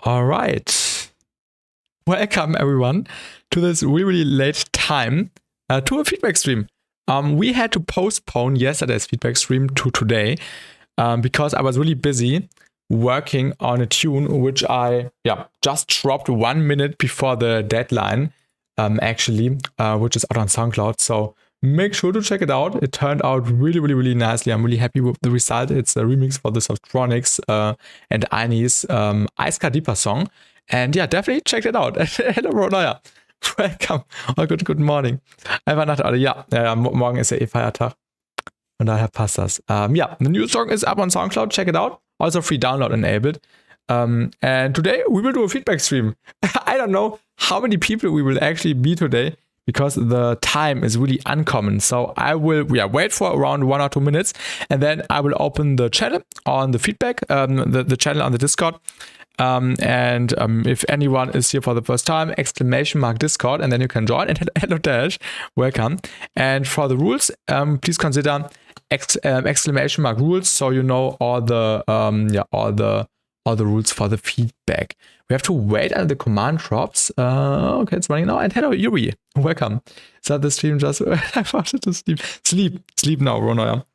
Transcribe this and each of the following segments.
All right. Welcome everyone to this really late time to a feedback stream. We had to postpone yesterday's feedback stream to today because I was really busy working on a tune which I just dropped 1 minute before the deadline, which is out on SoundCloud. So make sure to check it out. It turned out really nicely. I'm really happy with the result. It's a remix for the Softronics and Einis Ice Deeper song. And yeah, definitely check it out. Hello, Ronaya. Welcome. Oh, good morning. Einfach Nacht, alle. Ja, morgen ist ja eh Feiertag. Von daher passt das. The new song is up on SoundCloud. Check it out. Also free download enabled. And today we will do a feedback stream. I don't know how many people we will actually be today, because the time is really uncommon. So I will wait for around 1 or 2 minutes, and then I will open the channel on the feedback, the channel on the Discord. If anyone is here for the first time, !Discord, and then you can join. And hello Dash, welcome. And for the rules, please consider !rules, so you know all the rules for the feedback. We have to wait until the command drops. Okay, it's running now. And hello, Yuri. Welcome. So the stream just... I wanted to sleep. Sleep now, Ronoya. Oh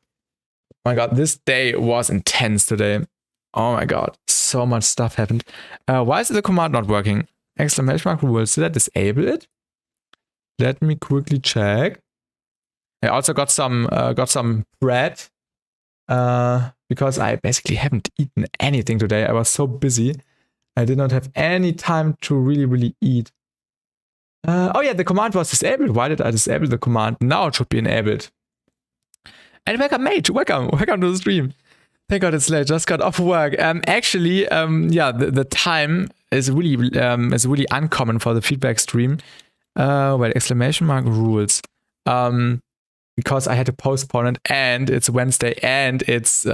my god, this day was intense today. Oh my god, so much stuff happened. Why is the command not working? !rules. Did I disable it? Let me quickly check. I also got some bread. Because I basically haven't eaten anything today. I was so busy. I did not have any time to really eat. Oh yeah, the command was disabled. Why did I disable the command? Now it should be enabled. And welcome, mate. Welcome to the stream. Thank God it's late. Just got off work. The time is really uncommon for the feedback stream. !rules. Because I had to postpone it, and it's Wednesday, and it's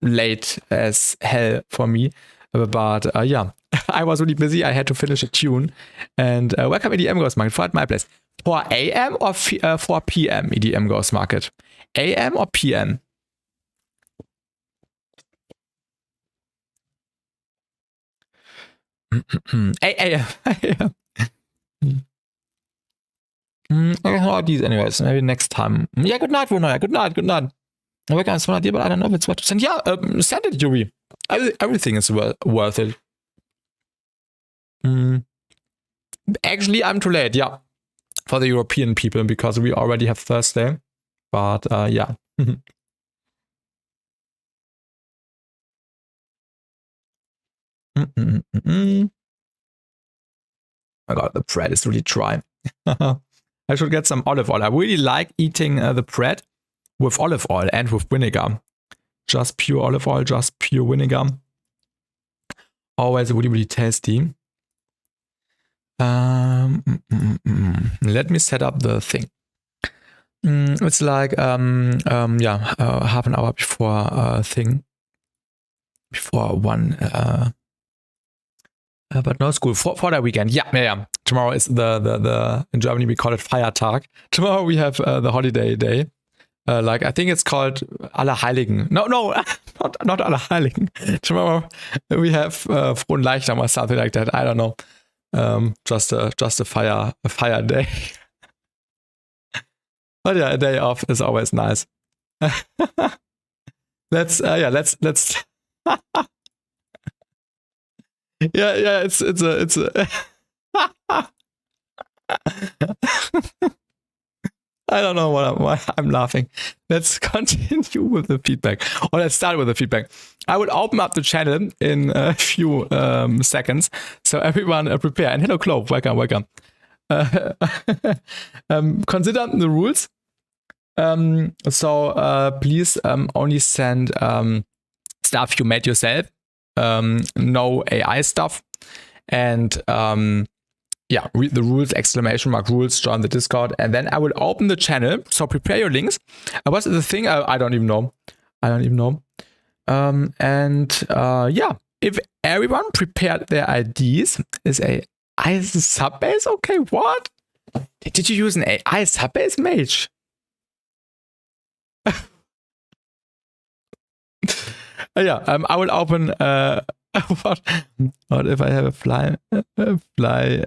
late as hell for me. But I was really busy. I had to finish a tune. And welcome EDM Ghost Market, for at my place. 4 a.m. or 4 p.m. EDM Ghost Market? AM or PM? AM. I can these anyways. Maybe next time. Yeah, good night, Ronoya. Good night. I work on some idea, but I don't know if it's what to send. Yeah, send it, Yuri. Everything is worth it. Actually, I'm too late, yeah. For the European people, because we already have Thursday. But, yeah. Oh my god, the bread is really dry. I should get some olive oil. I really like eating the bread with olive oil and with vinegar. Just pure olive oil, just pure vinegar. Always really tasty. Let me set up the thing. It's like half an hour before thing. Before one. But no school for that weekend. Yeah. Tomorrow is the in Germany we call it Feiertag. Tomorrow we have the holiday day. I think it's called Allerheiligen. No, not Allerheiligen. Tomorrow we have Frohen Leichnam or something like that. I don't know. Just a fire day. But yeah, a day off is always nice. let's yeah, it's a I don't know why I'm laughing. Let's continue with the feedback. Or let's start with the feedback. I will open up the channel in a few seconds. So everyone prepare. And hello, Clove. Welcome. Consider the rules. Please only send stuff you made yourself. No AI stuff. And read the rules, !rules, join the Discord, and then I will open the channel. So prepare your links. What's the thing? I don't even know. If everyone prepared their IDs, is AI subbase okay? What? Did you use an AI subbase, mage? I will open What if I have a fly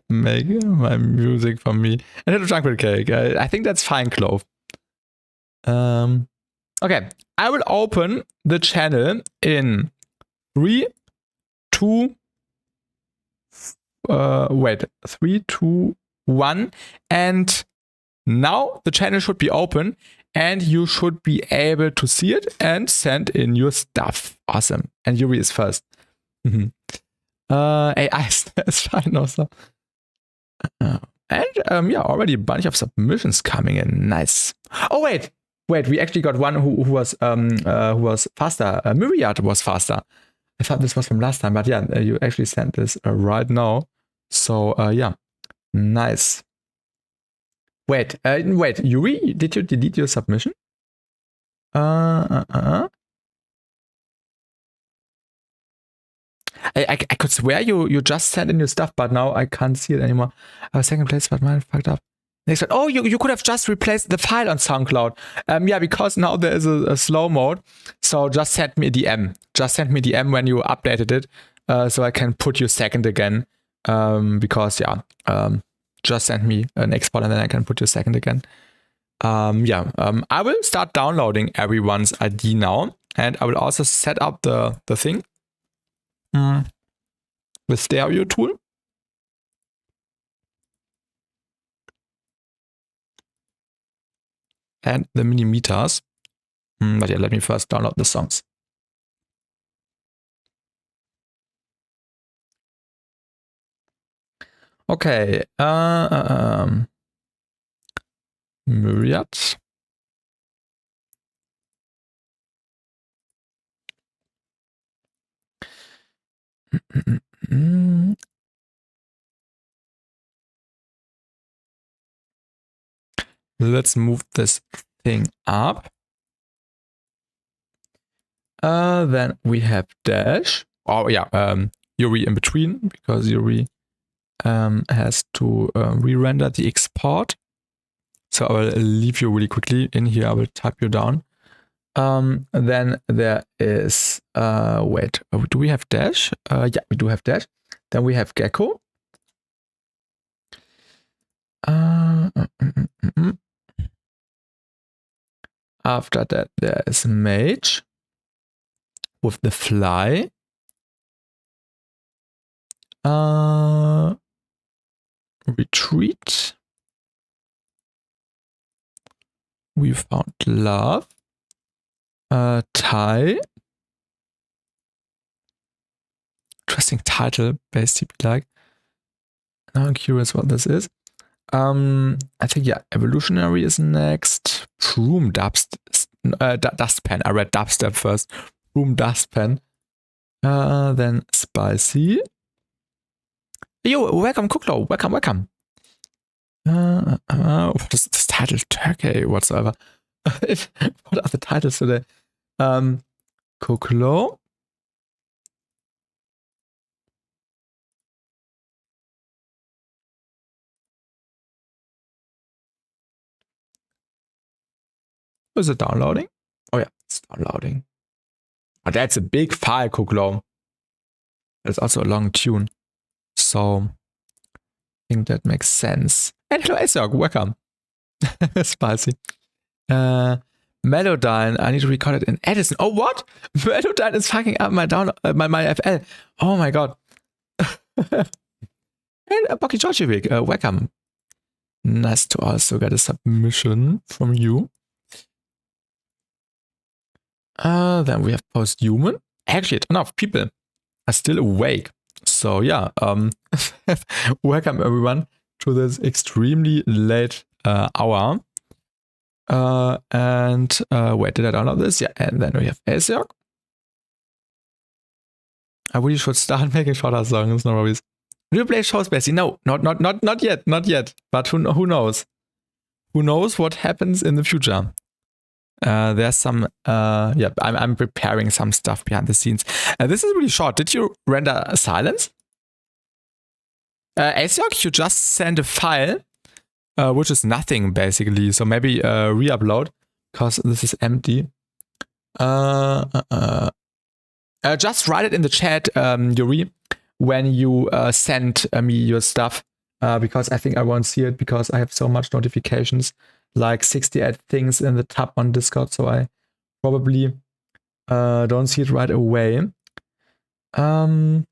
make my music for me? And a chocolate cake. I think that's fine, Clove. Okay, I will open the channel in 3, 2, 3, 2, 1, and now the channel should be open and you should be able to see it and send in your stuff. Awesome. And Yuri is first. AI is fine also. And yeah, already a bunch of submissions coming in. Nice. Oh wait, we actually got one who was faster. Myriad was faster. I thought this was from last time, but yeah, you actually sent this right now. So yeah, nice. Wait, Yuri, did you delete your submission? I could swear you just sent in your stuff, but now I can't see it anymore. I was second place, but mine fucked up. Next one. Oh, you could have just replaced the file on SoundCloud. Yeah, because now there is a slow mode. So just send me a DM. Just send me a DM when you updated it, so I can put you second again. Because yeah, just send me an export and then I can put you second again. Yeah, I will start downloading everyone's ID now, and I will also set up the thing. The stereo tool. And the mini meters. But yeah, let me first download the songs. Okay. Myriad. Let's move this thing up. Then we have Dash. Oh yeah, Yuri in between, because Yuri has to re-render the export. So I will leave you really quickly in here. I will type you down. Then there is wait, do we have Dash? Yeah, we do have Dash. Then we have Gecko. After that, there is Mage with the fly. Retreat. We found Love. Ty. Interesting title, basically. Like, now I'm curious what this is. I think yeah, Evolutionary is next. Broom Dustpan. I read Dubstep first. Broom Dustpan. Then Spicy. Yo, welcome, Kuklo. Welcome. What is this title? Turkey whatsoever. What are the titles today? Kuklo. Is it downloading? Oh yeah, it's downloading. But that's a big file, Kuklo. It's also a long tune. So I think that makes sense. And hello, Asok, welcome. Spicy. Melodyne, I need to record it in Edison. Oh, what? Melodyne is fucking up my my FL. Oh my god. And Bucky Georgievic, welcome. Nice to also get a submission from you. Then we have Posthuman. Actually, a ton of people are still awake. So yeah, welcome everyone to this extremely late hour. And wait, did I download this? Yeah, and then we have Asiok. I really should start making shorter songs, no worries. Do you play shows, Bessie? No, not yet. But who knows? Who knows what happens in the future? There's some, yeah, I'm preparing some stuff behind the scenes. This is really short. Did you render silence? Asiok, you just send a file, which is nothing basically. So maybe re-upload, because this is empty. just write it in the chat, Yuri, when you send me your stuff, because I think I won't see it because I have so much notifications, like 68 things in the tab on Discord, so I probably don't see it right away. I'm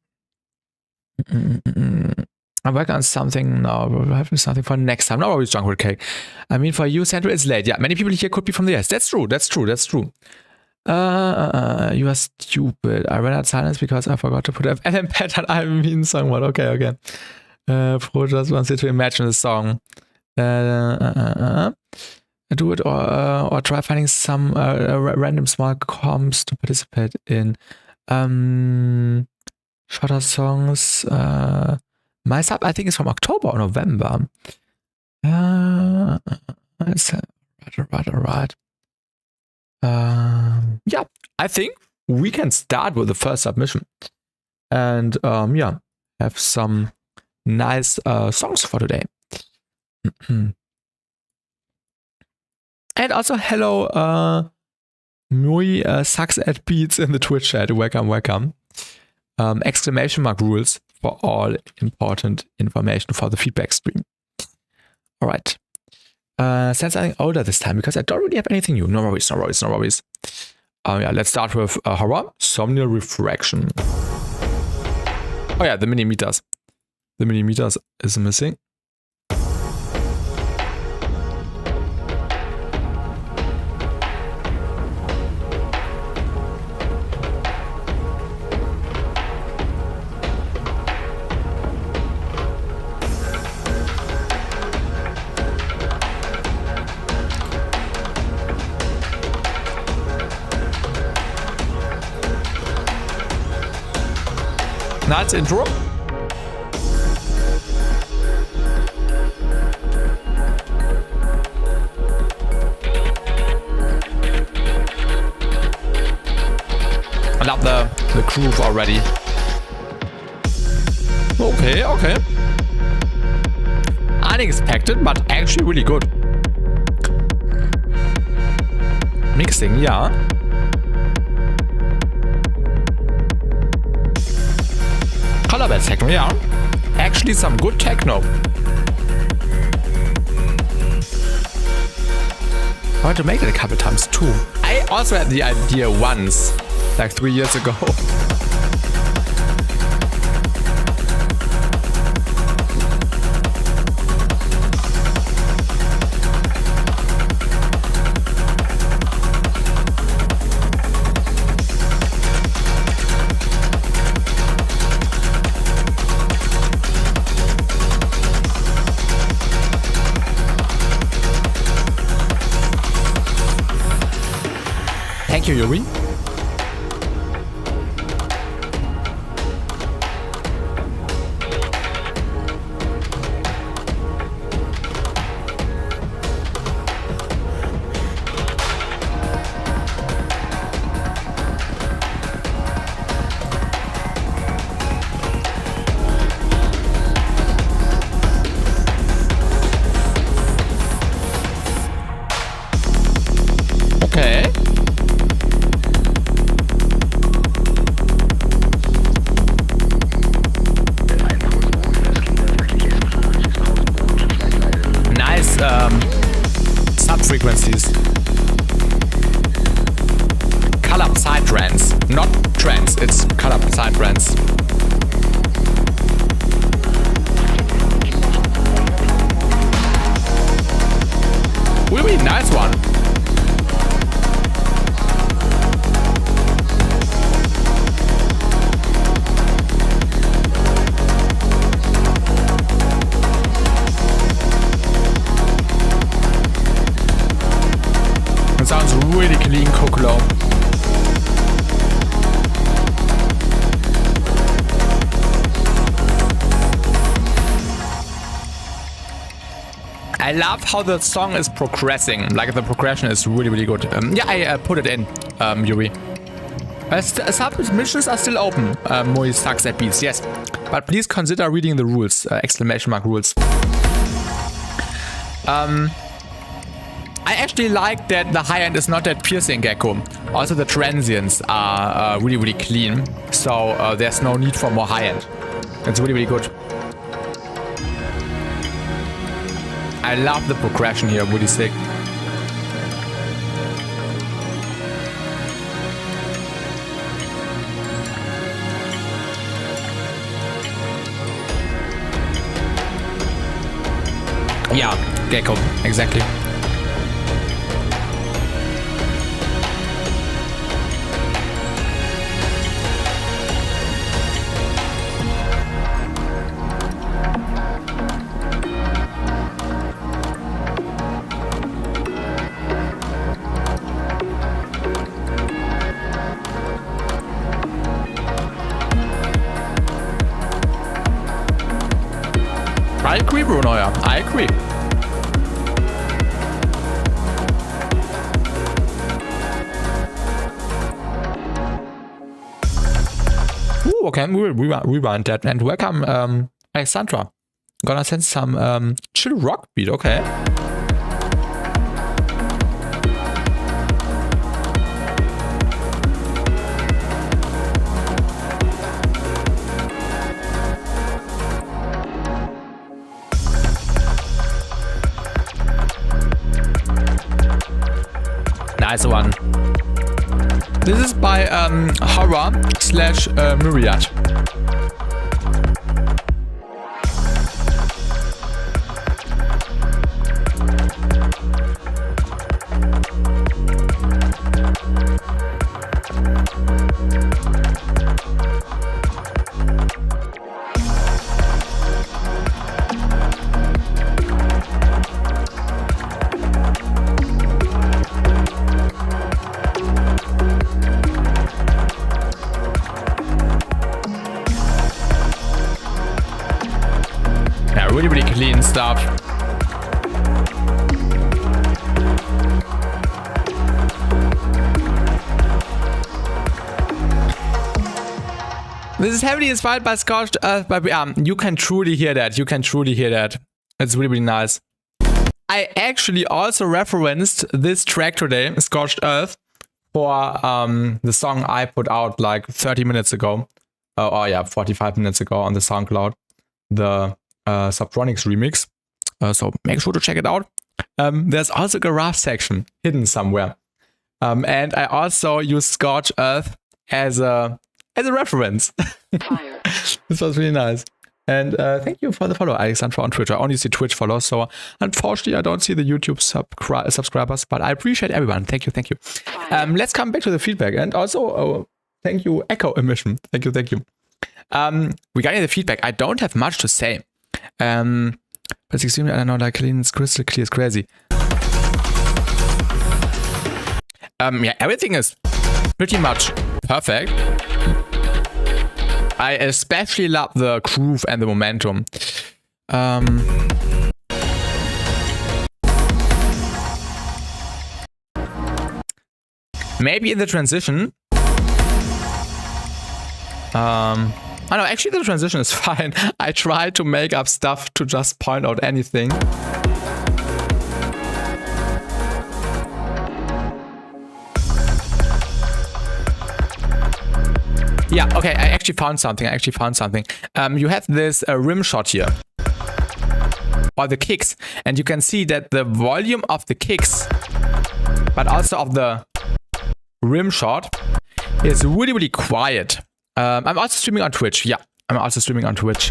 working on something now. We'll have something for next time. No worries, Jungle Cake. I mean, for you, Sandra, it's late. Yeah, many people here could be from the US. That's true. That's true. That's true. You are stupid. I ran out of silence because I forgot to put an FM pattern. I mean, song what? Okay, okay. Pro just wants you to imagine the song. Do it or try finding some random small comps to participate in. Shorter songs. My sub, I think, is from October or November. Right. Yeah, I think we can start with the first submission. And yeah, have some nice songs for today. And also, hello, Mui sucks at beats in the Twitch chat. Welcome, welcome. Exclamation mark rules for all important information for the feedback stream. All right. Send something older this time because I don't really have anything new. No worries, no worries, no worries. Yeah, let's start with horror. Somnial Refraction. Oh yeah, the millimeters. The millimeters is missing. Nice intro. I love the groove already. Okay, okay. Unexpected, but actually really good. Mixing, yeah. Color-based techno, yeah. Actually some good techno. I want to make it a couple times too. I also had the idea once, like 3 years ago. Thank you, Yuri. Okay. Sub-frequencies. Color psytrance, not trance, it's color psytrance. Really nice one. Sounds really clean, Kokolo. I love how the song is progressing. Like the progression is really, really good. Yeah, I put it in, Yuri. Submissions are still open. Moi sucks at beats, yes. But please consider reading the rules, exclamation mark rules. I actually like that the high end is not that piercing gecko. Also the transients are really, really clean. So there's no need for more high end. It's really, really good. I love the progression here, really sick. Yeah, gecko, exactly. I agree, Bruno, yeah. I agree. Ooh, okay, we will rewind that. And welcome, Alexandra. Gonna send some chill rock beat, okay. Nice one. This is by Horror/Myriad. Really, really clean stuff. This is heavily inspired by Scorched Earth, but you can truly hear that. You can truly hear that. It's really, really nice. I actually also referenced this track today, Scorched Earth, for the song I put out like 30 minutes ago. Oh yeah, 45 minutes ago on the SoundCloud. The Subtronics remix. So make sure to check it out. There's also a garage section hidden somewhere. And I also use Scorched Earth as a reference. This was really nice. And thank you for the follow, Alexandra, on Twitch. I only see Twitch follows, so unfortunately I don't see the YouTube subscribers, but I appreciate everyone. Thank you, thank you. Let's come back to the feedback. And also, thank you, Echo Emission. Thank you, thank you. Regarding the feedback, I don't have much to say. But extremely, I don't know, like clean, it's crystal clear, it's crazy. Yeah, everything is pretty much perfect. I especially love the groove and the momentum. Maybe in the transition. Oh no, actually the transition is fine. I tried to make up stuff to just point out anything. Yeah, okay, I actually found something. You have this rim shot here. Or the kicks. And you can see that the volume of the kicks, but also of the rim shot, is really, really quiet. I'm also streaming on Twitch. Yeah, I'm also streaming on Twitch.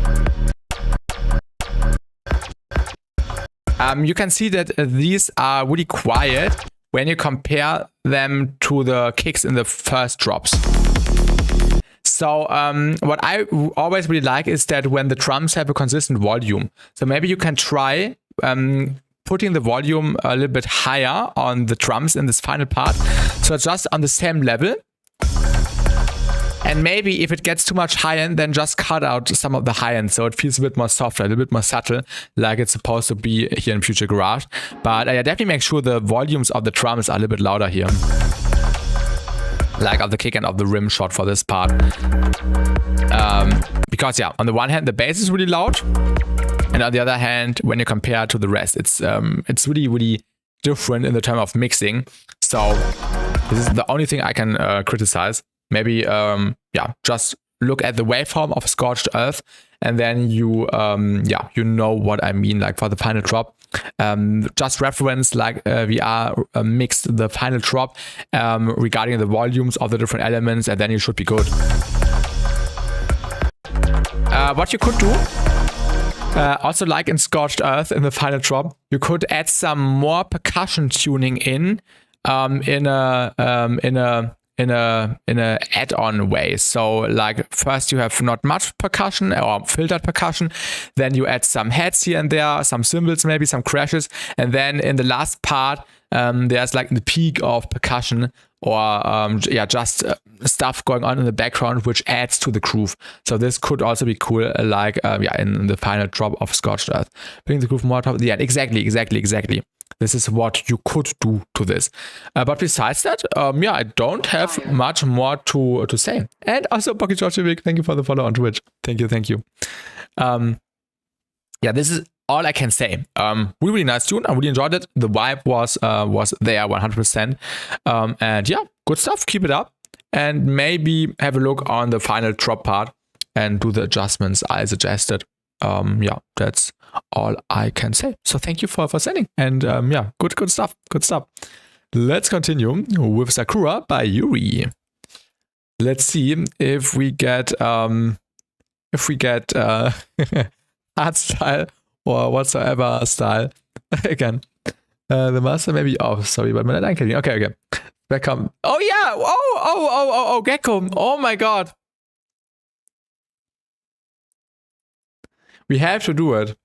You can see that these are really quiet when you compare them to the kicks in the first drops. So what I always really like is that when the drums have a consistent volume. So maybe you can try putting the volume a little bit higher on the drums in this final part. So it's just on the same level. And maybe if it gets too much high end, then just cut out some of the high end so it feels a bit more softer, a little bit more subtle, like it's supposed to be here in Future Garage. But I definitely make sure the volumes of the drums are a little bit louder here. Like of the kick and of the rim shot for this part. Because yeah, on the one hand, the bass is really loud. And on the other hand, when you compare to the rest, it's really, really different in the term of mixing. So this is the only thing I can criticize. Maybe yeah, just look at the waveform of Scorched Earth, and then you yeah, you know what I mean, like for the final drop. Just reference like we are mixed the final drop regarding the volumes of the different elements, and then you should be good. What you could do, also like in Scorched Earth in the final drop, you could add some more percussion tuning in a add-on way. So like first you have not much percussion or filtered percussion, then you add some heads here and there, some cymbals, maybe some crashes, and then in the last part there's like the peak of percussion or yeah, just stuff going on in the background which adds to the groove. So this could also be cool, like yeah, in the final drop of Scorched Earth. Bring the groove more top. Yeah, exactly. This is what you could do to this. But besides that, yeah, I don't have much more to say. And also, Pocky Georgievic, thank you for the follow on Twitch. Thank you. Yeah, this is all I can say. Really nice tune. I really enjoyed it. The vibe was there 100%. And yeah, good stuff. Keep it up. And maybe have a look on the final drop part and do the adjustments I suggested. Yeah, that's all I can say. So thank you for sending. And yeah, good stuff. Let's continue with Sakura by Yuri. Let's see if we get hard style or whatsoever style. Again, the master may be off. Sorry, but I'm kidding. Okay. Back on. Oh yeah. Oh, Gecko. Oh my god. We have to do it.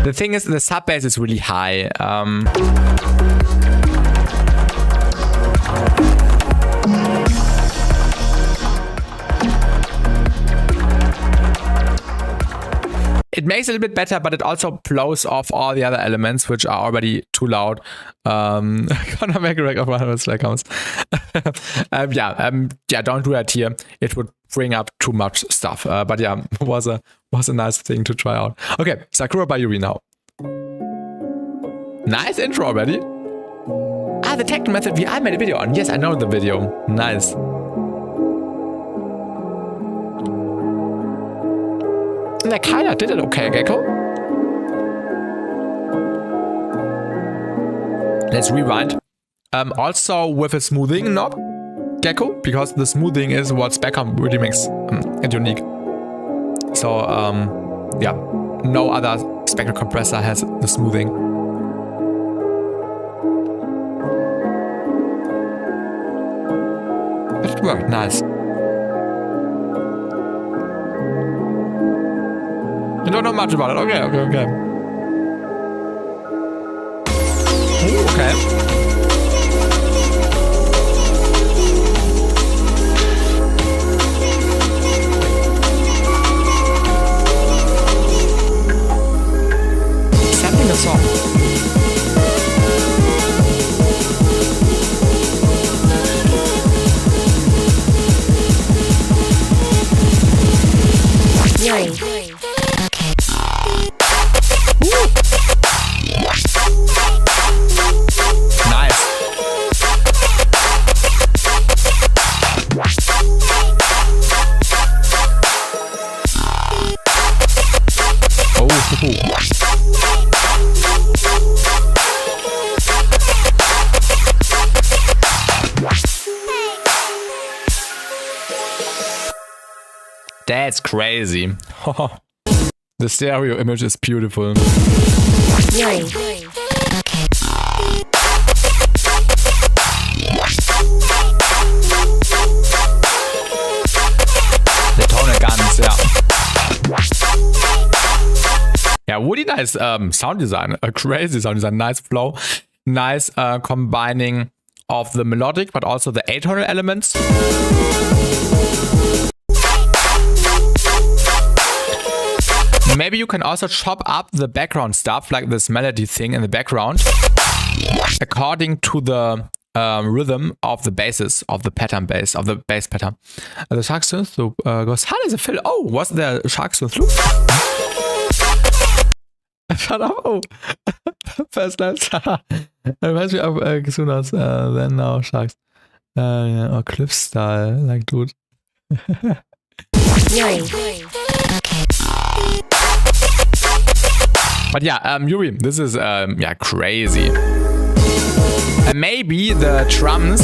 The thing is, the sub bass is really high. It makes it a little bit better, but it also blows off all the other elements, which are already too loud. Gonna make a record of 100 slack counts. Yeah, don't do that here. It would bring up too much stuff. But yeah, was a nice thing to try out. Okay, Sakura by Yuri now. Nice intro already. The techno method I made a video on. Yes, I know the video. Nice. And I kinda did it okay, Gecko. Let's rewind. Also with a smoothing knob, Gecko, because the smoothing is what Spectrum really makes it unique. So yeah, no other Spectrum compressor has the smoothing. But it worked nice. You don't know much about it. Okay. Ooh, okay. Sampling the song. Yuri. Nice. That's crazy. The stereo image is beautiful. Yuri. The tonal guns, yeah. Yeah, really nice sound design. A crazy sound design. Nice flow. Nice combining of the melodic, but also the atonal elements. Maybe you can also chop up the background stuff, like this melody thing in the background. according to the rhythm of the basses, of the pattern bass, of the bass pattern. The shark synth loop goes hard as a fill. Oh, was there a shark synth loop? Shut up. Oh. First left. Reminds me of Xunas, then now sharks. Or cliff style, like dude. Yuri. But yeah, Yuri, this is yeah, crazy. Maybe the drums,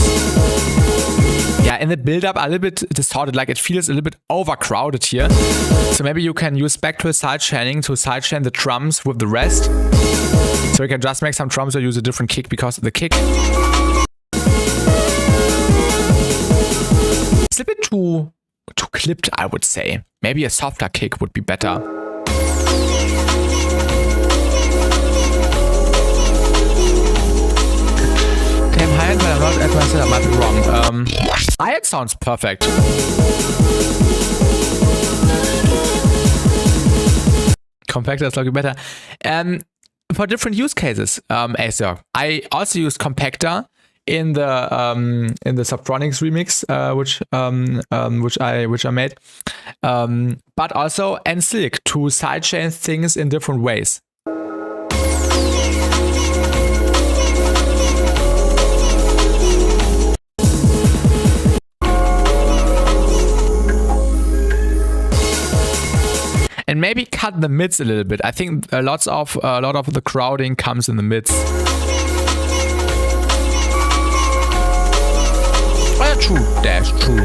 yeah, in the build-up are a little bit distorted, like it feels a little bit overcrowded here. So maybe you can use spectral sidechaining to sidechain the drums with the rest. So you can just make some drums or use a different kick, because the kick is a bit too clipped, I would say. Maybe a softer kick would be better. Damn, hi-hat, but I'm not at myself, I might be wrong. Hi-hat sounds perfect. Compactor is looking better. For different use cases, Acer. I also used compactor in the Subtronics remix, which I made, but also NSYNC to sidechain things in different ways. And maybe cut the mids a little bit. I think a lot of the crowding comes in the mids. True, dash, true.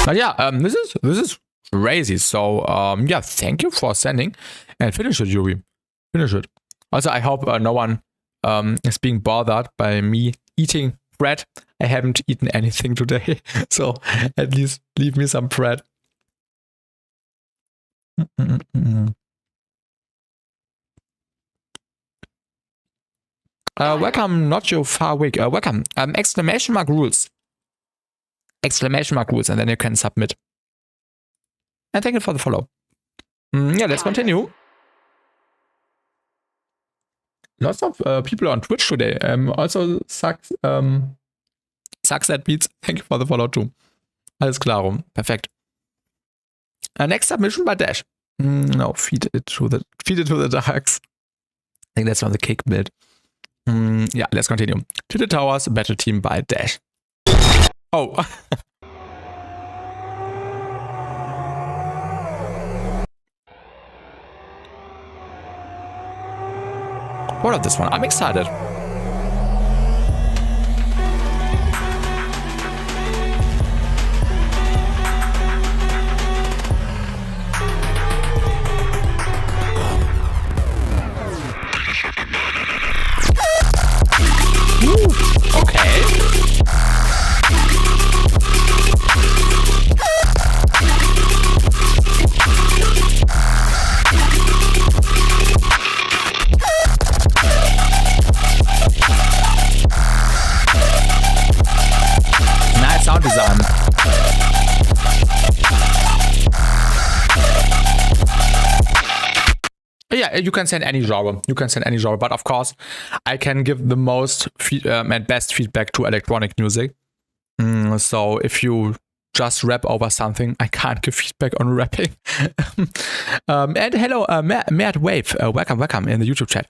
But yeah, this is crazy. So yeah, thank you for sending, and finish it, Yuri. Finish it. Also, I hope no one is being bothered by me eating bread. I haven't eaten anything today, so at least leave me some bread. Welcome, not your far week. Welcome. Exclamation mark rules. Exclamation mark rules, and then you can submit. And thank you for the follow. Yeah, let's continue. Lots of people on Twitch today. Also sucks at beats. Thank you for the follow too. Alles klaro. Perfekt. Next submission by Dash. No, feed it to the darks. I think that's on the kick build. Yeah, let's continue. To the towers, battle team by Dash. Oh. What of this one? I'm excited. Okay. Nice sound design. Yeah, you can send any genre. You can send any genre, but of course, I can give the most and best feedback to electronic music. So if you just rap over something, I can't give feedback on rapping. And hello, Matt Wave. Welcome in the YouTube chat.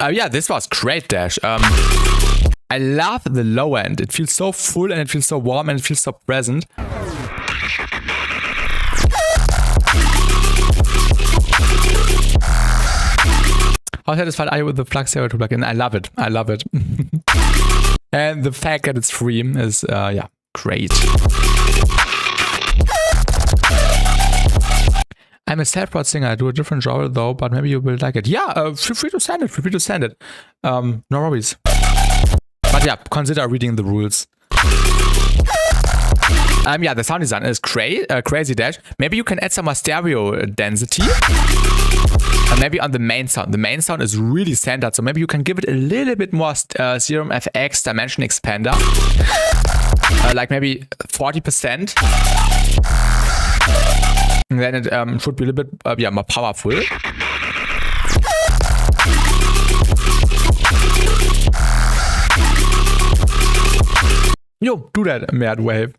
Yeah, this was great, Dash. I love the low end. It feels so full and it feels so warm and it feels so present. How satisfied are you with the Flux Zero 2 plugin? I love it. I love it. And the fact that it's free is, yeah, great. I'm a self-brought singer. I do a different genre though, but maybe you will like it. Yeah, feel free to send it. Feel free to send it. No worries. But yeah, consider reading the rules. Yeah, the sound design is crazy dash. Maybe you can add some more stereo density. Maybe on the main sound. The main sound is really centered, so maybe you can give it a little bit more Serum FX dimension expander. Like maybe 40%. And then it should be a little bit more powerful. Yo, do that, Mad Wave.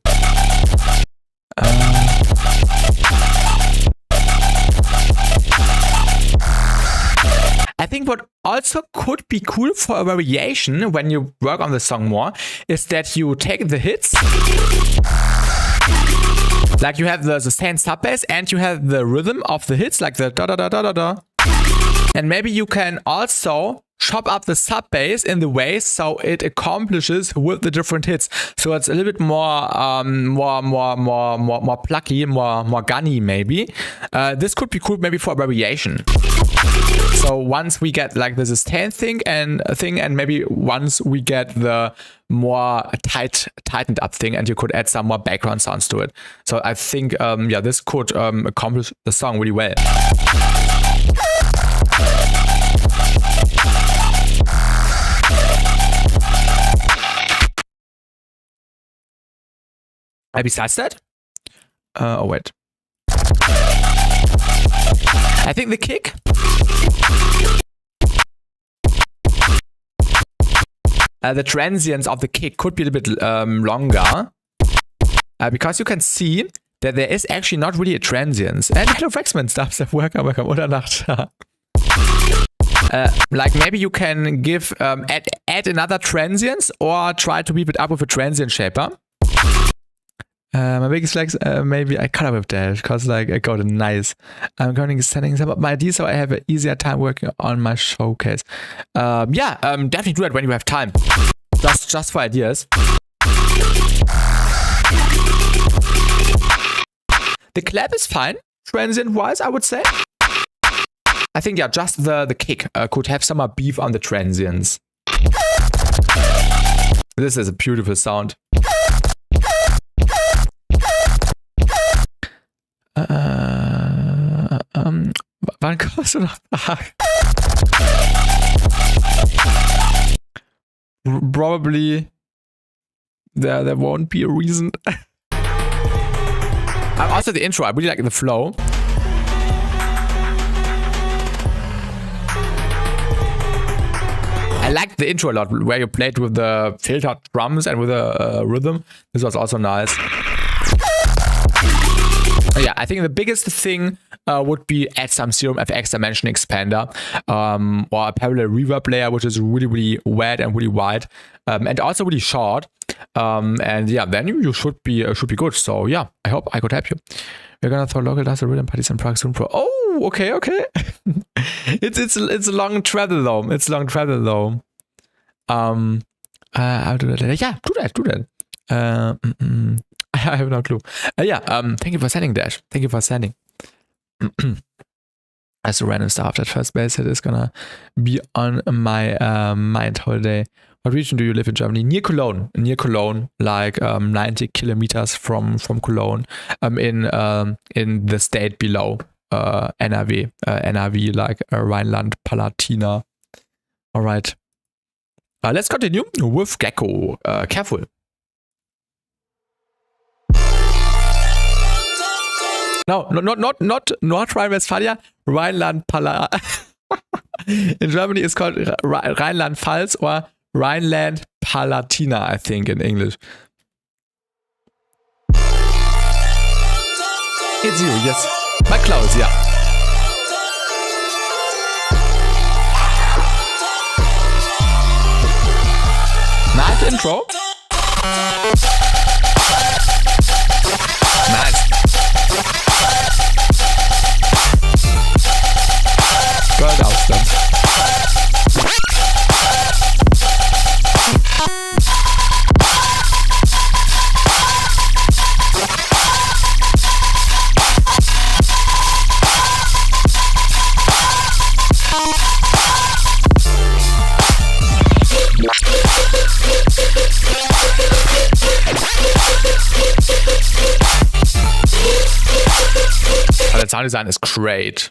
I think what also could be cool for a variation when you work on the song more is that you take the hits, like you have the sustained sub bass and you have the rhythm of the hits, like the da da da da da da. And maybe you can also chop up the sub bass in the way so it accomplishes with the different hits. So it's a little bit more plucky, more gunny maybe. This could be cool maybe for a variation. So once we get like the sustain thing and maybe once we get the more tightened up thing, and you could add some more background sounds to it. So I think this could accomplish the song really well. Besides that, oh wait, I think the kick. The transients of the kick could be a little bit longer, because you can see that there is actually not really a transience. And hello, Frexman stuff. Welcome. Oder Nacht. Like maybe you can give add another transience or try to beep it up with a transient shaper. My biggest flex, maybe I cut up with dash because like I got a nice. I'm currently setting some of my ideas so I have an easier time working on my showcase. Definitely do that when you have time. Just for ideas. The clap is fine, transient wise, I would say. I think just the kick could have some more beef on the transients. This is a beautiful sound. Wann kommst du noch? Probably there won't be a reason. Also the intro, I really like the flow. I liked the intro a lot, where you played with the filtered drums and with the rhythm. This was also nice. Yeah, I think the biggest thing would be add some Serum FX dimension expander, or a parallel reverb layer, which is really, really wet and really wide, and also really short. And yeah, then you should be good. So yeah, I hope I could help you. We're gonna throw local dust rhythm parties in Prague soon, pro. Oh, okay. It's a long travel though. I'll do that later. Yeah, do that. I have no clue. Thank you for sending, Dash. Thank you for sending. As a random stuff, that first base hit is gonna be on my mind holiday. What region do you live in Germany? Near Cologne, like 90 kilometers from Cologne, in the state below NRW, like Rhineland-Palatina. All right. Let's continue with Gecko. Careful. No, not Rhine-Westphalia, Rhineland-Palatina. In Germany, it's called Rhineland-Pfalz or Rhineland-Palatina, I think, in English. It's you, yes. My close, yeah. Nice intro. Nice. Gold Ausland. sound design is great.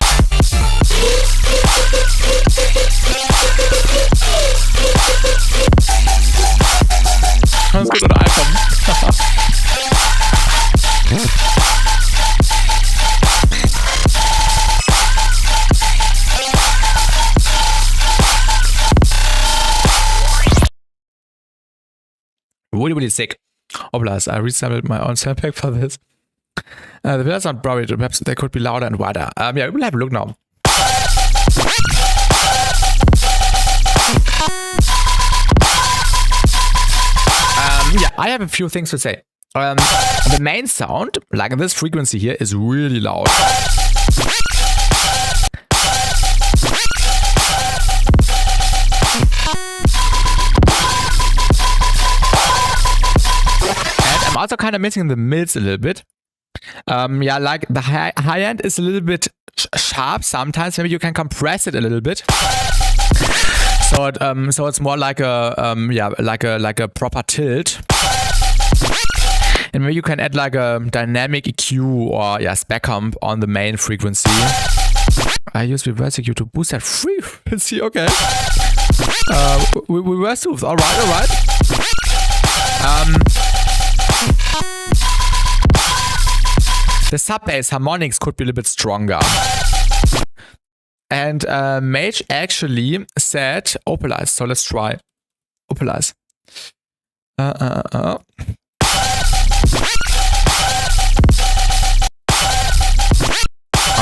Ganz gut oder iPhone. Really sick. Oblas, I resampled my own sample pack for this. The pillars aren't buried, perhaps they could be louder and wider. Yeah, we'll have a look now. Yeah, I have a few things to say. The main sound, like this frequency here, is really loud. I'm also kind of missing the mids a little bit. Yeah, like the high end is a little bit sharp sometimes. Maybe you can compress it a little bit. So it's more like a like a proper tilt. And maybe you can add like a dynamic EQ or spec comp on the main frequency. I use reverse EQ to boost that frequency. Okay. Reverse soothe. All right. The sub-bass harmonics could be a little bit stronger. And Mage actually said opalize, so let's try opalize. Oh,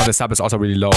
the sub is also really low.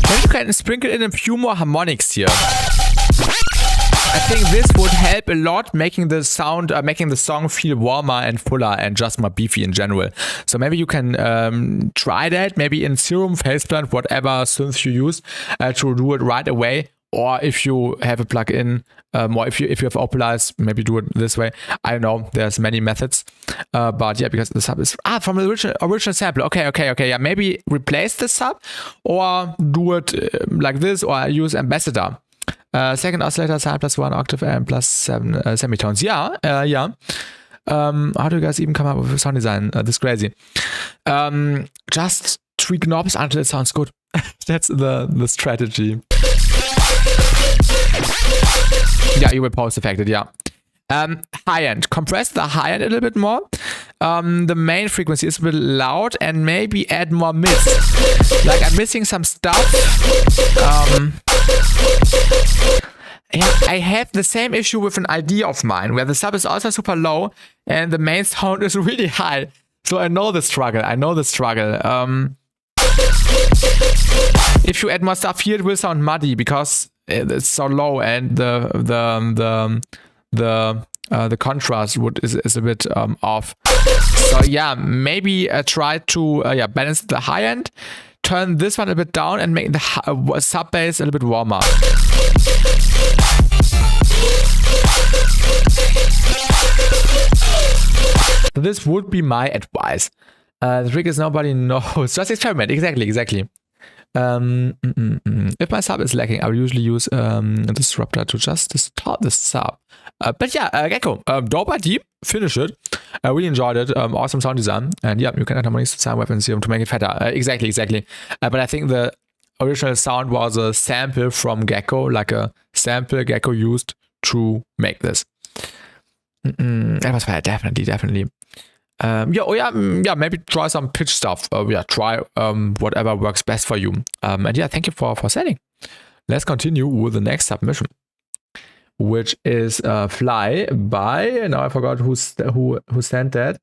Maybe you can sprinkle in a few more harmonics here. I think this would help a lot, making the sound, making the song feel warmer and fuller and just more beefy in general. So maybe you can try that, maybe in Serum, Faceplant, whatever synth you use, to do it right away. Or if you have a plugin, or if you have Opalize, maybe do it this way. I don't know. There's many methods, but yeah, because the sub is from the original sample. Okay. Yeah, maybe replace the sub, or do it like this, or use Ambassador. Second oscillator sound plus 1 octave and plus 7 semitones. Yeah. How do you guys even come up with sound design? This is crazy. Just tweak knobs until it sounds good. That's the strategy. Yeah, you will post affected, yeah. High end. Compress the high end a little bit more. The main frequency is a bit loud and maybe add more mids. Like I'm missing some stuff. Yeah, I have the same issue with an idea of mine where the sub is also super low and the main sound is really high. So I know the struggle. If you add more stuff here, it will sound muddy because it's so low and the contrast is a bit off. So yeah, maybe try to balance the high end, turn this one a bit down, and make the sub bass a little bit warmer. So this would be my advice. The trick is nobody knows. Just experiment. Exactly. If my sub is lacking, I will usually use a disruptor to just distort the sub. But yeah, Gecko, dope idea. Finish it. I really enjoyed it. Awesome sound design. And yeah, you can add harmonics to sound weapons here to make it fatter. Exactly. But I think the original sound was a sample from Gecko, like a sample Gecko used to make this. That was fair, definitely. Maybe try some pitch stuff. Try whatever works best for you. And yeah, thank you for sending. Let's continue with the next submission, which is Fly by, now I forgot who sent that.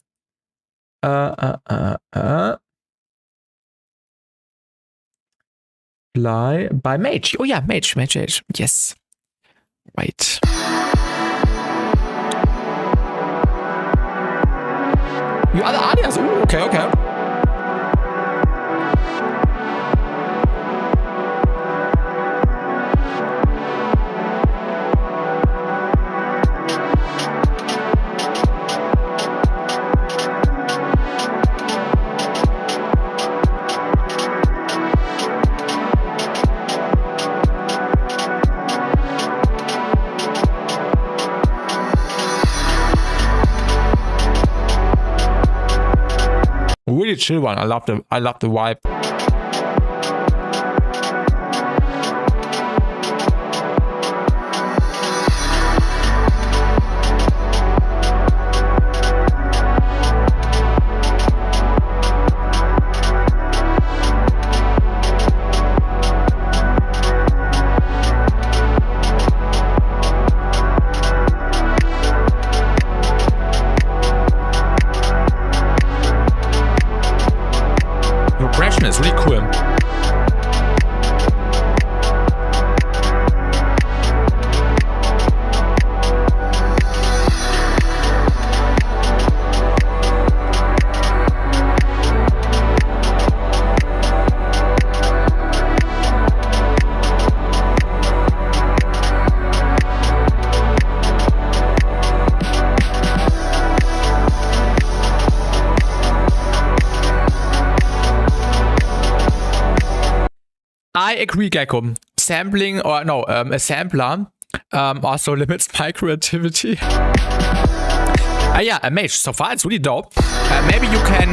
Fly by Mage. Oh yeah, Mage. Yes. Wait. You other audience. Ooh, okay. really chill one. I love the vibe. Progression is really cool. I agree, Gecko. Sampling, or no, a sampler also limits my creativity. Yeah, a mage. So far, it's really dope. Maybe you can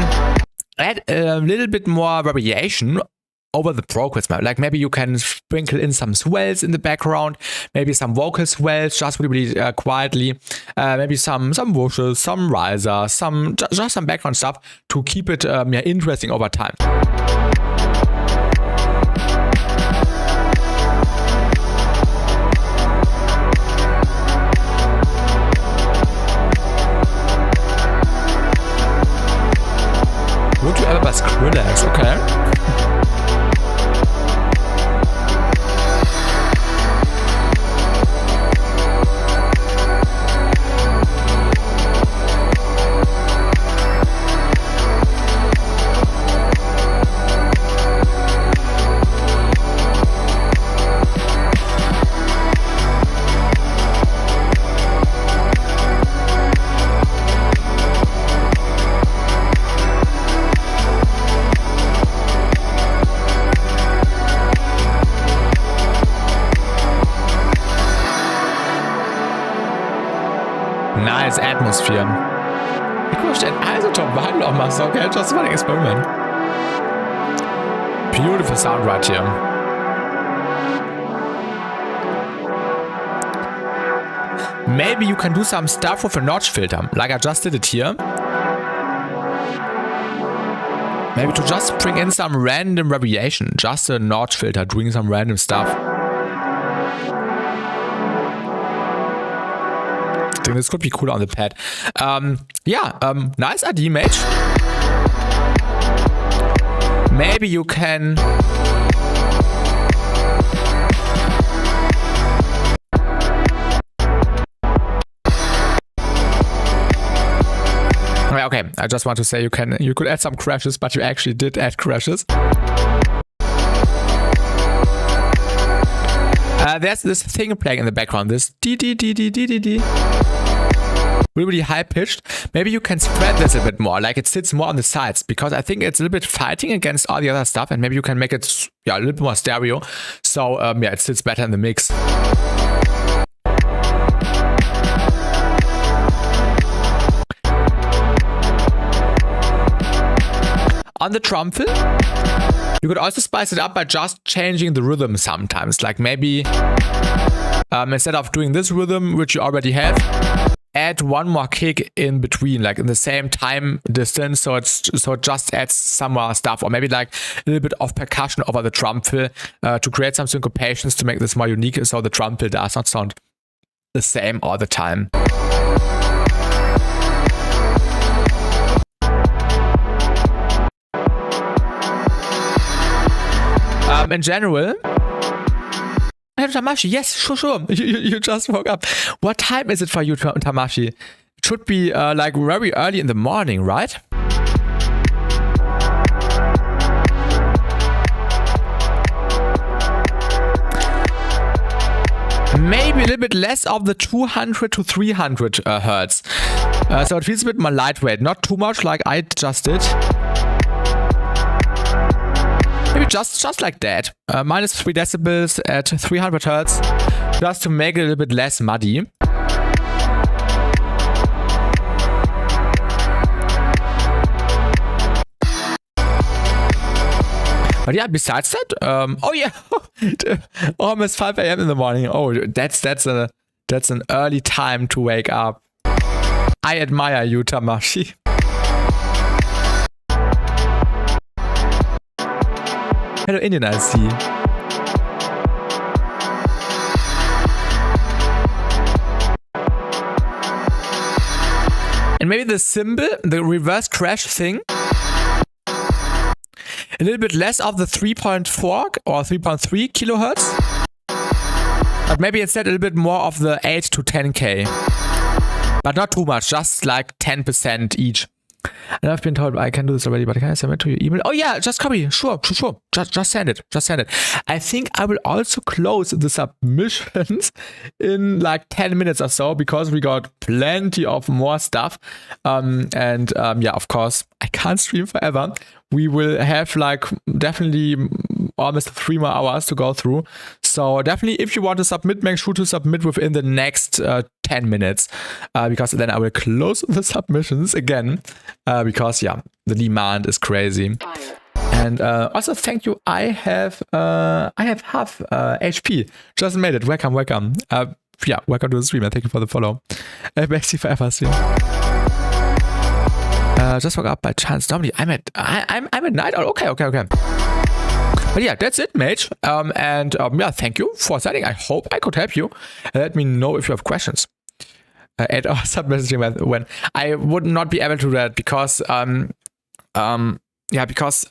add a little bit more variation over the progress map. Like maybe you can sprinkle in some swells in the background, maybe some vocal swells, just really quietly. Maybe some whooshes, some risers, just some background stuff to keep it interesting over time. Would you ever buy Skrillex? Okay. Nice atmosphere. Ich möchte ein Isotope noch machen, okay? Just for an experiment. Beautiful sound right here. Maybe you can do some stuff with a notch filter, like I just did it here. Maybe to just bring in some random variation, just a notch filter doing some random stuff. I think this could be cooler on the pad. Nice idea, mate. Maybe you can... Okay, I just want to say you could add some crashes, but you actually did add crashes. There's this thing playing in the background, this D. Really high pitched. Maybe you can spread this a bit more, like it sits more on the sides, because I think it's a little bit fighting against all the other stuff, and maybe you can make it a little bit more stereo. So it sits better in the mix. On the drum fill, you could also spice it up by just changing the rhythm sometimes. Like maybe instead of doing this rhythm, which you already have, add one more kick in between, like in the same time distance, so it just adds some more stuff, or maybe like a little bit of percussion over the drum fill to create some syncopations to make this more unique, so the drum fill does not sound the same all the time. In general, Tamashi, yes, sure. You just woke up. What time is it for you, Tamashi? It should be like very early in the morning, right? Maybe a little bit less of the 200 to 300 hertz. So it feels a bit more lightweight, not too much like I just did. Maybe just like that. Minus 3 decibels at 300 hertz, just to make it a little bit less muddy. But yeah, besides that, oh yeah, almost 5 a.m. in the morning. Oh, that's an early time to wake up. I admire you, Tamashi. Hello, Indian, I see. And maybe the symbol, the reverse crash thing, a little bit less of the 3.4 or 3.3 kilohertz, but maybe instead a little bit more of the 8 to 10K. But not too much, just like 10% each. And I've been told I can do this already, but can I send it to your email? Oh yeah, just copy. Sure. Just send it. I think I will also close the submissions in like 10 minutes or so, because we got plenty of more stuff. Yeah, of course, I can't stream forever. We will have like definitely almost 3 more hours to go through. So definitely, if you want to submit, make sure to submit within the next 10 minutes, because then I will close the submissions again, because yeah, the demand is crazy. And also thank you. I have half HP. Just made it. Welcome. Yeah, welcome to the stream and thank you for the follow. BassTi forever stream. Just woke up by chance. Normally I'm at night. Oh, okay. But yeah, that's it, mate. Yeah, thank you for setting. I hope I could help you. Let me know if you have questions. And submessaging when I would not be able to do that, because because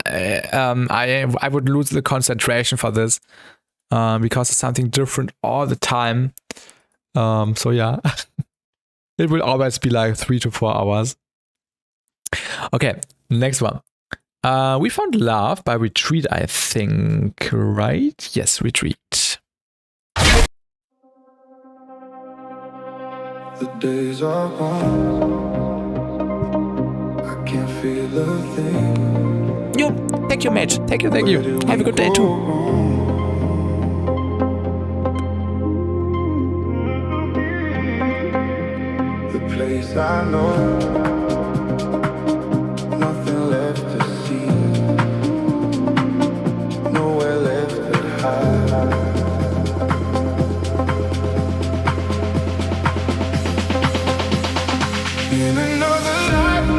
I would lose the concentration for this, because it's something different all the time. So yeah, it will always be like 3 to 4 hours. Okay, next one. We found Love by Retreat, I think, right? Yes, Retreat. The days are gone. I can't feel a thing. Yo, thank you, mate. Thank you. Have a good day too. The place I know. Nothing left to see. Nowhere left to hide. In another life,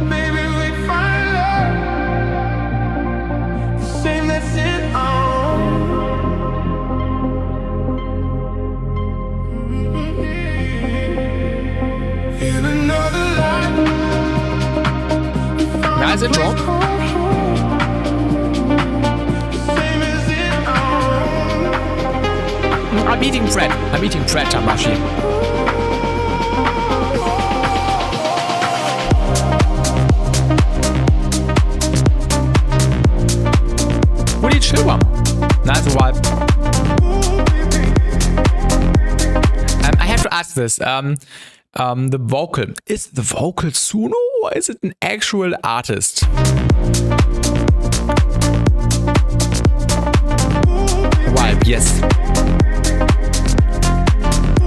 maybe we find love, the same that's in our own. In another life, Nice intro. the same as in our own. I'm eating bread, Tamashi. Pretty chill one. Nice vibe. I have to ask this. The vocal. Is the vocal Suno or is it an actual artist? Vibe, yes.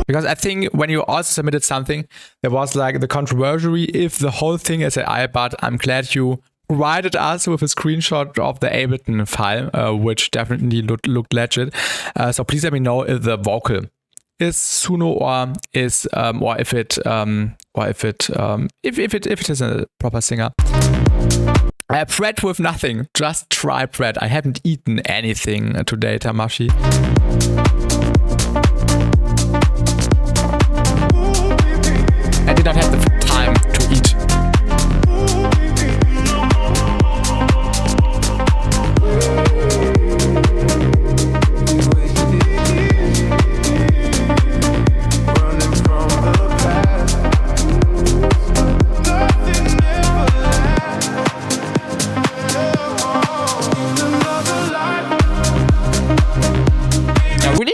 Because I think when you also submitted something, there was like the controversy if the whole thing is AI, but I'm glad you provided us with a screenshot of the Ableton file, which definitely looked legit. So please let me know if the vocal is Suno or is or if it is a proper singer. Bread with nothing. Just try bread. I haven't eaten anything today, Tamashi. I did not have the time to eat.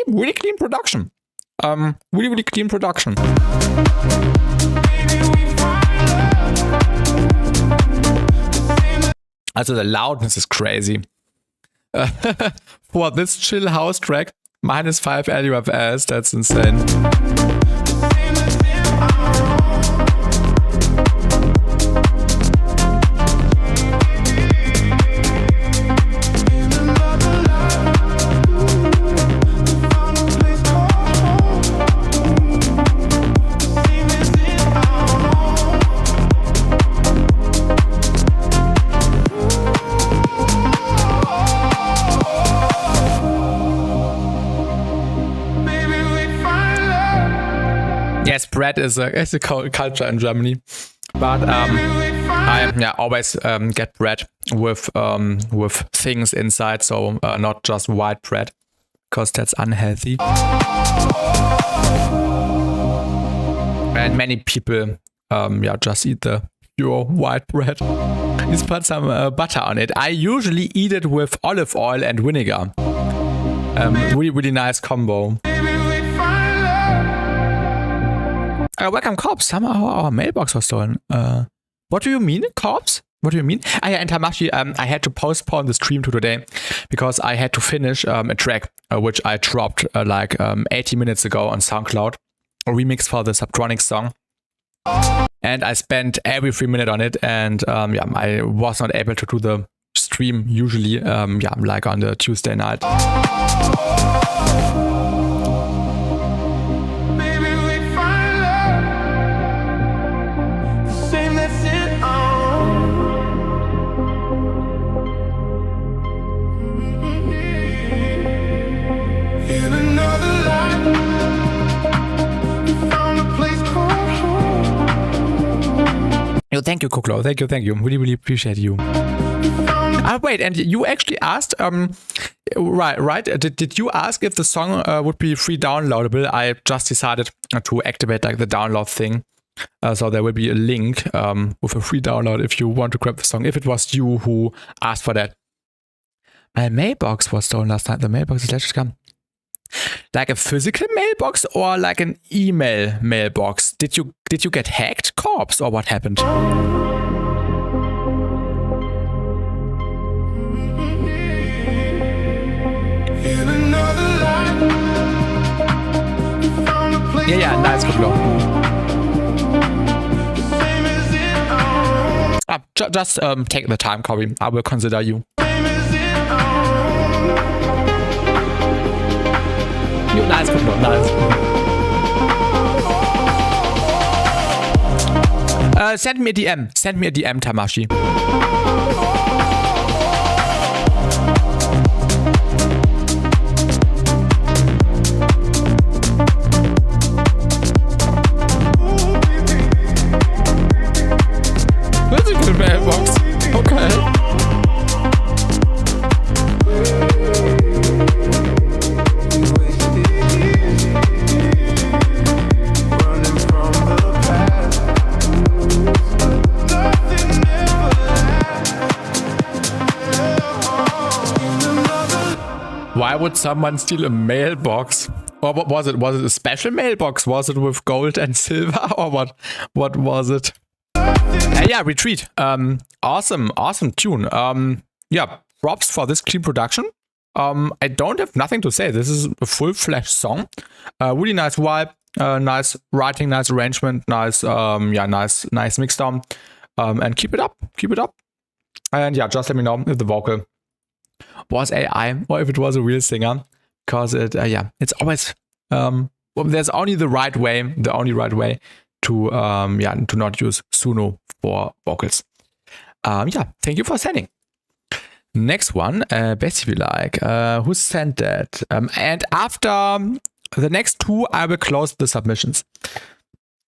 Really clean production. Really clean production. Also the loudness is crazy. For this chill house track, -5 LUFS, that's insane. Yes, bread is a culture in Germany, but I always get bread with things inside, so not just white bread, because that's unhealthy. And many people just eat the pure white bread. Just put some butter on it. I usually eat it with olive oil and vinegar. Really nice combo. Welcome, Corpse. Somehow our mailbox was stolen. What do you mean, Corpse? What do you mean? And Tamashi, I had to postpone the stream to today because I had to finish a track which I dropped 80 minutes ago on SoundCloud. A remix for the Subtronics song. And I spent every 3 minutes on it, and I was not able to do the stream usually, like on the Tuesday night. Thank you, Koklo. Thank you. Really appreciate you. Wait, and you actually asked, right? Did you ask if the song would be free downloadable? I just decided to activate like the download thing. So there will be a link with a free download if you want to grab the song, if it was you who asked for that. My mailbox was stolen last night. The mailbox is just come. Like a physical mailbox or like an email mailbox? Did you get hacked, Corpse, or what happened? Yeah, nice, good luck. Just take the time, Corey. I will consider you. Nice, good luck, nice. Send me a DM. Send me a DM, Tamashi. Physical mailbox. Okay. Why would someone steal a mailbox? Or what was it? Was it a special mailbox? Was it with gold and silver? Or what was it? Yeah, Retreat. Awesome tune. Props for this clean production. I don't have nothing to say. This is a full-fledged song. Really nice vibe, nice writing, nice arrangement, nice mix down. And keep it up. And just let me know if the vocal was AI or if it was a real singer, because it's always there's only the only right way to not use Suno for vocals. Thank you for sending. Next one, BassTi like. Who sent that? And after the next two, I will close the submissions.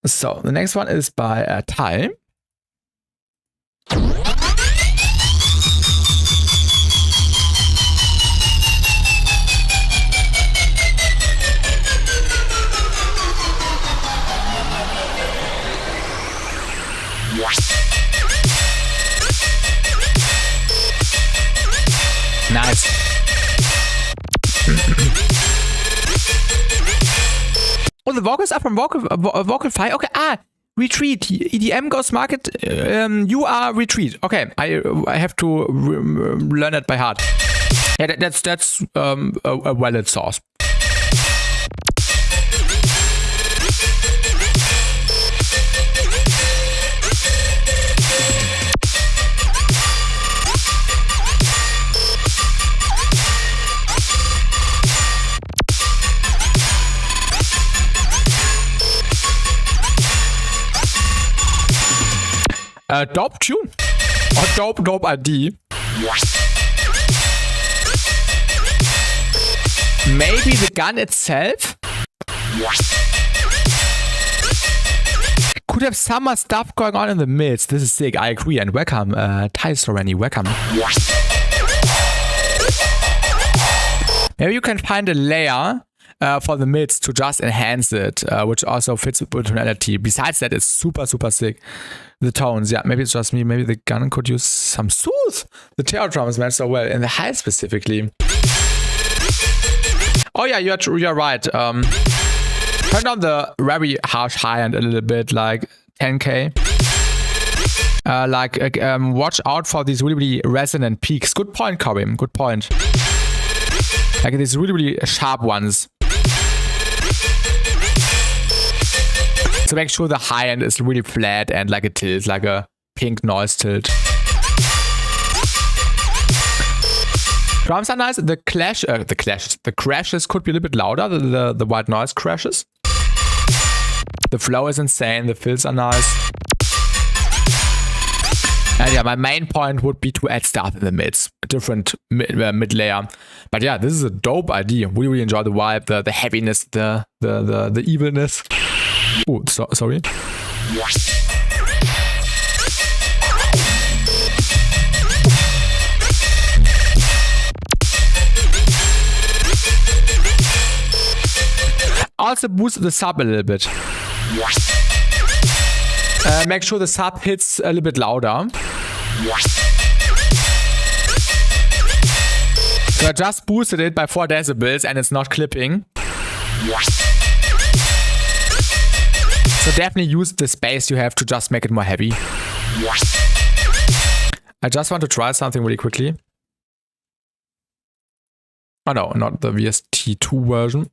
So the next one is by Ty. Nice. Oh, the vocals are from vocal file. Okay. Retreat. EDM Ghost Market. You are Retreat. Okay. I have to learn it by heart. Yeah, that's a valid source. Dope tune or dope ID. Maybe the gun itself. could have summer stuff going on in the mids. This is sick. I agree. And welcome, Thai Sorani. Welcome. Maybe you can find a layer for the mids to just enhance it, which also fits with tonality. Besides that, it's super, super sick. The tones, yeah, maybe it's just me. Maybe the gun could use some soothe. The tail drums match so well, in the highs specifically. Oh yeah, you're right. Turn down the very harsh high end a little bit, like 10k. Watch out for these really, really resonant peaks. Good point, Karim. Good point. Like these really, really sharp ones. So make sure the high end is really flat and like a tilt, like a pink noise tilt. Drums are nice. The crashes could be a little bit louder. The white noise crashes. The flow is insane. The fills are nice. And yeah, my main point would be to add stuff in the mids, a different mid layer. But yeah, this is a dope idea. We really enjoy the vibe, the heaviness, the evilness. Oh, sorry. Also boost the sub a little bit. Make sure the sub hits a little bit louder. So I just boosted it by 4 decibels and it's not clipping. So definitely use the space you have to just make it more heavy. I just want to try something really quickly. Oh no, not the VST2 version.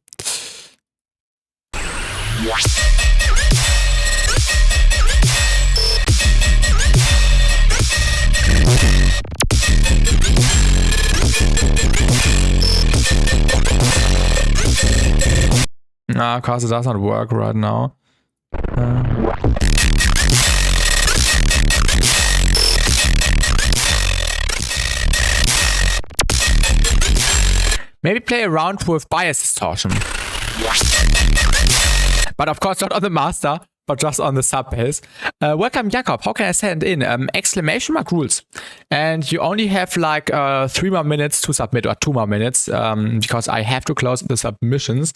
Nah, cause it does not work right now. Maybe play around with bias distortion. But of course not on the master, but just on the sub bass. Welcome Jakob, how can I send in? Exclamation mark rules. And you only have like 3 more minutes to submit, or 2 more minutes, because I have to close the submissions.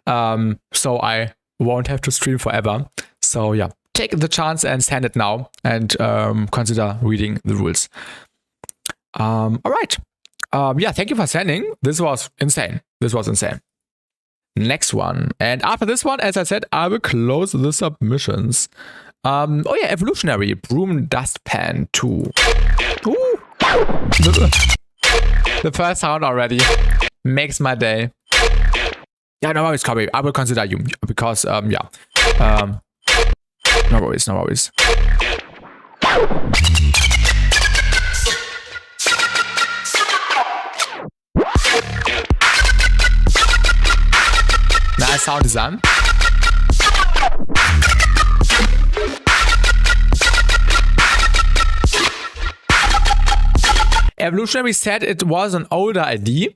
So I won't have to stream forever. So yeah, take the chance and send it now and consider reading the rules. All right. Yeah, thank you for sending. This was insane. Next one. And after this one, as I said, I will close the submissions. Oh yeah, Evolutionary. Broom Dustpan 2. Ooh. The first sound already makes my day. Yeah, no worries, Kobe. I will consider you because, yeah. No worries. Nice sound design. Evolutionary said it was an older ID.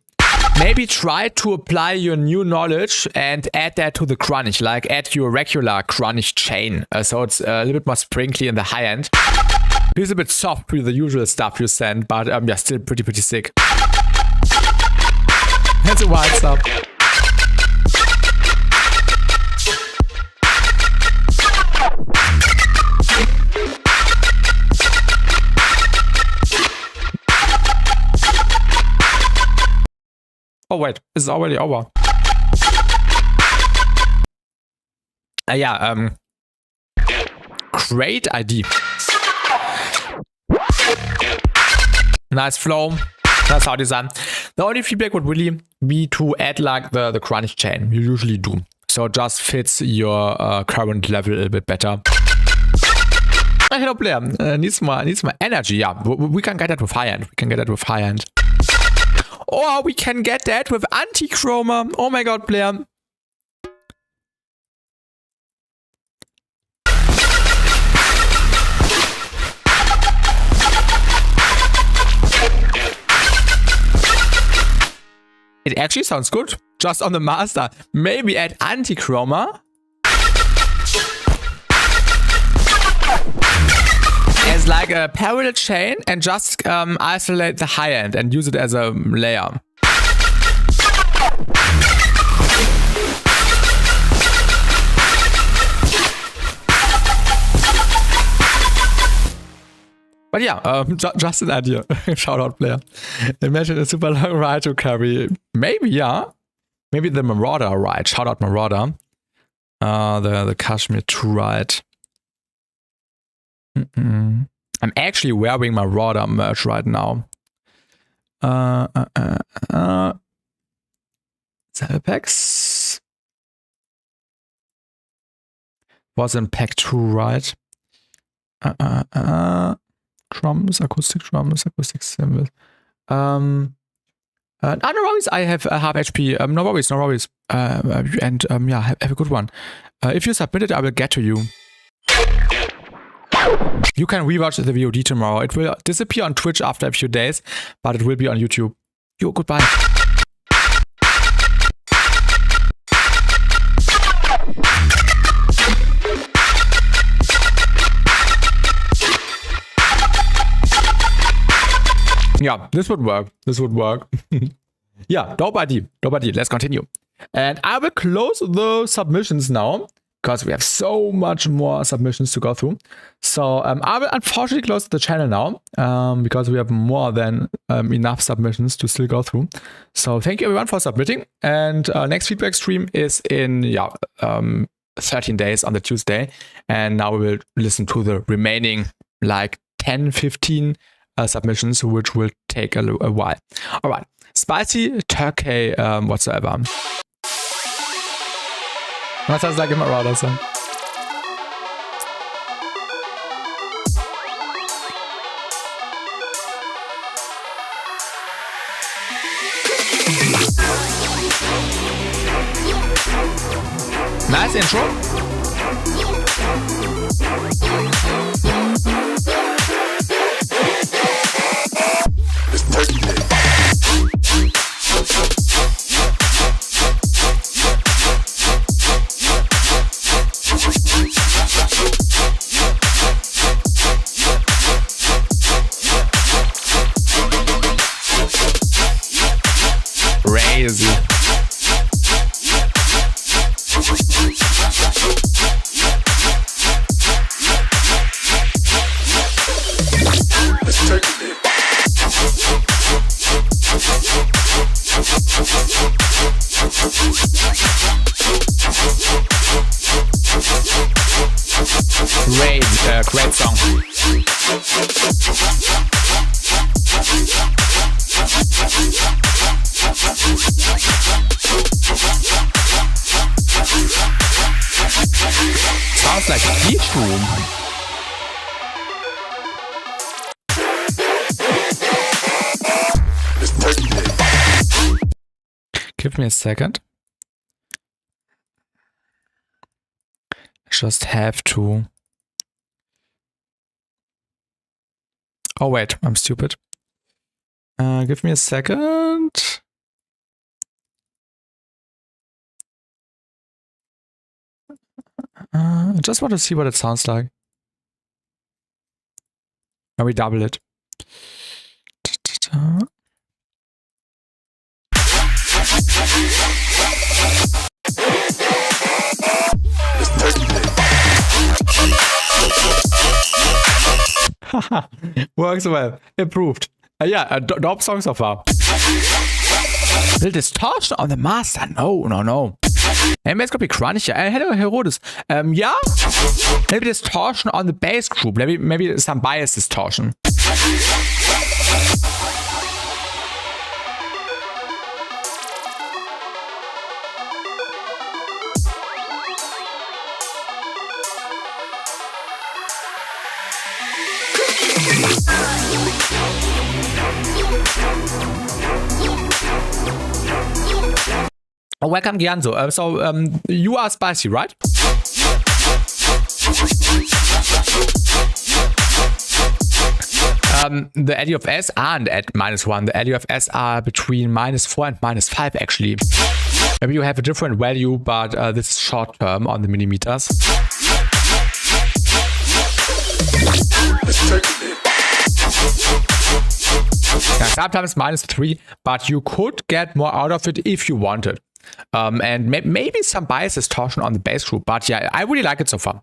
Maybe try to apply your new knowledge and add that to the crunch, like add your regular crunch chain. So it's a little bit more sprinkly in the high end. It's a bit soft with the usual stuff you send, but yeah, still pretty sick. That's a wild stuff. Oh wait, it's already over. Yeah, great ID. Nice flow, nice sound design. The only feedback would really be to add like the crunch chain. You usually do. So it just fits your current level a little bit better. Hello player, needs more energy. Yeah, we can get that with high end. Or we can get that with anti-chroma. Oh my god, player. It actually sounds good. Just on the master. Maybe add anti-chroma. as like a parallel chain and just isolate the high end and use it as a layer. But yeah, just an idea. Shout out player. Imagine a super long ride to carry. Maybe, yeah. Maybe the Marauder ride. Shout out Marauder. The Kashmir 2 ride. I'm actually wearing Marauder merch right now. 7 packs. Was in pack 2, right? Drums, acoustic cymbals. No worries, I have half HP. No worries. And yeah, have a good one. If you submit it, I will get to you. You can rewatch the VOD tomorrow. It will disappear on Twitch after a few days, but it will be on YouTube. Yo, goodbye. Yeah, this would work. Yeah, dope idea. Let's continue. And I will close the submissions now, because we have so much more submissions to go through. So I will unfortunately close the channel now, because we have more than enough submissions to still go through. So thank you everyone for submitting. And next feedback stream is in 13 days on the Tuesday. And now we will listen to the remaining like 10, 15 submissions, which will take a while. All right, spicy turkey whatsoever. That sounds like a Marauder song. Nice intro. Crazy. Great song. Sounds like Bishu. Give me a second. I just have to. Oh wait, I'm stupid. Give me a second. I just want to see what it sounds like. Now we double it. Works well. Improved. Yeah, dope song so far. Little distortion on the master. No. Maybe it's gonna be crunchy. Hello, Herodes. Yeah. Maybe distortion on the bass group. Maybe some bias distortion. Oh, welcome, Gianzo. You are spicy, right? The LUFS aren't at -1. The LUFS are between -4 and -5, actually. Maybe you have a different value, but this is short term on the millimeters. Yeah, sometimes -3, but you could get more out of it if you wanted. And maybe some bias distortion on the bass group, but yeah, I really like it so far.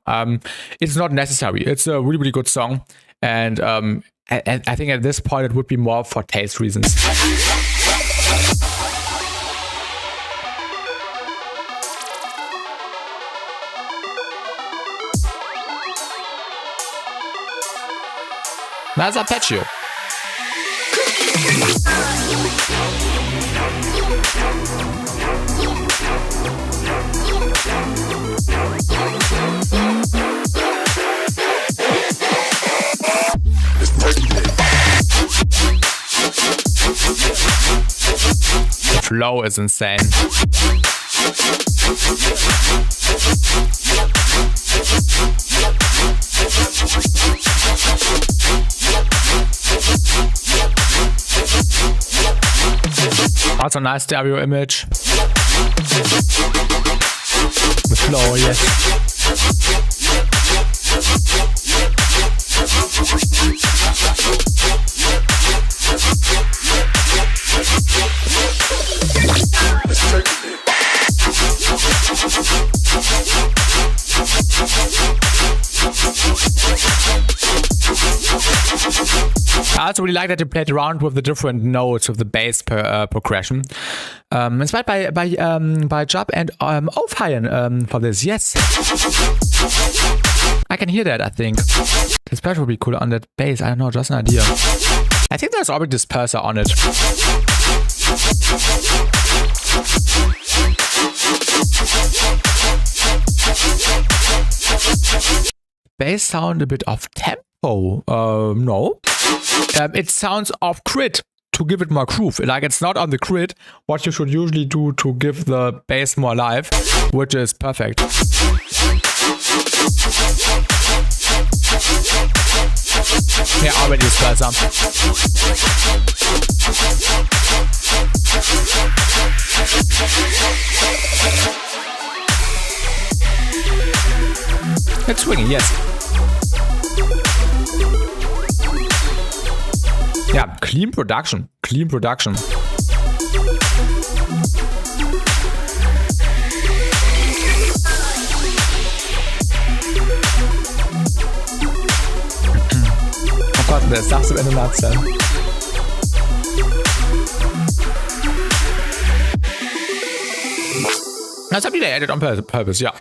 It's not necessary. It's a really, really good song, and I think at this point it would be more for taste reasons. That's arpeggio. The flow is insane. Also nice stereo image. The flow, yes. I also really like that you played around with the different notes of the bass progression. Inspired by Job and Aufhaien for this, yes. I can hear that, I think. The disperser would be cool on that bass. I don't know, just an idea. I think there's already disperser on it. Bass sound a bit off tempo. No. It sounds off grid to give it more groove. Like it's not on the grid, what you should usually do to give the bass more life, which is perfect. Yeah, already disperser. It's swinging, yes. Yeah, clean production. Clean production. Oh Gott, der ist das am Ende nachzählen. That's something they added on purpose, yeah.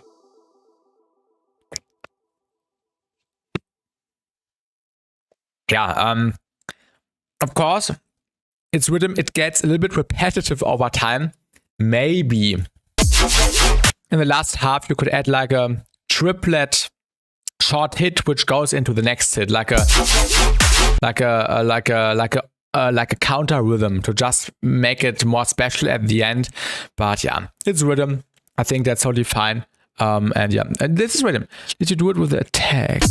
Yeah, of course, its rhythm, it gets a little bit repetitive over time. Maybe in the last half you could add like a triplet short hit which goes into the next hit, like a counter rhythm to just make it more special at the end. But yeah, it's rhythm. I think that's totally fine. And yeah, and this is rhythm. Did you do it with the attack?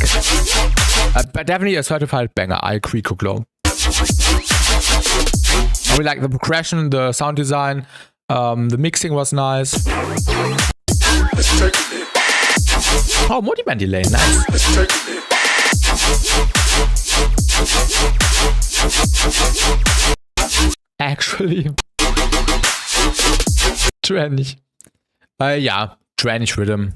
But definitely a certified banger. I agree, Kuklo. I really like the progression, the sound design, the mixing was nice. Oh, multiband delay, nice. Actually, trendig. Yeah, trendig rhythm.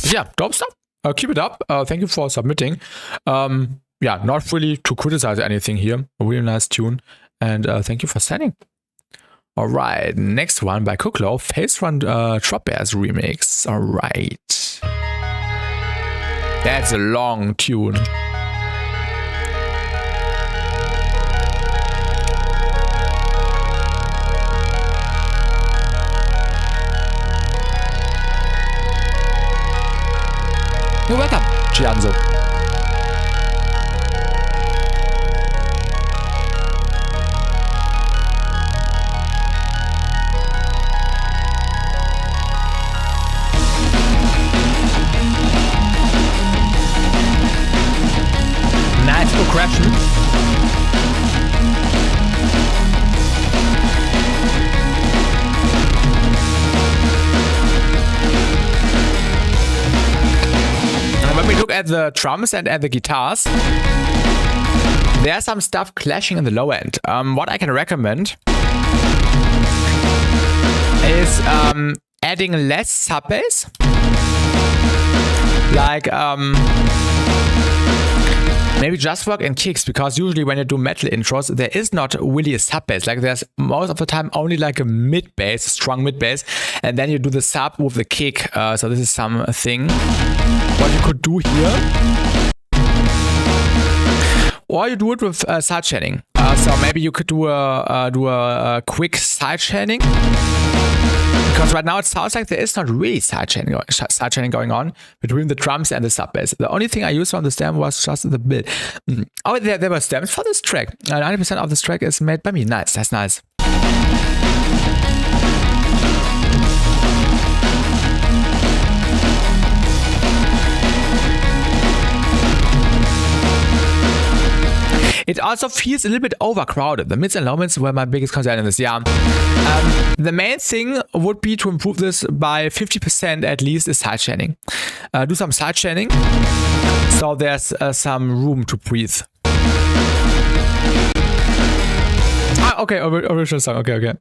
Yeah, dope stuff. Keep it up. Thank you for submitting. Yeah, not really to criticize anything here. A really nice tune. And thank you for sending. All right, next one by Kuklo, Face Run Drop Bears remix. All right. That's a long tune. You're welcome, Gianzo. Nice progression. at the drums and at the guitars, there's some stuff clashing in the low end. What I can recommend is adding less sub bass. Like maybe just work in kicks, because usually when you do metal intros, there is not really a sub bass. Like there's most of the time only like a mid bass, a strong mid bass, and then you do the sub with the kick. So this is something what you could do here. Or you do it with side chaining. So maybe you could do a quick side chaining. Because right now it sounds like there is not really side chaining going on between the drums and the sub bass. The only thing I used from the stem was just the build. Oh, there were stems for this track. 90% of this track is made by me. Nice, that's nice. It also feels a little bit overcrowded. The mids and low mids were my biggest concern in this. Yeah. The main thing would be to improve this by 50% at least is side chaining. Do some side chaining so there's some room to breathe. Ah, okay, original song. Okay.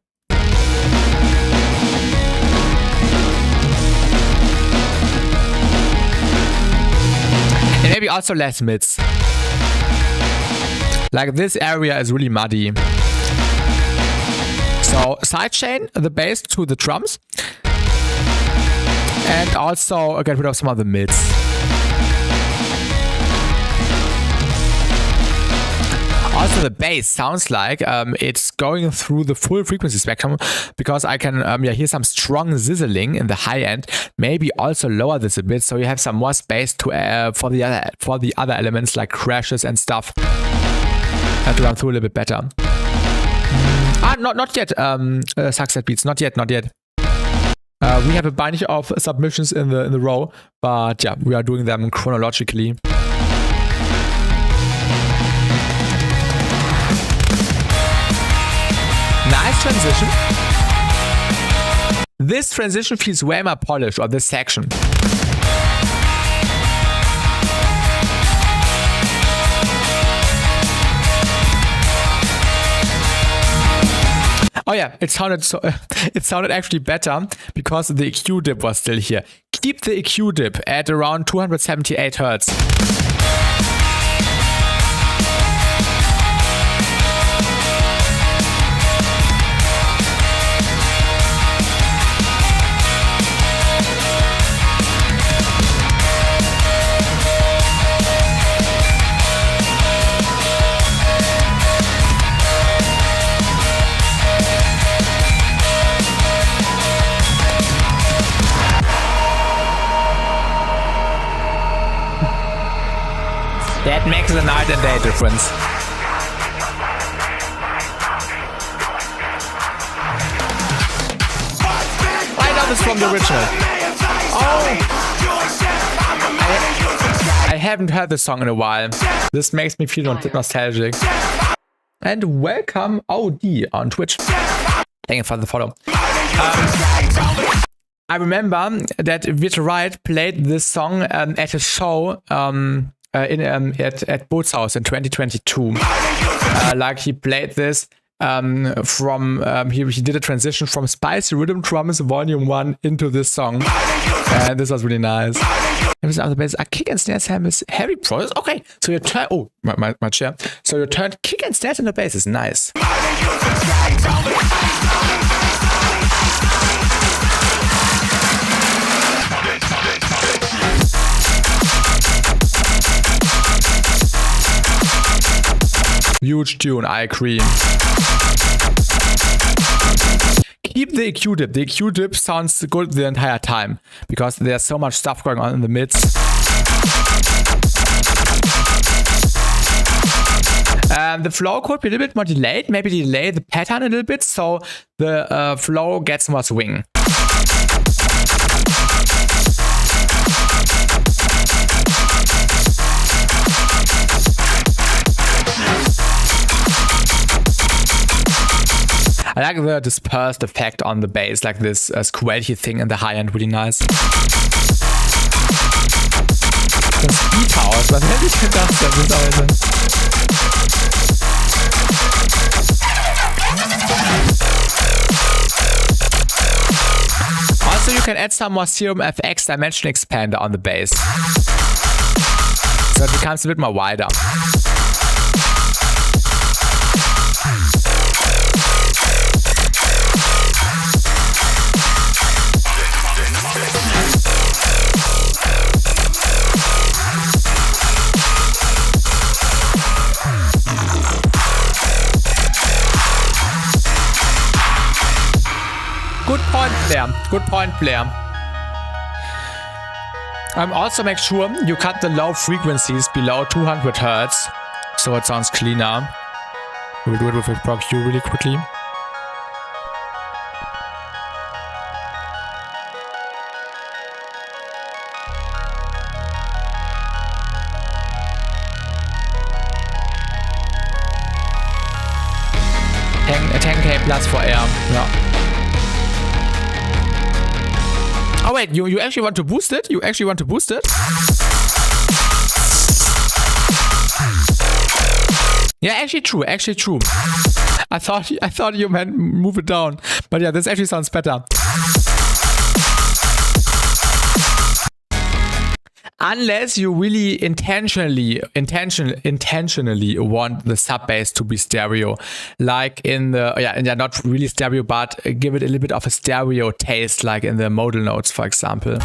And maybe also less mids. Like this area is really muddy. So sidechain the bass to the drums. And also get rid of some of the mids. Also the bass sounds like it's going through the full frequency spectrum, because I can hear some strong sizzling in the high end. Maybe also lower this a bit so you have some more space to for the other elements like crashes and stuff. Have to run through a little bit better. Not yet. Success beats. Not yet. We have a bunch of submissions in the row, but yeah, we are doing them chronologically. Nice transition. This transition feels way more polished, or this section. Oh yeah, it sounded actually better because the EQ dip was still here. Keep the EQ dip at around 278 Hertz. That makes a night and day difference. I know this from the original. Oh! I haven't heard this song in a while. This makes me feel nostalgic. And welcome OD on Twitch. Thank you for the follow. I remember that Virtual played this song at a show at Bootshaus in 2022. Like he played this from he did a transition from Spicy Rhythm Drums Volume 1 into this song, and this was really nice. And on the bass, a kick and snare samples, heavy process. Okay, so you turn my chair. So you turned kick and snares into bass is nice. Huge tune, I agree. Keep the EQ dip. The EQ dip sounds good the entire time because there's so much stuff going on in the mids. The flow could be a little bit more delayed. Maybe delay the pattern a little bit so the flow gets more swing. I like the dispersed effect on the bass, like this squelchy thing in the high end, really nice. Das Speedhouse, was hätte ich gedacht, das ist heute. Also you can add some more Serum FX dimension expander on the bass. So it becomes a bit more wider. Good point, Blair. Good point, Blair. Also make sure you cut the low frequencies below 200 Hertz, so it sounds cleaner. We'll do it with a Pro Q really quickly. A 10K plus for air. Yeah. Oh wait, you actually want to boost it? You actually want to boost it? Yeah, actually true. I thought you meant move it down, but yeah, this actually sounds better. Unless you really intentionally want the sub bass to be stereo, like in the not really stereo, but give it a little bit of a stereo taste, like in the modal notes, for example.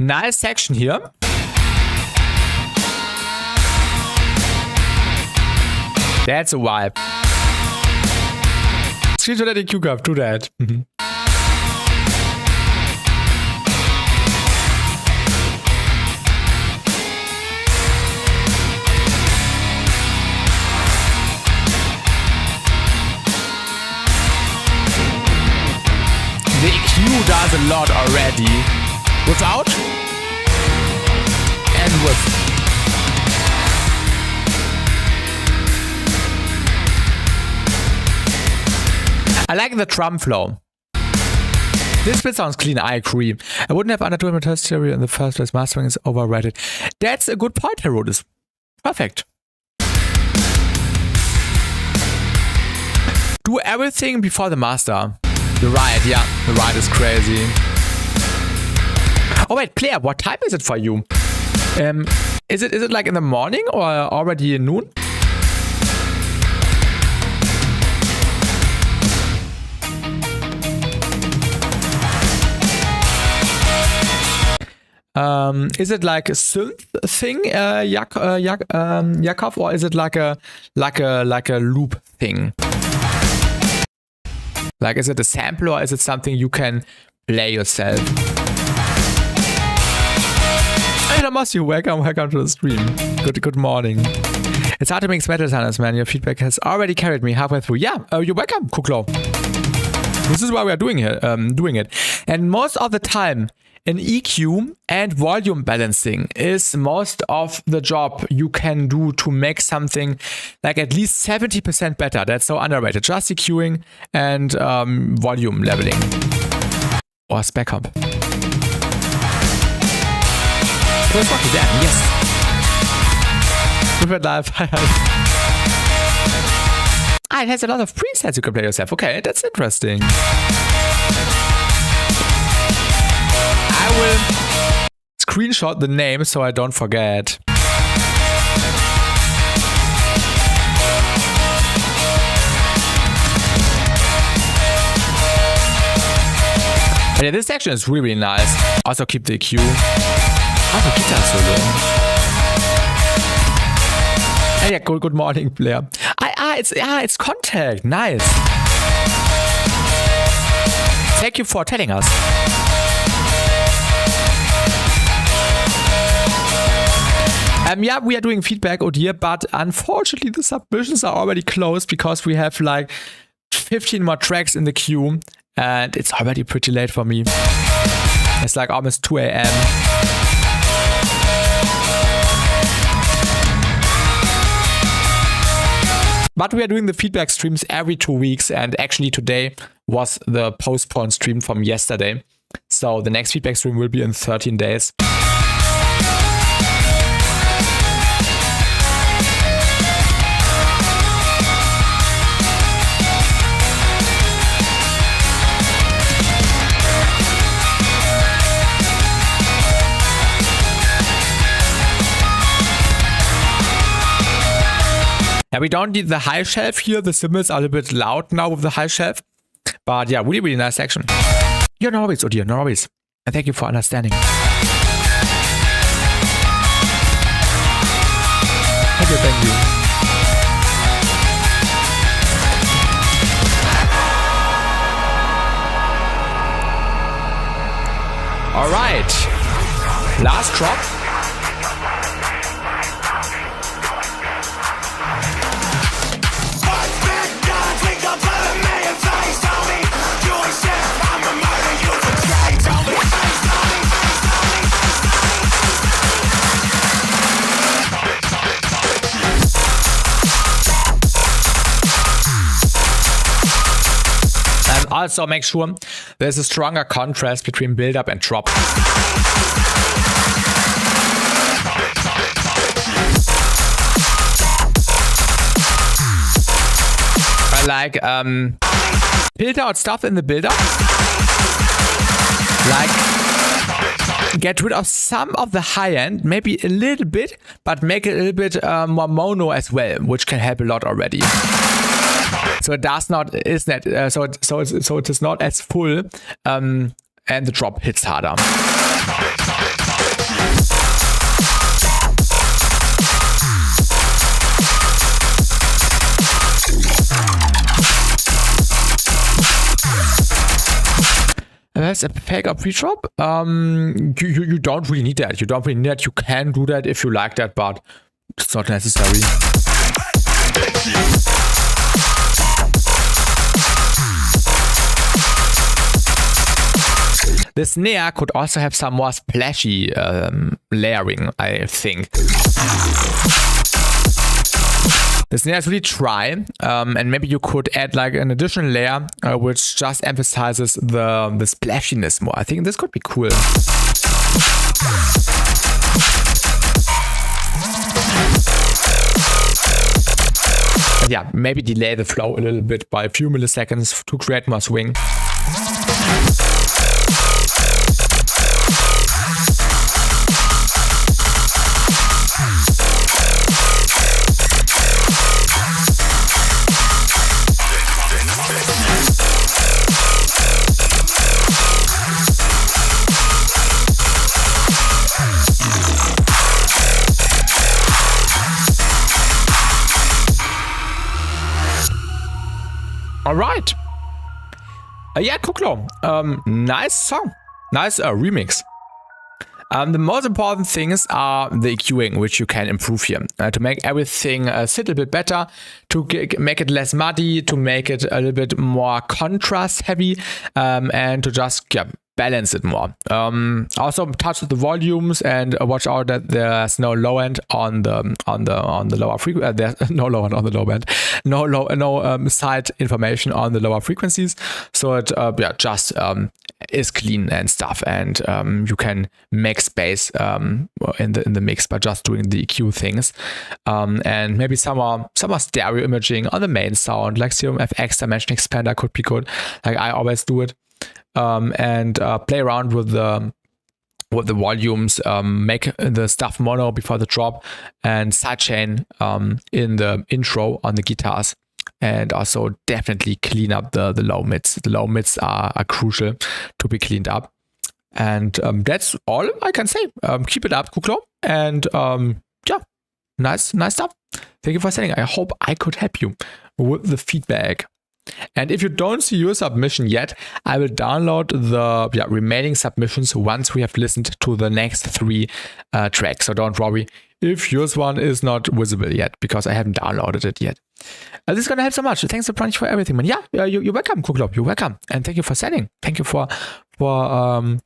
Nice section here. That's a vibe. Screenshot the Q curve, do that. The EQ does a lot already. Without and with. I like the drum flow. This bit sounds clean, I agree. I wouldn't have under 200 Hz stereo in the first place. Mastering is overrated. That's a good point, Herodis. Perfect. Do everything before the master. You're right, yeah. The ride is crazy. Oh wait, Claire, what time is it for you? Is it like in the morning or already noon? Is it like a synth thing, Jakov, or is it like a loop thing? Like, is it a sample or is it something you can play yourself? Hey, Damasio, welcome to the stream. Good morning. It's hard to mix metal sounds, man. Your feedback has already carried me halfway through. Yeah, you're welcome, Kuklo. This is why we are doing it. And most of the time, an EQ and volume balancing is most of the job you can do to make something like at least 70% better. That's so underrated. Just EQing and volume leveling. Or spec up. Where's Rocky Dan? Yes. With it live. Ah, it has a lot of presets you can play yourself. Okay, that's interesting. I will screenshot the name so I don't forget. But yeah, this section is really nice. Also keep the EQ. Also guitar solo. And yeah, good morning, Blair. It's Contact. Nice. Thank you for telling us. Yeah, we are doing feedback, oh dear, but unfortunately the submissions are already closed because we have like 15 more tracks in the queue and it's already pretty late for me. It's like almost 2 a.m. But we are doing the feedback streams every 2 weeks, and actually today was the postponed stream from yesterday. So the next feedback stream will be in 13 days. Yeah, we don't need the high shelf here. The cymbals are a little bit loud now with the high shelf. But yeah, really, really nice section. You're no worries, oh dear, no worries. And thank you for understanding. Thank you, thank you. All right. Last drop. Also make sure there's a stronger contrast between build up and drop. I like filter out stuff in the build up. Like get rid of some of the high end, maybe a little bit, but make it a little bit more mono as well, which can help a lot already. So it does not, it is not as full, and the drop hits harder. That's a fake or pre-drop. You don't really need that. You don't really need that. You can do that if you like that, but it's not necessary. The snare could also have some more splashy layering, I think. The snare is really dry, and maybe you could add like an additional layer which just emphasizes the splashiness more. I think this could be cool. And yeah, maybe delay the flow a little bit by a few milliseconds to create more swing. All right. Yeah, Kuklo. Nice song. Nice remix. The most important things are the EQing, which you can improve here to make everything sit a bit better, to make it less muddy, to make it a little bit more contrast heavy, and to just balance it more. Also touch the volumes and watch out that there's no low end on the lower frequency. There's no low end on the low band. No side information on the lower frequencies. So it just is clean and stuff, and you can make space in the mix by just doing the EQ things, and maybe some more stereo imaging on the main sound, like Serum FX Dimension Expander could be good. Like I always do it. And play around with the volumes, make the stuff mono before the drop, and sidechain in the intro on the guitars, and also definitely clean up the low mids. The low mids are crucial to be cleaned up, and that's all I can say. Keep it up, Kuklo, and nice stuff. Thank you for saying. I hope I could help you with the feedback. And if you don't see your submission yet, I will download the remaining submissions once we have listened to the next 3 tracks. So don't worry if yours one is not visible yet, because I haven't downloaded it yet. This is going to help so much. Thanks so much for everything, man. Yeah, you're welcome, Kuklop. You're welcome. And thank you for sending. Thank you for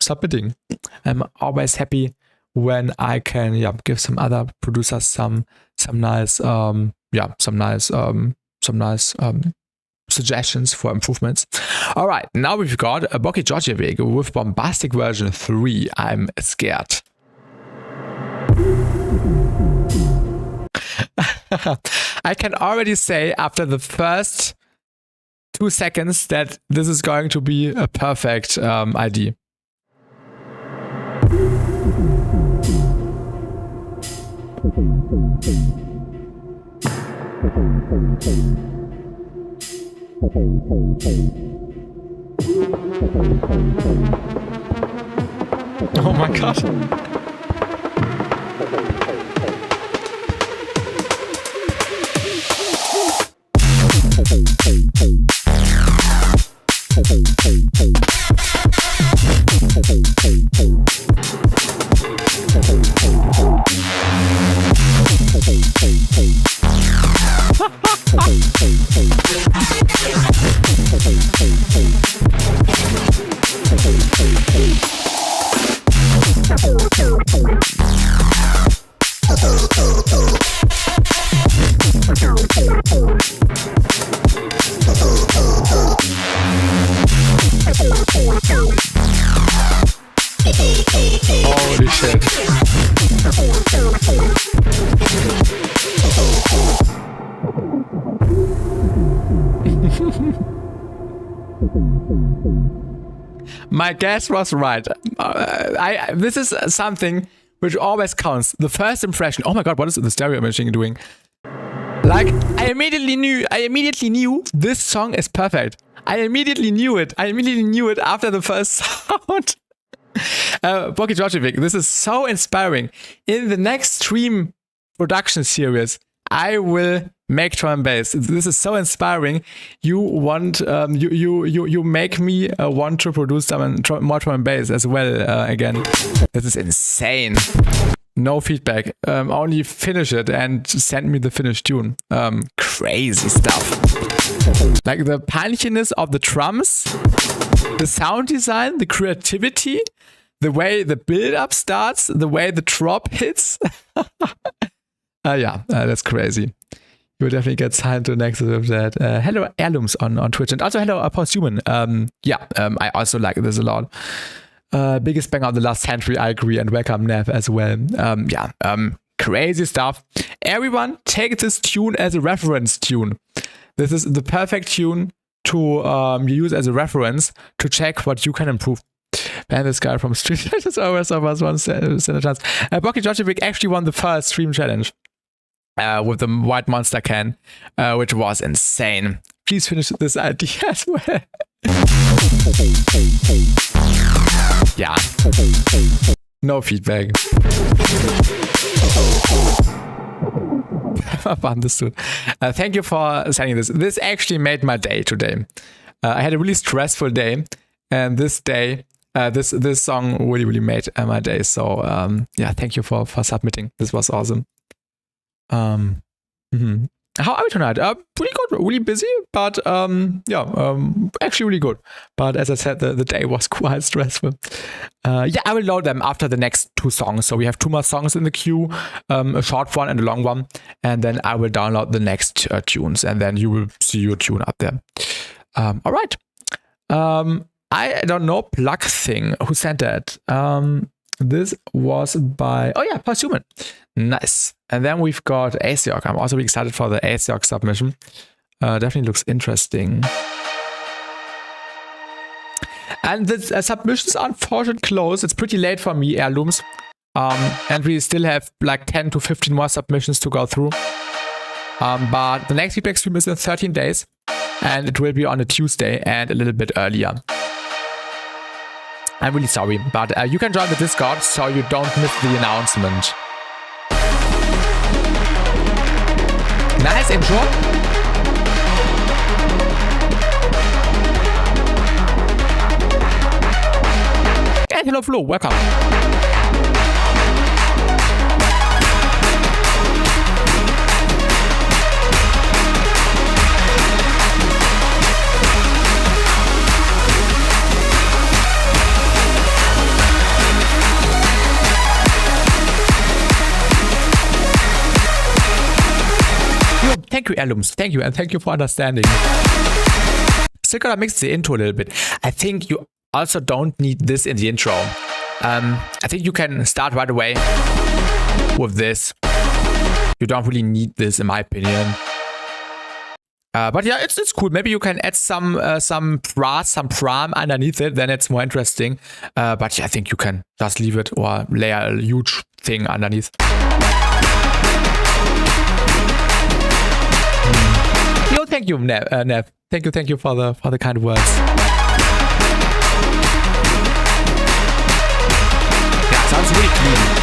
submitting. I'm always happy when I can give some other producers some nice suggestions for improvements. All right, now we've got a Boki Georgievic with Bombastic version 3. I'm scared. I can already say after the first 2 seconds that this is going to be a perfect ID. Oh my god. Holy shit. My guess was right. This is something which always counts. The first impression. Oh my god, what is the stereo imaging doing? Like, I immediately knew this song is perfect. I immediately knew it after the first sound. Boki Georgievic, this is so inspiring. In the next stream production series, I will make drum and bass. This is so inspiring. You want you make me want to produce more drum and bass as well again. This is insane. No feedback. Only finish it and send me the finished tune. Crazy stuff. Like the punchiness of the drums, the sound design, the creativity, the way the build-up starts, the way the drop hits. That's crazy. You will definitely get signed to next with that. Hello, Heirlooms on Twitch. And also hello, Posthuman. I also like this a lot. Biggest banger of the last century, I agree. And welcome, Nev, as well. Crazy stuff. Everyone, take this tune as a reference tune. This is the perfect tune to use as a reference to check what you can improve. Man, this guy from Street Legends always offers one stand a chance. Boki Georgievic actually won the first stream challenge with the White Monster can, which was insane. Please finish this idea as well. Yeah. No feedback. Understood. Thank you for sending this. This actually made my day today. I had a really stressful day, and this day, this song really made my day. So thank you for submitting. This was awesome. How are we tonight? Pretty good, really busy, but actually really good. But as I said, the day was quite stressful. I will load them after the next 2 songs. So we have 2 more songs in the queue, a short one and a long one, and then I will download the next tunes, and then you will see your tune up there. All right. I don't know, Plug Thing, who sent that? This was by, Posthuman. Nice. And then we've got Asiok. I'm also really excited for the Asiok submission. Definitely looks interesting. And the submissions are unfortunately close. It's pretty late for me, Heirlooms. And we still have like 10 to 15 more submissions to go through. But the next feedback stream is in 13 days. And it will be on a Tuesday and a little bit earlier. I'm really sorry, but you can join the Discord so you don't miss the announcement. Nice intro. And hello, Flo. Welcome. Thank you, Alums. Thank you, and thank you for understanding. Still gotta mix the intro a little bit. I think you also don't need this in the intro. I think you can start right away with this. You don't really need this, in my opinion. But yeah, it's cool. Maybe you can add some brass, some pram underneath it. Then it's more interesting. But yeah, I think you can just leave it or layer a huge thing underneath. Yo, thank you, Nev. Thank you for the kind words. Yeah, sounds really clean.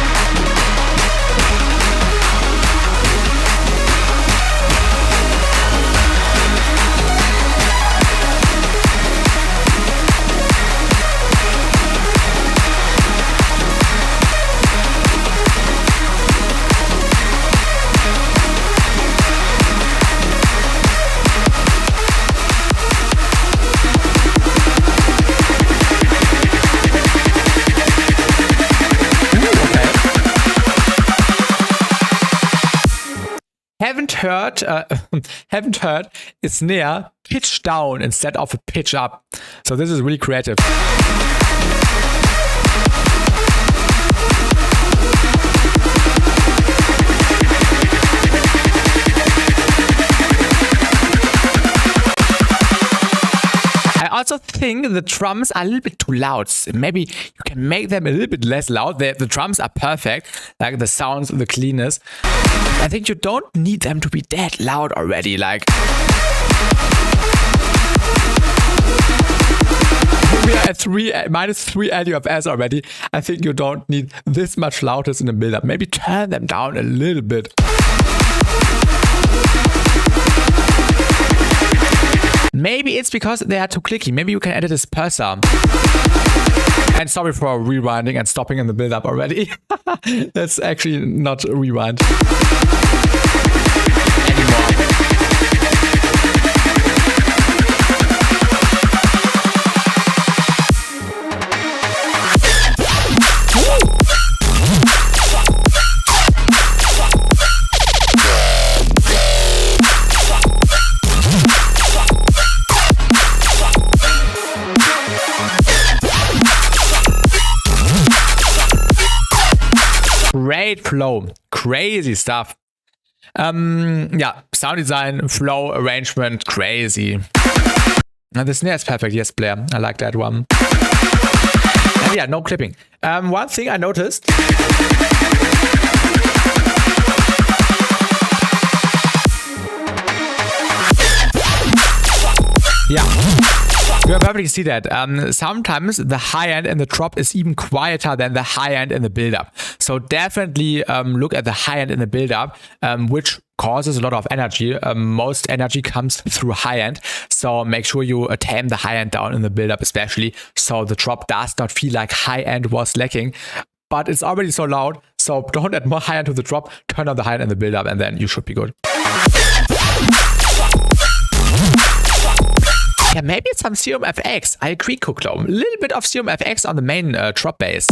Haven't heard a snare pitch down instead of a pitch up. So this is really creative. I also think the drums are a little bit too loud. Maybe you can make them a little bit less loud. The drums are perfect, like the sounds, the cleanness. I think you don't need them to be that loud already. Like we are at -3 LUFS already. I think you don't need this much loudness in the build-up. Maybe turn them down a little bit. Maybe it's because they are too clicky. Maybe you can edit this disperser. And sorry for rewinding and stopping in the build-up already. That's actually not a rewind anymore. Great flow, crazy stuff. Yeah, sound design, flow, arrangement, crazy. And the snare is perfect. Yes, Blair, I like that one. And yeah, no clipping. One thing I noticed. Yeah. You can perfectly see that. Sometimes the high end in the drop is even quieter than the high end in the build-up. So definitely look at the high end in the build-up, which causes a lot of energy. Most energy comes through high end. So make sure you tame the high end down in the build-up especially, so the drop does not feel like high end was lacking. But it's already so loud, so don't add more high end to the drop, turn on the high end in the build-up, and then you should be good. Yeah, maybe it's some Serum FX. I agree, Cooklo. A little bit of Serum FX on the main drop bass.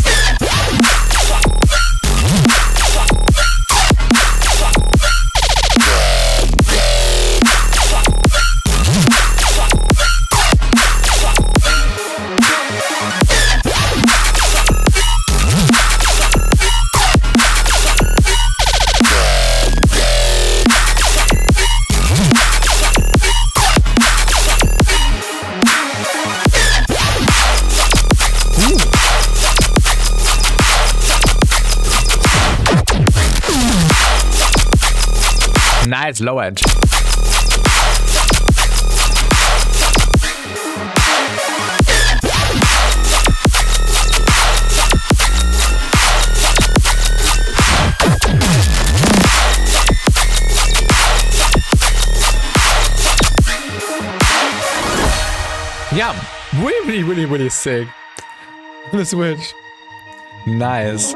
Nice low end. Yeah, really sick. The switch. Nice.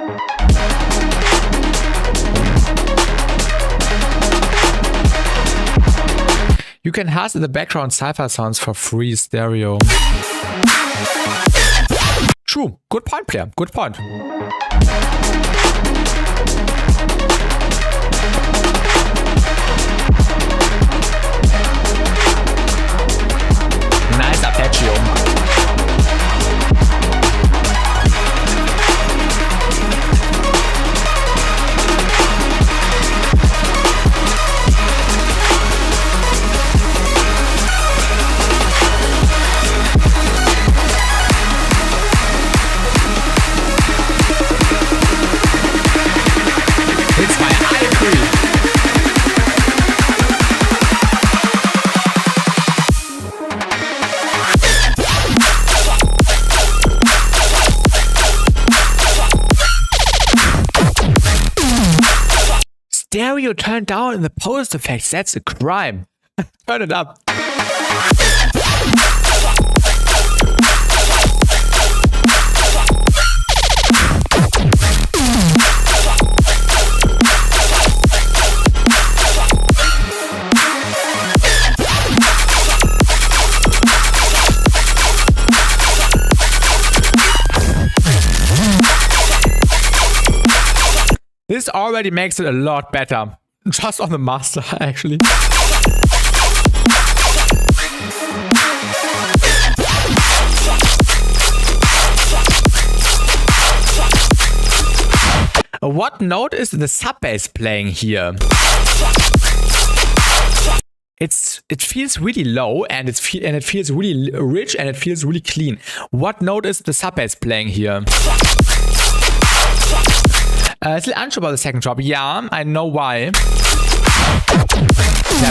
You can host in the background sci-fi sounds for free stereo. True. Good point, player. Good point. Nice arpeggio. It's fine. I agree. Stereo turned down in the post effects. That's a crime. Turn it up. This already makes it a lot better. Just on the master, actually. What note is the sub bass playing here? It feels really low and it feels really rich and it feels really clean. What note is the sub bass playing here? It's a little unsure about the second drop. Yeah, I know why. That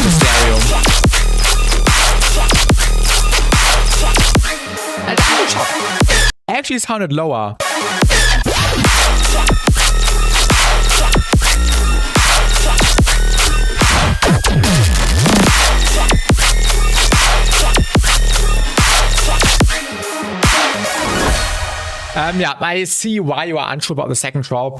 is stereo. And actually sounded lower. Yeah, I see why you are unsure about the second drop.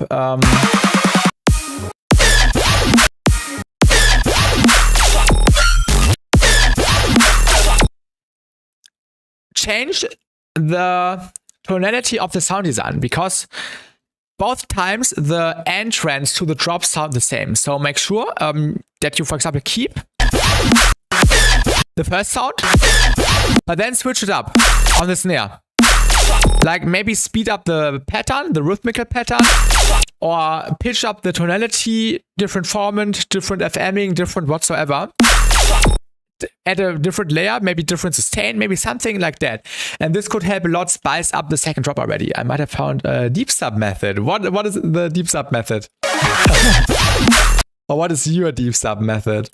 Change the tonality of the sound design because both times the entrance to the drop sound the same. So make sure that you, for example, keep the first sound, but then switch it up on the snare. Like maybe speed up the pattern, the rhythmical pattern, or pitch up the tonality, different formant, different FMing, different whatsoever. Add a different layer, maybe different sustain, maybe something like that. And this could help a lot spice up the second drop already. I might have found a deep sub method. What is the deep sub method? Or what is your deep sub method?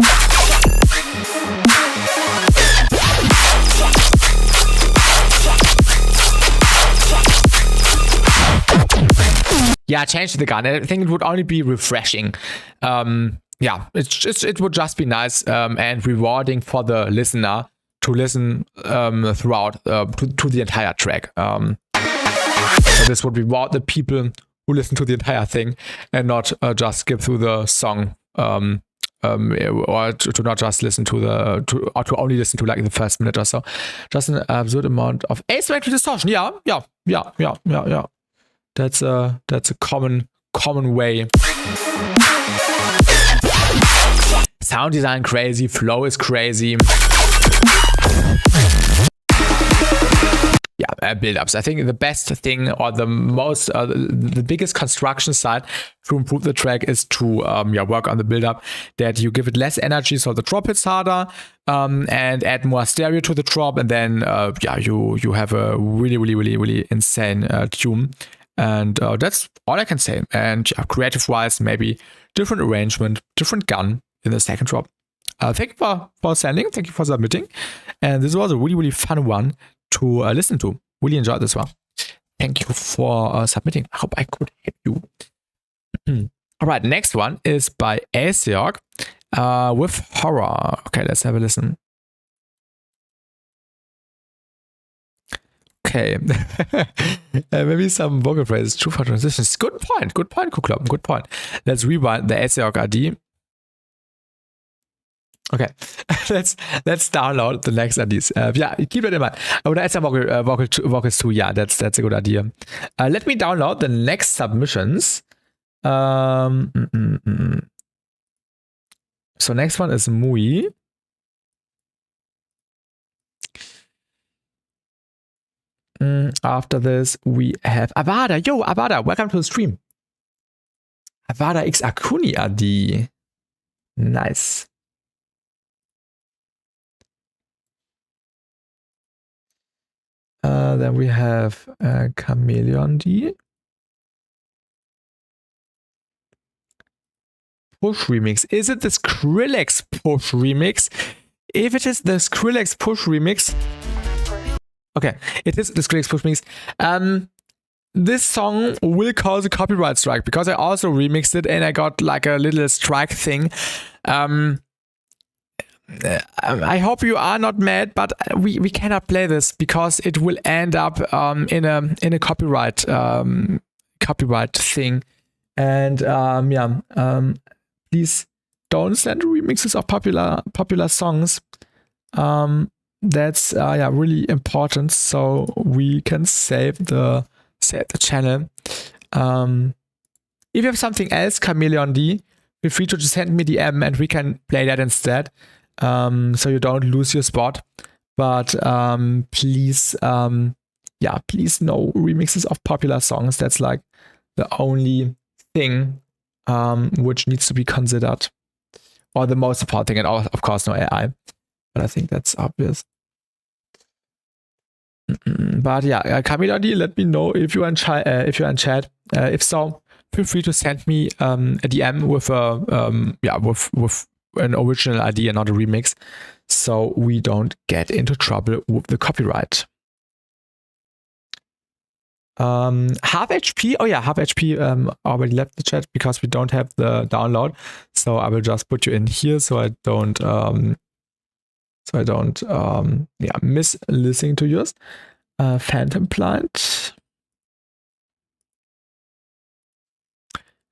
Yeah, change the gun. I think it would only be refreshing. Yeah, it would just be nice and rewarding for the listener to listen throughout to the entire track. So this would reward the people who listen to the entire thing and not just skip through the song or to not just listen to or to only listen to like the first minute or so. Just an absurd amount of asymmetric distortion. Yeah. That's a common way. Sound design crazy, flow is crazy. Yeah, build-ups. I think the best thing or the most, the biggest construction side to improve the track is to work on the build-up, that you give it less energy so the drop hits harder, and add more stereo to the drop, and then you have a really insane tune. And that's all I can say. And creative-wise, maybe different arrangement, different gun in the second drop. Thank you for sending. Thank you for submitting. And this was a really fun one to listen to. Really enjoyed this one. Thank you for submitting. I hope I could help you. All right, next one is by Aseok with horror. Okay, let's have a listen. Okay. Maybe some vocal phrases, true for transitions. Good point, Kuklop, good point. Let's rewind the ASIOC ID. Okay, let's download the next IDs. Yeah, keep that in mind. I would add some vocals too. Yeah, that's a good idea. Let me download the next submissions. So next one is Mui. After this, we have Avada. Yo, Avada, welcome to the stream. Avada X Akuni ID. Nice. Then we have Chameleon D. Push remix. Is it the Skrillex push remix? If it is the Skrillex push remix, okay, it is the Skrillex push remix. This song will cause a copyright strike because I also remixed it and I got like a little strike thing. I hope you are not mad, but we cannot play this because it will end up in a copyright thing. And please don't send remixes of popular songs. That's really important, so we can save the channel. If you have something else, Chameleon D, feel free to just send me DM and we can play that instead. So you don't lose your spot. But please, please no remixes of popular songs. That's like the only thing which needs to be considered, or the most important thing, and of course no AI. But I think that's obvious. But yeah, Chameleon D, let me know if you're in chat. If so, feel free to send me a DM with with an original ID and not a remix, so we don't get into trouble with the copyright. Half HP. Oh yeah, Half HP already left the chat because we don't have the download. So I will just put you in here so I don't miss listening to yours. Phantom Plant.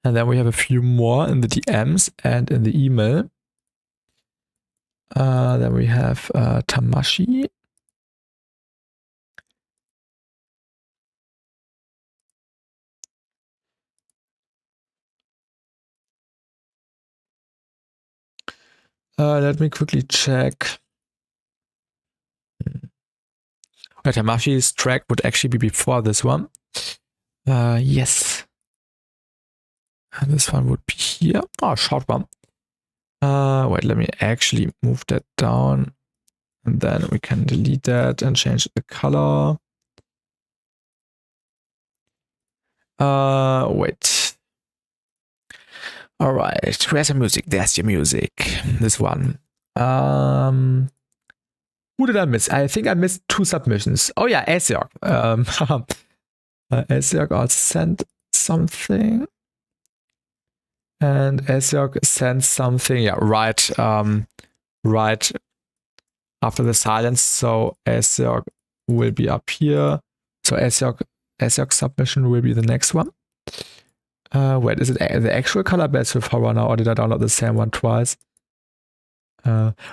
And then we have a few more in the DMs and in the email. Then we have Tamashi. Let me quickly check. Tamashi's track would actually be before this one. Yes. And this one would be here. Oh, short one. Wait, let me actually move that down. And then we can delete that and change the color. Wait. All right. Where's your music? There's your music. This one. Who did I miss? I think I missed 2 submissions. Oh yeah, ASIOC. ASIOC also sent something. And ASIOC sent something, yeah, right after the silence. So ASIOC will be up here. So ASIOC submission will be the next one. Wait, is it the actual color base with horror now, or did I download the same one twice?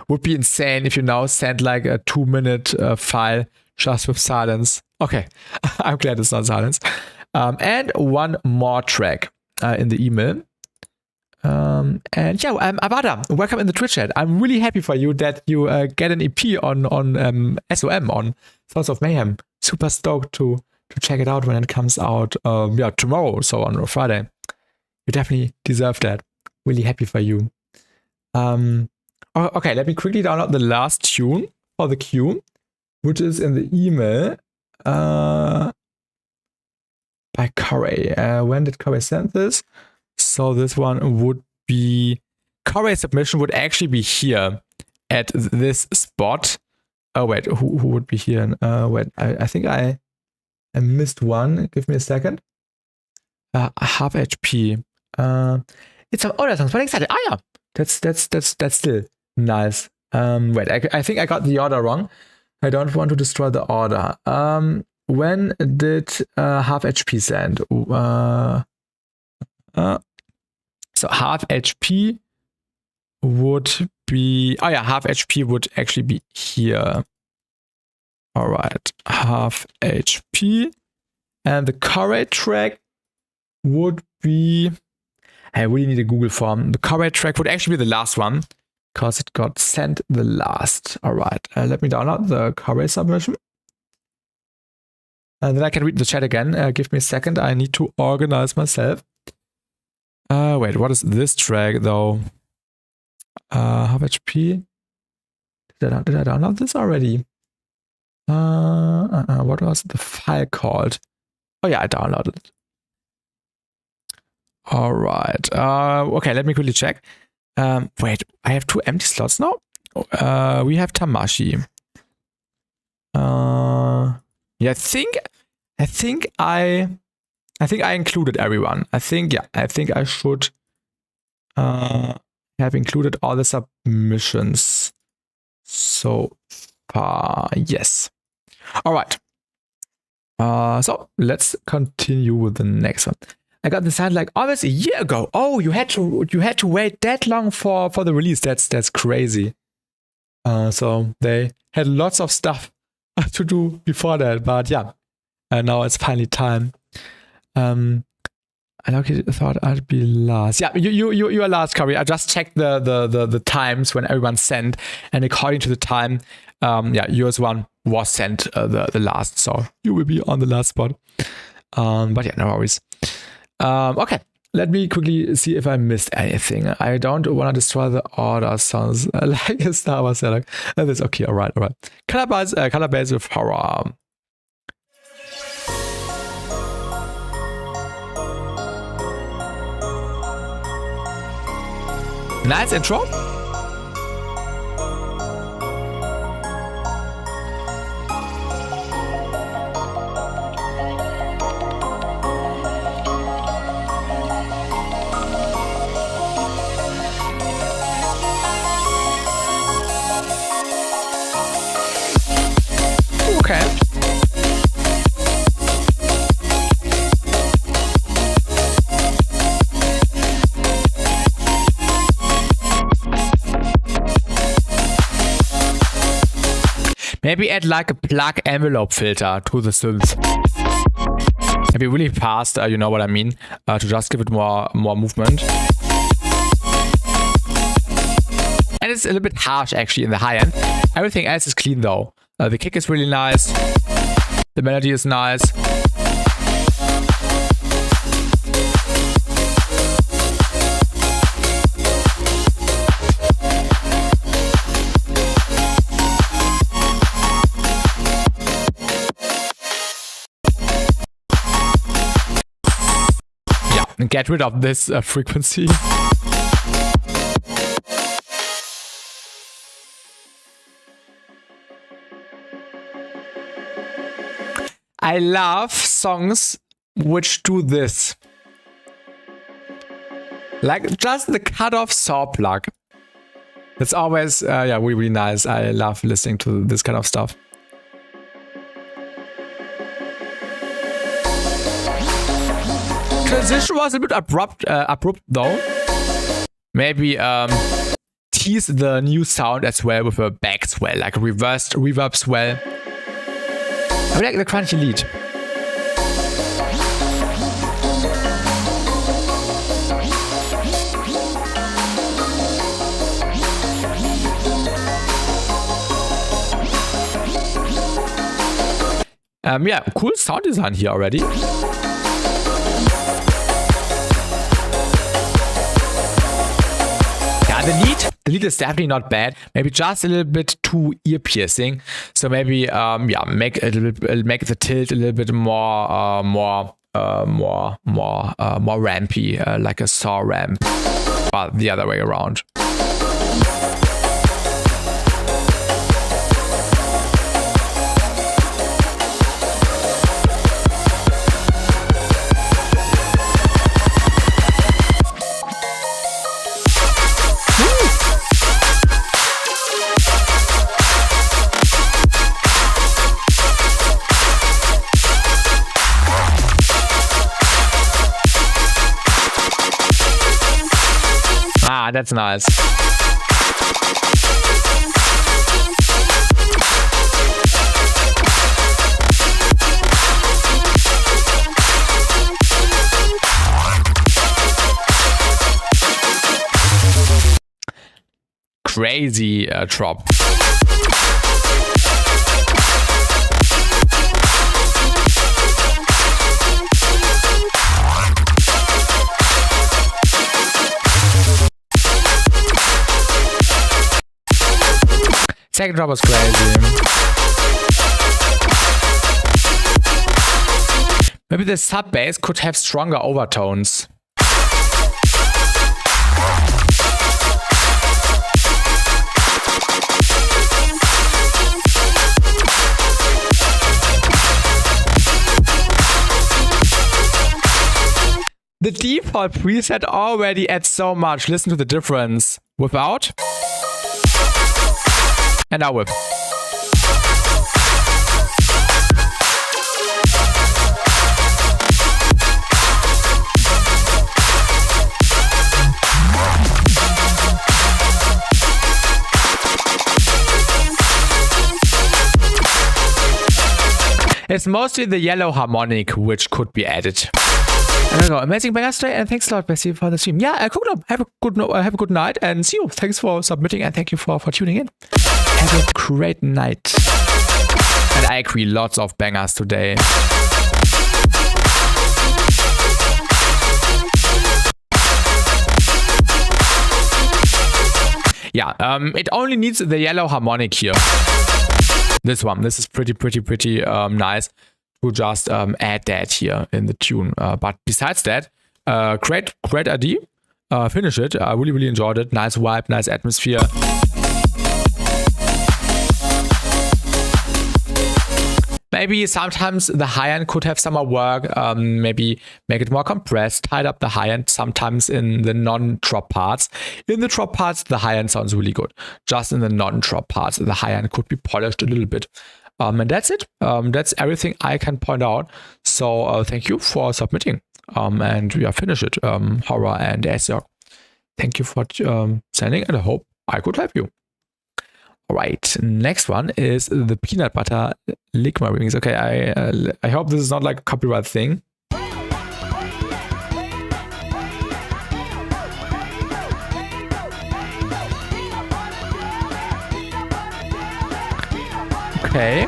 Would be insane if you now send like a 2-minute file just with silence. Okay, I'm glad it's not silence. And one more track in the email. And yeah, Avada, welcome in the Twitch chat. I'm really happy for you that you get an EP on SOM, on Thoughts of Mayhem. Super stoked to check it out when it comes out tomorrow, so on Friday. You definitely deserve that. Really happy for you. Okay, let me quickly download the last tune for the queue, which is in the email by Corey. When did Corey send this? So this one would be, Corey's submission would actually be here at this spot. Oh wait, who would be here? Wait, I think I missed one. Give me a second. Half HP. It's some other songs, but excited. Ah yeah, that's still nice. Wait, I think I got the order wrong. I don't want to destroy the order. when did half HP send? So half HP would be, oh yeah, half HP would actually be here. All right, half HP. And the correct track would be, I really need a Google form. The correct track would actually be the last one because it got sent the last. All right, let me download the correct submission. And then I can read the chat again. Give me a second. I need to organize myself. Wait, what is this track though? Half HP. Did I download this already? What was the file called? Oh yeah, I downloaded it. All right. Okay, let me quickly check. Wait, I have 2 empty slots now. We have Tamashi. Yeah, I think I included everyone. I think I should have included all the submissions so far. Yes. All right. So let's continue with the next one. I got the sign like almost a year ago. Oh, you had to wait that long for the release. That's crazy. So they had lots of stuff to do before that, but yeah, and now it's finally time. I thought I'd be last. Yeah, you are last, Curry. I just checked the times when everyone sent, and according to the time, yeah, yours one was sent the last, so you will be on the last spot. But yeah, no worries. Okay, let me quickly see if I missed anything. I don't want to destroy the order. Sounds like a Star Wars setup. That's okay. All right. Color base with horror. Nice intro. Okay. Maybe add like a plug envelope filter to the synth. Maybe really fast, you know what I mean, to just give it more movement. And it's a little bit harsh actually in the high end. Everything else is clean though. The kick is really nice. The melody is nice. Yeah, and get rid of this frequency. I love songs which do this. Like just the cut-off saw plug. It's always, yeah, really, really nice. I love listening to this kind of stuff. Transition was a bit abrupt though. Maybe tease the new sound as well with a back swell, like a reversed reverb swell. I like the crunchy lead. Yeah, cool sound design here already. Yeah, the lead is definitely not bad. Maybe just a little bit too ear piercing. So maybe yeah, make the tilt a little bit more rampy, like a saw ramp, but the other way around. Ah, that's nice. Crazy drop. Second drop was crazy. Maybe the sub bass could have stronger overtones. The default preset already adds so much. Listen to the difference. Without. And now with. It's mostly the yellow harmonic which could be added. And there we go. Amazing BassTi, and thanks a lot, BassTi, for the stream. Yeah, cool. Have a good night, and see you. Thanks for submitting, and thank you for tuning in. Have a great night. And I agree, lots of bangers today. Yeah, it only needs the yellow harmonic here. This one. This is pretty nice. To just add that here in the tune. But besides that, great idea. Finish it. I really enjoyed it. Nice vibe, nice atmosphere. Maybe sometimes the high end could have some more work. Maybe make it more compressed, tied up the high end sometimes in the non-drop parts. In the drop parts, the high end sounds really good. Just in the non-drop parts, the high end could be polished a little bit. And that's it. That's everything I can point out. So thank you for submitting. And we are finished it. Horror and Asiok. Thank you for sending, and I hope I could help you. All right, next one is the peanut butter lick my wings. Okay, I hope this is not like a copyright thing. Okay.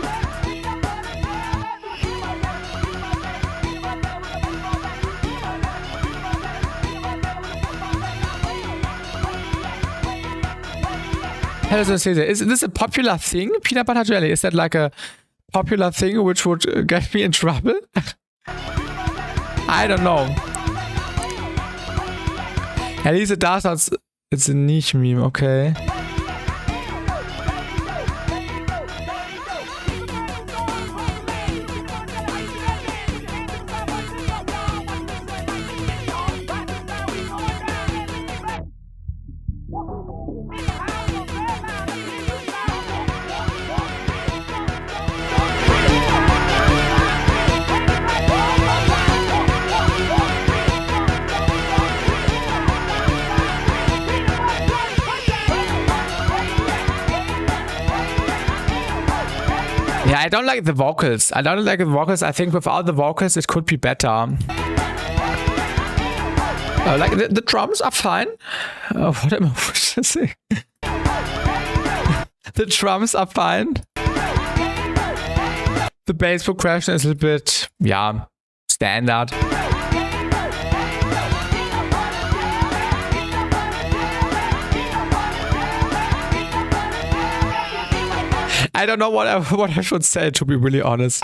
Hello, Sensei. Is this a popular thing? Peanut butter jelly? Is that like a popular thing which would get me in trouble? I don't know. At least it does not. It's a niche meme, okay. Yeah, I don't like the vocals. I think without the vocals, it could be better. Like the drums are fine. What am I supposed to say? The drums are fine. The bass progression is a little bit, yeah, standard. I don't know what I should say, to be really honest.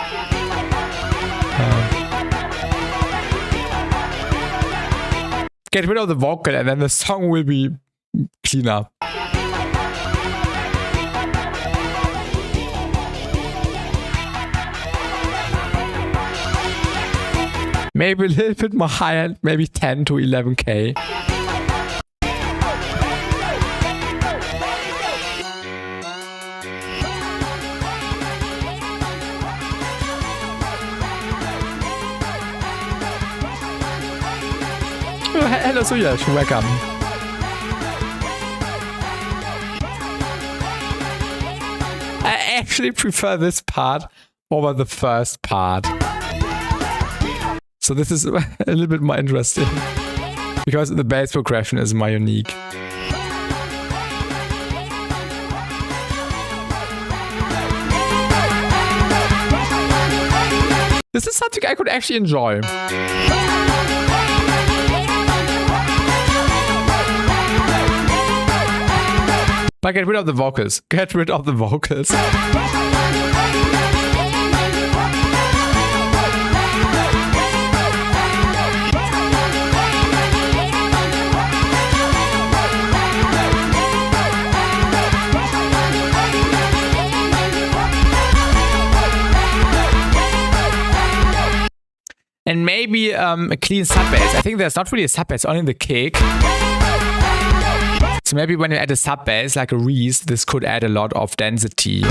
Get rid of the vocal and then the song will be cleaner. Maybe a little bit more high-end, maybe 10 to 11K. Hello, Suyash, welcome. actually prefer this part over the first part. So this is a little bit more interesting because the bass progression is more unique. This is something I could actually enjoy. But get rid of the vocals. Get rid of the vocals. And maybe a clean sub bass. I think there's not really a sub bass, only the kick. So maybe when you add a sub bass, like a Reese, this could add a lot of density.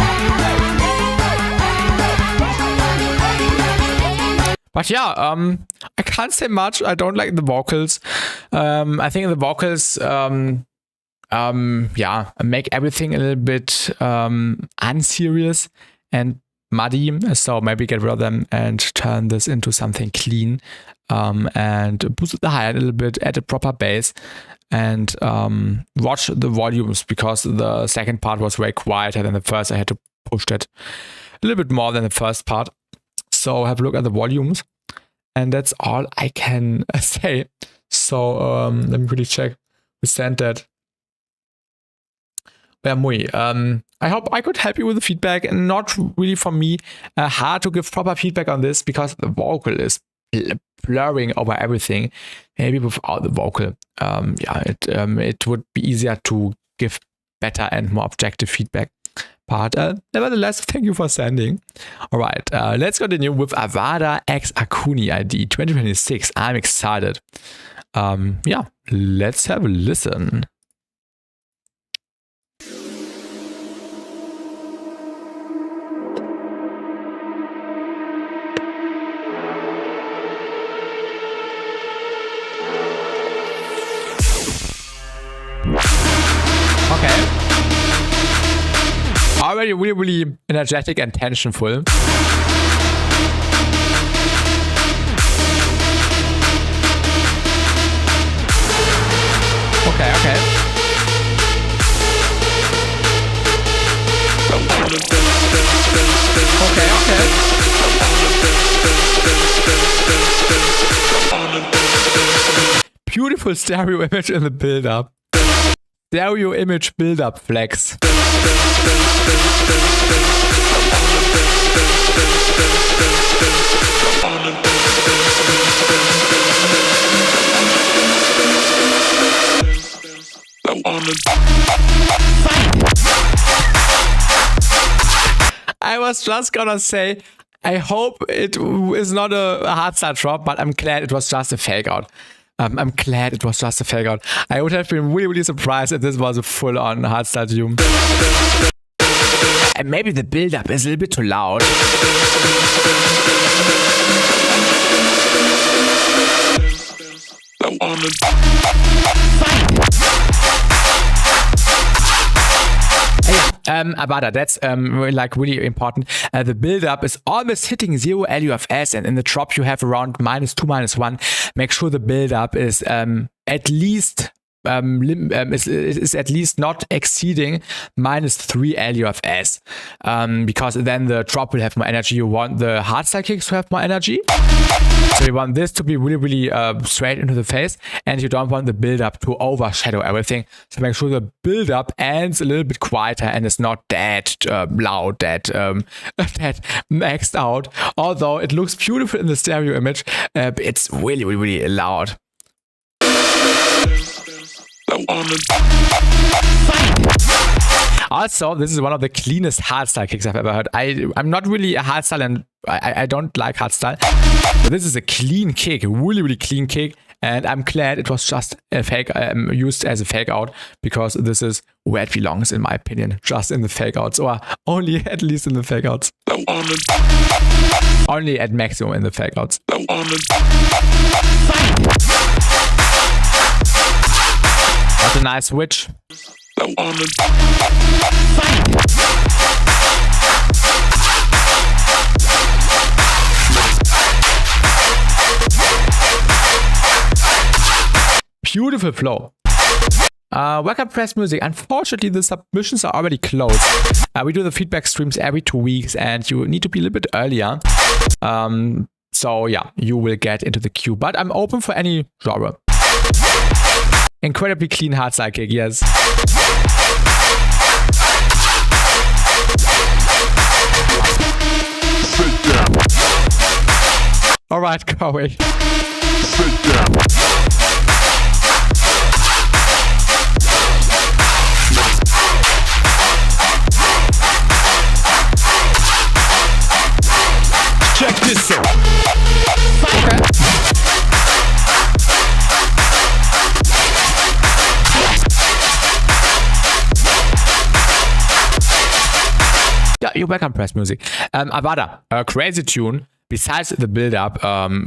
But yeah, I can't say much. I don't like the vocals. I think the vocals, yeah, make everything a little bit unserious and muddy, so maybe get rid of them and turn this into something clean, and boost the hi-hat a little bit, add a proper bass, and watch the volumes, because the second part was way quieter than the first. I had to push that a little bit more than the first part. So have a look at the volumes, and that's all I can say. So let me really check. We sent that. I hope I could help you with the feedback, and not really for me hard to give proper feedback on this, because the vocal is blurring over everything. Maybe without the vocal, yeah, it would be easier to give better and more objective feedback. But nevertheless, thank you for sending. All right, let's continue with Avada X Akuni ID 2026. I'm excited. Yeah, let's have a listen. Okay. Already really energetic and tensionful. Okay, okay. Okay, okay. Beautiful stereo image in the build-up. Stereo image build-up flex. I was just gonna say, I hope it is not a hardstyle drop, but I'm glad it was just a fake out. I'm glad it was just a fake out. I would have been really surprised if this was a full-on hardstyle zoom. And maybe the build-up is a little bit too loud. Avada, that's like really important. The build-up is always hitting 0 LUFS, and in the drop you have around -2, -1. Make sure the build-up is at least is at least not exceeding -3 LUFS, because then the drop will have more energy. You want the hardstyle kicks to have more energy, so you want this to be really straight into the face, and you don't want the build-up to overshadow everything. So make sure the build-up ends a little bit quieter and is not that loud, that maxed out. Although it looks beautiful in the stereo image, it's really loud. Also, this is one of the cleanest hardstyle kicks I've ever heard. I'm not really a hardstyle, and I don't like hardstyle, but this is a clean kick, a really clean kick, and I'm glad it was just a fake, used as a fake out, because this is where it belongs, in my opinion, just in the fake outs, or only at least in the fake outs. Only at maximum in the fake outs. What a nice switch. Beautiful flow. Welcome Press Music. Unfortunately, the submissions are already closed. We do the feedback streams every 2 weeks and you need to be a little bit earlier. So yeah, you will get into the queue. But I'm open for any genre. Incredibly clean hardstyle kick, yes. Sit down. Alright, go away. Sit down. Check this out. Okay. Yeah, you're welcome, Press Music. Avada, a crazy tune. Besides the build-up,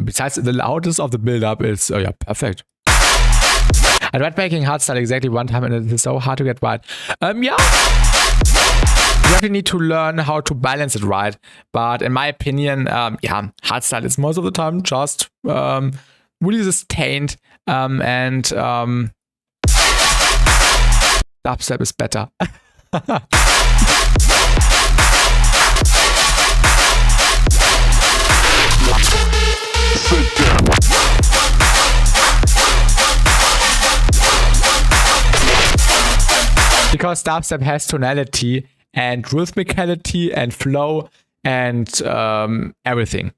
besides the loudness of the build-up, it's yeah, perfect. I tried making hardstyle exactly one time and it's so hard to get right. Yeah. You really need to learn how to balance it right. But in my opinion, yeah, hardstyle is most of the time just really sustained and dubstep is better. Sit down. Because dubstep has tonality and rhythmicality and flow and everything.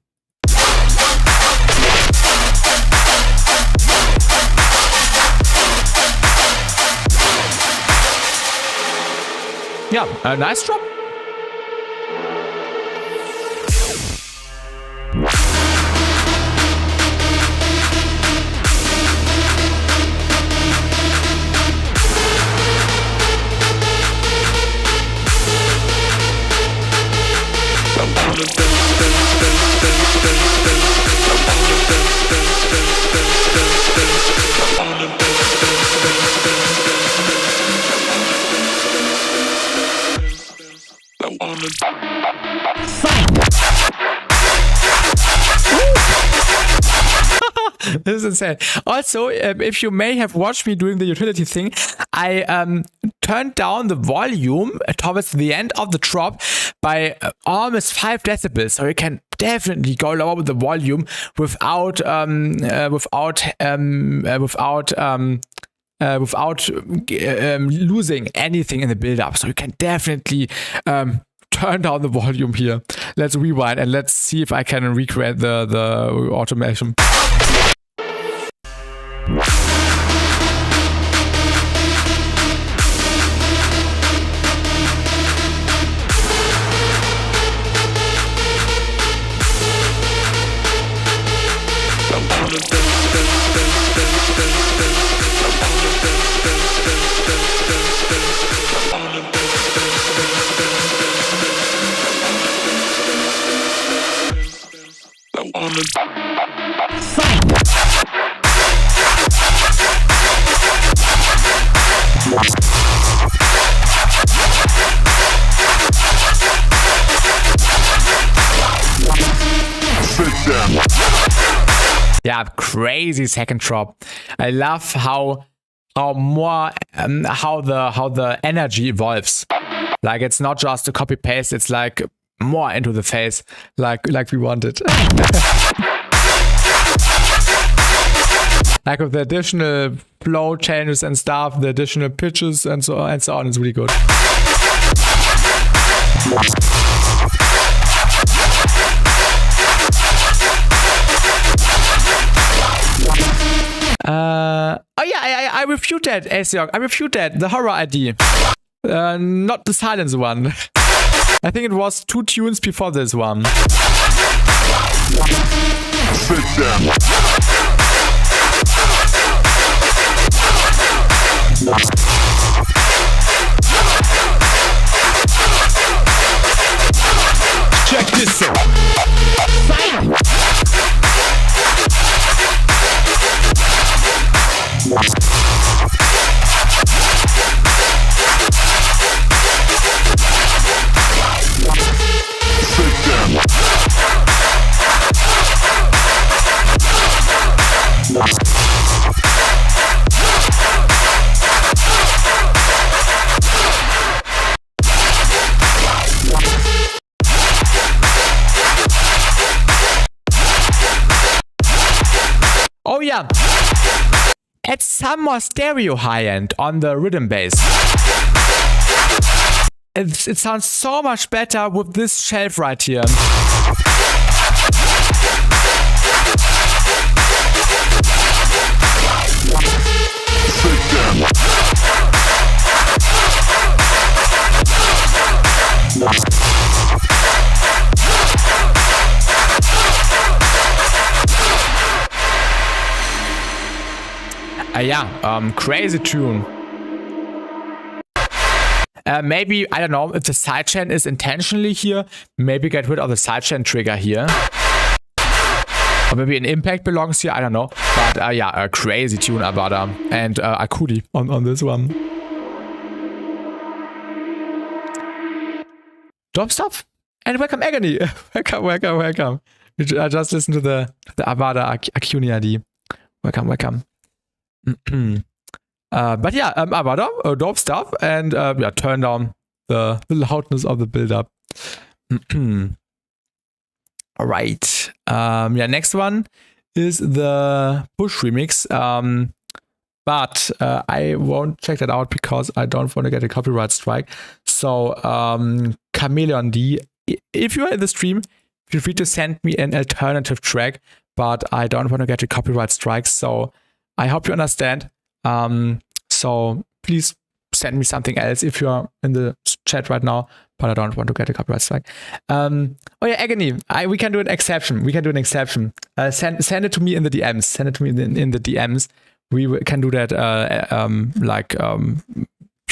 Yeah, a nice drop. This is insane. Also, if you may have watched me doing the utility thing, I turned down the volume towards the end of the drop by almost 5 decibels. So you can definitely go lower with the volume without losing anything in the build-up. So you can definitely turn down the volume here. Let's rewind and let's see if I can recreate the automation. Yeah, crazy second drop. I love how the energy evolves. Like it's not just a copy paste, it's like more into the face, like we wanted. Like with the additional flow changes and stuff, the additional pitches and so on, it's really good. Oh yeah, I refute that, Asiok. I refute that. The horror ID. Not the silence one. I think it was 2 tunes before this one. Sit down. Check this out. yeah, add some more stereo high end on the rhythm bass. It sounds so much better with this shelf right here. Yeah, crazy tune. Maybe, I don't know, if the sidechain is intentionally here, maybe get rid of the sidechain trigger here. Or maybe an impact belongs here, I don't know. But yeah, a crazy tune, Avada. And Akudi on this one. Dope stuff. And welcome, Agony. welcome. I just listened to the Avada Akuni ID. Welcome. But yeah, Avada, dope stuff, and yeah, turn down the loudness of the build-up. All right. Yeah, next one is the Bush remix. But I won't check that out because I don't want to get a copyright strike. So, Chameleon D, if you are in the stream, feel free to send me an alternative track, but I don't want to get a copyright strike. So, I hope you understand. So please send me something else if you're in the chat right now, but I don't want to get a copyright strike. Oh yeah, Agony, we can do an exception. Send it to me in the DMs. Send it to me in the DMs. We can do that.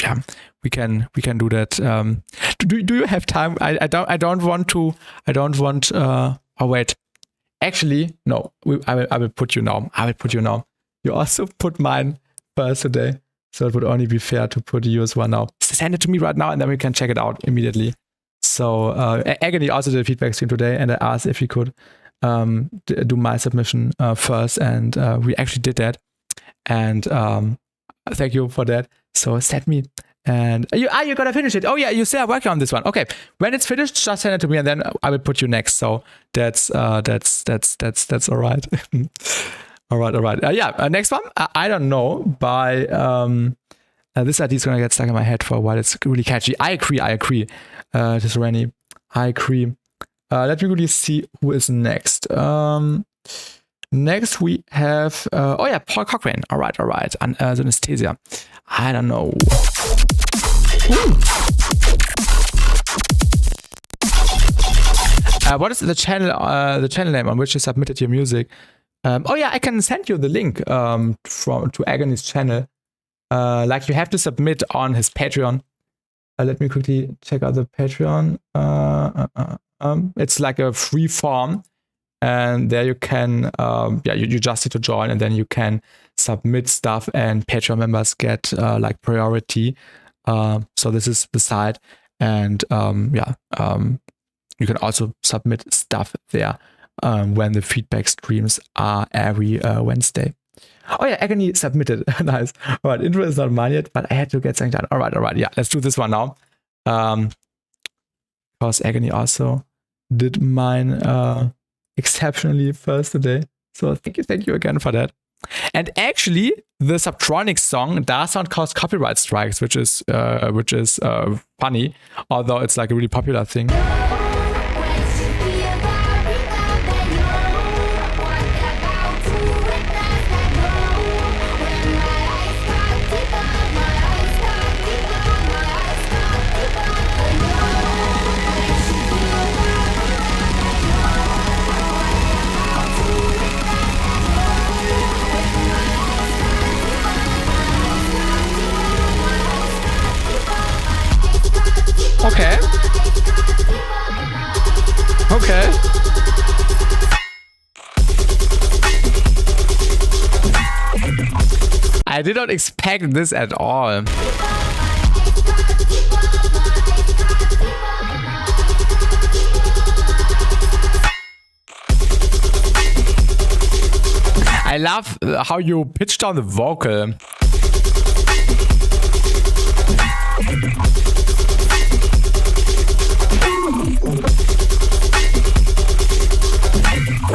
Yeah, we can do that. Do you have time? I don't want to. Oh wait, actually no. I will put you now. You also put mine first today, so it would only be fair to put yours one now. Send it to me right now, and then we can check it out immediately. So Agony also did a feedback stream today, and I asked if he could do my submission first, and we actually did that. And thank you for that. So send me, and you're gonna finish it. Oh yeah, you still are working on this one. Okay, when it's finished, just send it to me, and then I will put you next. So that's all right. All right. Yeah, next one. I don't know. By this idea is gonna get stuck in my head for a while. It's really catchy. I agree. Just Rennie. I agree. Let me really see who is next. Next we have Paul Cochrane. All right. And Synesthesia. I don't know. What is the channel name on which you submitted your music? I can send you the link to Agony's channel. Like you have to submit on his Patreon. Let me quickly check out the Patreon. It's like a free form, and there you can you just need to join, and then you can submit stuff, and Patreon members get like priority. So this is the site, and you can also submit stuff there. When the feedback streams are every Wednesday. Oh yeah, Agony submitted. Nice. All right, intro is not mine yet, but I had to get something done. All right. Yeah, let's do this one now. Because Agony also did mine exceptionally first today. So thank you again for that. And actually, the Subtronics song does not cause copyright strikes, which is funny, although it's like a really popular thing. Okay. I did not expect this at all. I love how you pitch down the vocal.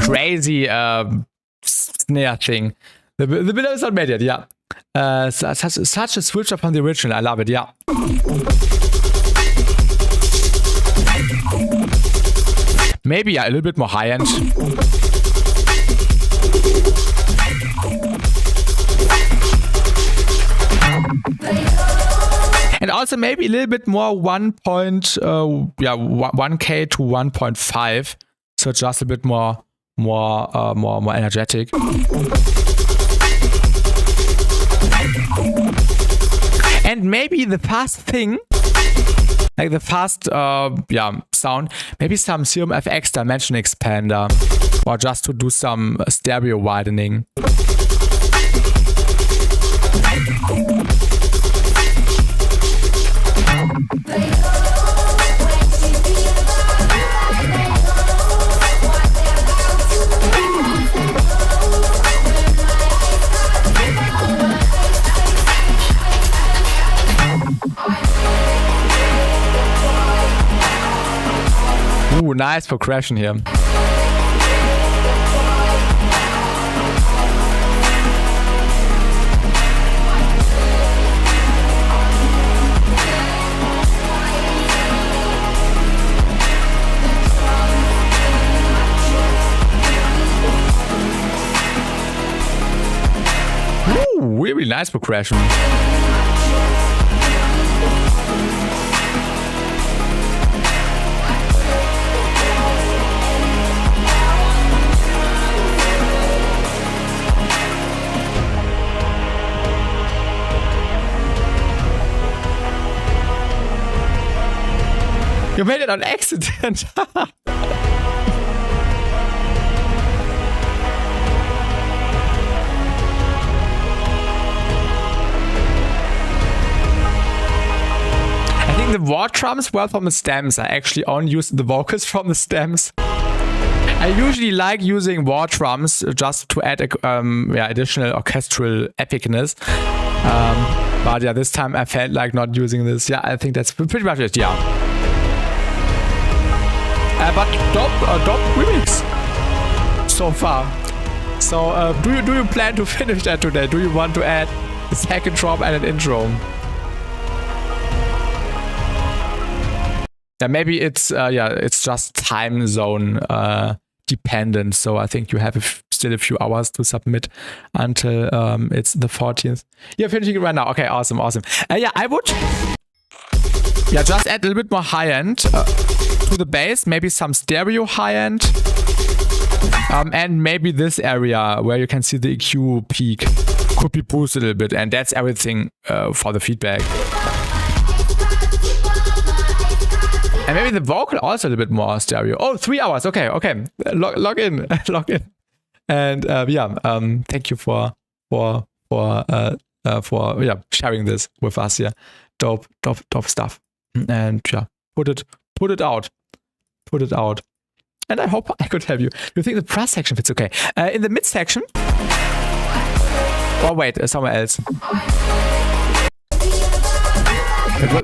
Crazy snare thing. The video is not made yet, yeah. Such a switch up from the original. I love it, yeah. Maybe a little bit more high-end. And also maybe a little bit more 1K to 1.5. So just a bit more energetic. And maybe the fast thing, like the fast sound, maybe some Serum FX dimension expander, or just to do some stereo widening. Ooh, nice progression here. Ooh, really nice progression. You made it on accident. I think the war drums were from the stems. I actually only use the vocals from the stems. I usually like using war drums just to add additional orchestral epicness. But yeah, this time I felt like not using this. Yeah, I think that's pretty much it. Yeah. But dope remix so far. So do you plan to finish that today? Do you want to add a second drop and an intro? Yeah, maybe it's just time zone dependent. So I think you have still a few hours to submit until it's the 14th. You're finishing it right now. Okay, awesome. Yeah, I would just add a little bit more high end to the bass, maybe some stereo high end, and maybe this area where you can see the EQ peak could be boosted a little bit, and that's everything for the feedback. And maybe the vocal also a little bit more stereo. Oh, 3 hours. Okay. Log in. And thank you for sharing this with us here. Dope stuff. And yeah, put it out. And I hope I could help you. Do you think the brass section fits okay? In the mid section? Oh wait, somewhere else.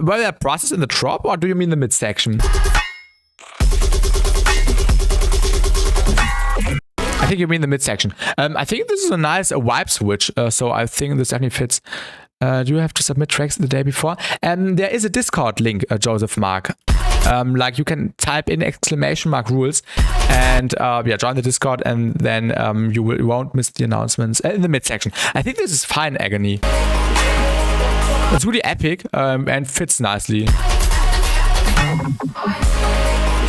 Were there brasses in the drop, or do you mean the mid section? I think you mean the mid section. I think this is a nice vibe switch, so I think this definitely fits. Do you have to submit tracks the day before? There is a Discord link, Joseph Mark. Like you can type in !rules and join the Discord, and then you won't miss the announcements in the mid section. I think this is fine, Agony. It's really epic and fits nicely.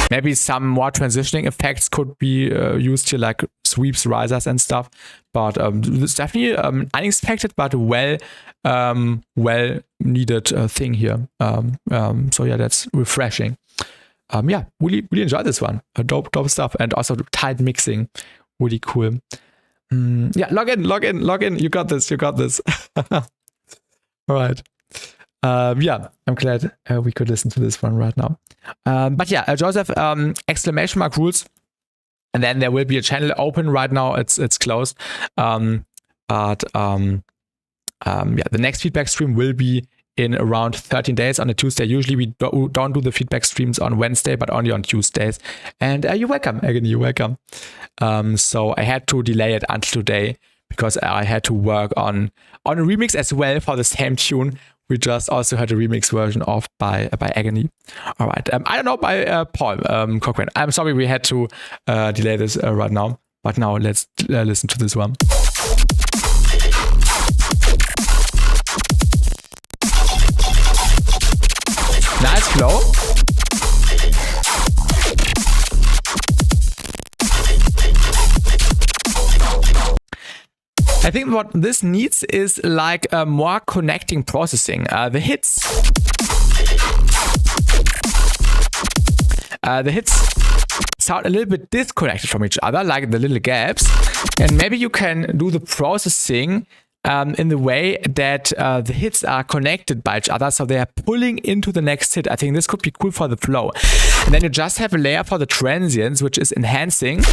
Maybe some more transitioning effects could be used here, like sweeps, risers, and stuff. But it's definitely unexpected, but well needed thing here. So yeah, that's refreshing. Really enjoyed this one. Dope stuff, and also tight mixing, really cool. Log in. You got this. All right. I'm glad we could listen to this one right now. Joseph, ! rules. And then there will be a channel open right now. It's closed. The next feedback stream will be in around 13 days on a Tuesday. Usually we don't do the feedback streams on Wednesday, but only on Tuesdays. And you're welcome, Agony, you're welcome. So I had to delay it until today because I had to work on a remix as well for the same tune. We just also had a remix version of by Agony. All right. I don't know, by Paul Cochrane. I'm sorry we had to delay this right now. But now let's listen to this one. Nice flow. I think what this needs is like more connecting processing. The hits sound a little bit disconnected from each other, like the little gaps. And maybe you can do the processing in the way that the hits are connected by each other, so they are pulling into the next hit. I think this could be cool for the flow. And then you just have a layer for the transients, which is enhancing,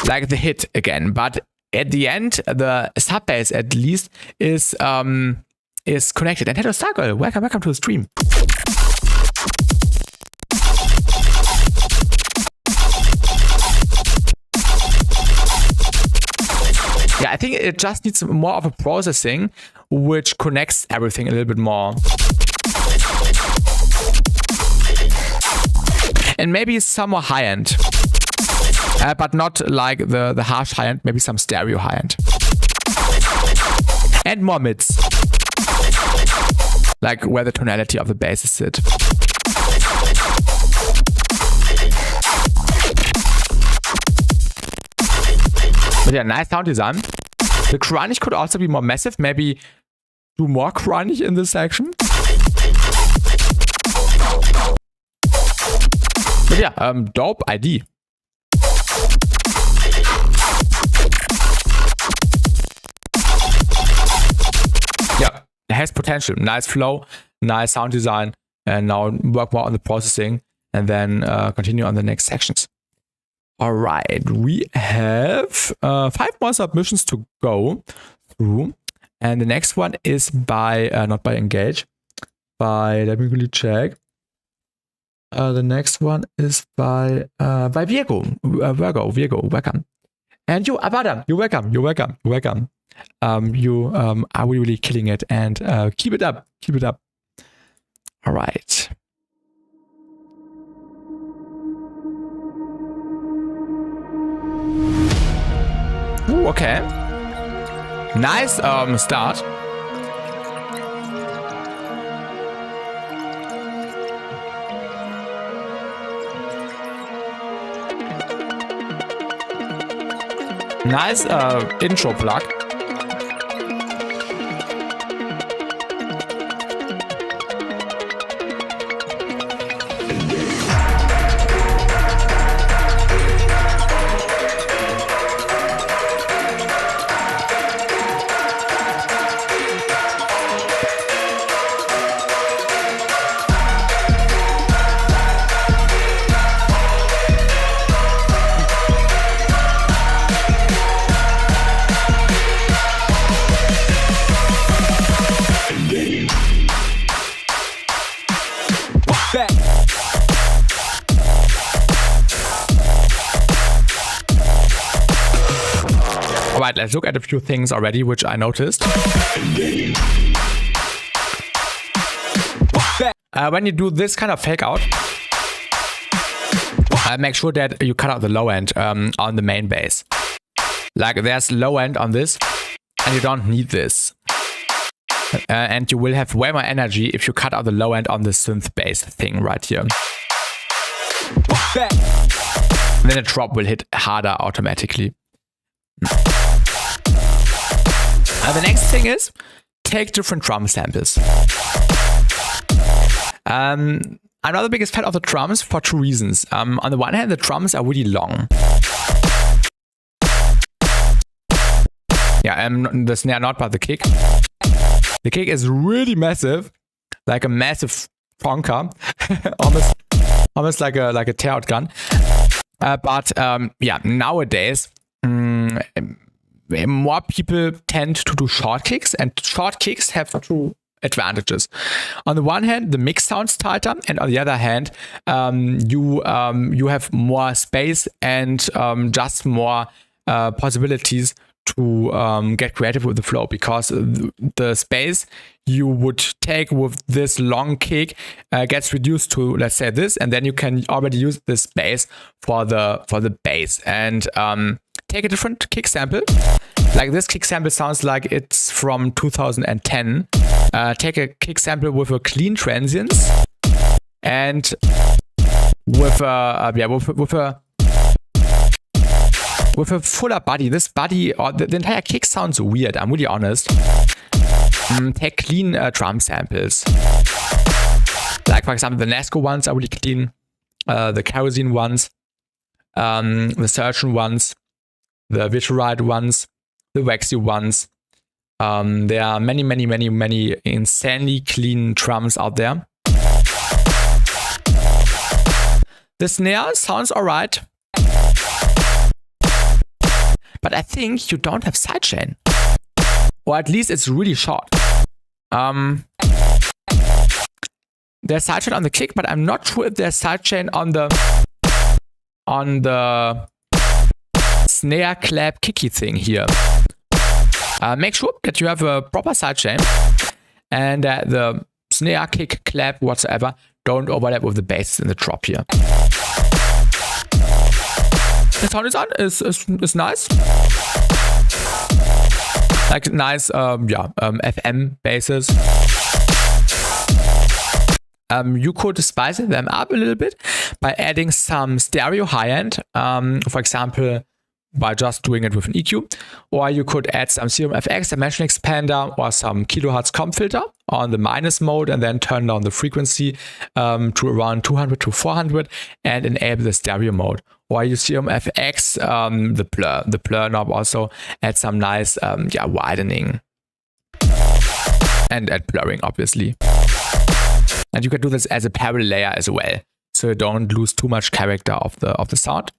like the hit again. But at the end, the sub bass at least is connected. And hello, Stargirl, welcome to the stream. Yeah, I think it just needs more of a processing which connects everything a little bit more. And maybe some more high end. But not like the harsh high end, maybe some stereo high end. And more mids. Like where the tonality of the bass is sit. But yeah, nice sound design. The crunch could also be more massive. Maybe do more crunch in this section. But yeah, dope ID. Yeah, it has potential. Nice flow, nice sound design, and now work more on the processing and then continue on the next sections. All right, we have 5 more submissions to go through, and the next one is by not by Engage, by, let me really check. The next one is by Virgo. Virgo, welcome. And you, Avada, you're welcome. You are really killing it, and keep it up. All right. Ooh, okay. Nice start. Nice intro plug. Alright, let's look at a few things already which I noticed. When you do this kind of fake out, make sure that you cut out the low end on the main bass. Like there's low end on this and you don't need this. And you will have way more energy if you cut out the low end on the synth bass thing right here. And then the drop will hit harder automatically. The next thing is take different drum samples. I'm not the biggest fan of the drums for 2 reasons. On the one hand, the drums are really long. Yeah, the snare not, but the kick. The kick is really massive, like a massive tonka, almost like a tear-out gun. But yeah, nowadays, more people tend to do short kicks, and short kicks have 2 advantages. On the one hand, the mix sounds tighter, and on the other hand, you have more space and just more possibilities get creative with the flow, because the space you would take with this long kick gets reduced to, let's say, this, and then you can already use this space for the bass. And take a different kick sample. Like this kick sample sounds like it's from 2010. Take a kick sample with a clean transients and with a fuller body. This body, or the entire kick sounds weird, I'm really honest. Take clean drum samples. Like, for example, the Nasco ones are really clean. The Kerosene ones, the Surgeon ones, the Vitroride ones, the Waxy ones. There are many insanely clean drums out there. The snare sounds alright, but I think you don't have sidechain, or at least it's really short. There's sidechain on the kick, but I'm not sure if there's sidechain on the snare clap kicky thing here. Make sure that you have a proper sidechain and that the snare, kick, clap, whatsoever don't overlap with the bass in the drop here. The sound is nice. Like nice FM basses. You could spice them up a little bit by adding some stereo high-end, for example, by just doing it with an EQ, or you could add some Serum FX, dimension expander, or some kilohertz comp filter on the minus mode, and then turn down the frequency to around 200 to 400 and enable the stereo mode. Or you Serum FX, the blur knob, also add some nice widening and add blurring, obviously. And you can do this as a parallel layer as well, so you don't lose too much character of the sound.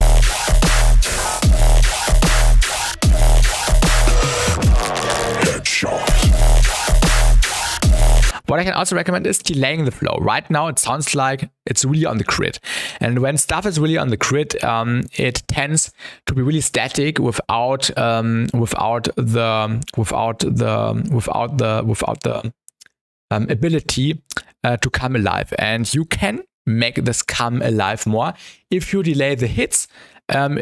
What I can also recommend is delaying the flow. Right now it sounds like it's really on the grid, and when stuff is really on the grid, it tends to be really static without the ability to come alive. And you can make this come alive more if you delay the hits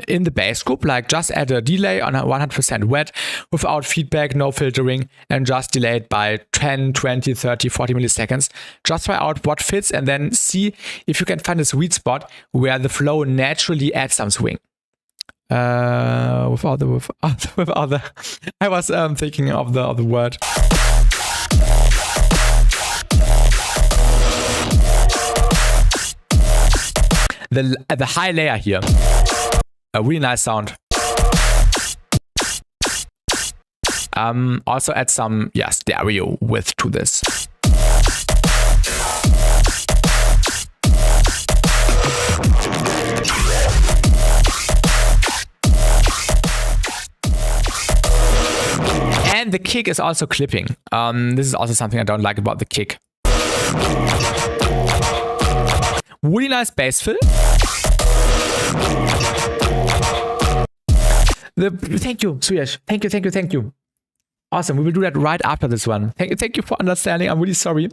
in the bass group, like just add a delay on a 100% wet without feedback, no filtering, and just delay it by 10, 20, 30, 40 milliseconds. Just try out what fits and then see if you can find a sweet spot where the flow naturally adds some swing. Without the I was thinking of the word. The high layer here. A really nice sound. Also add some stereo width to this. And the kick is also clipping. This is also something I don't like about the kick. Really nice bass fill. Thank you, Suyash. Thank you. Awesome. We will do that right after this one. Thank you for understanding. I'm really sorry.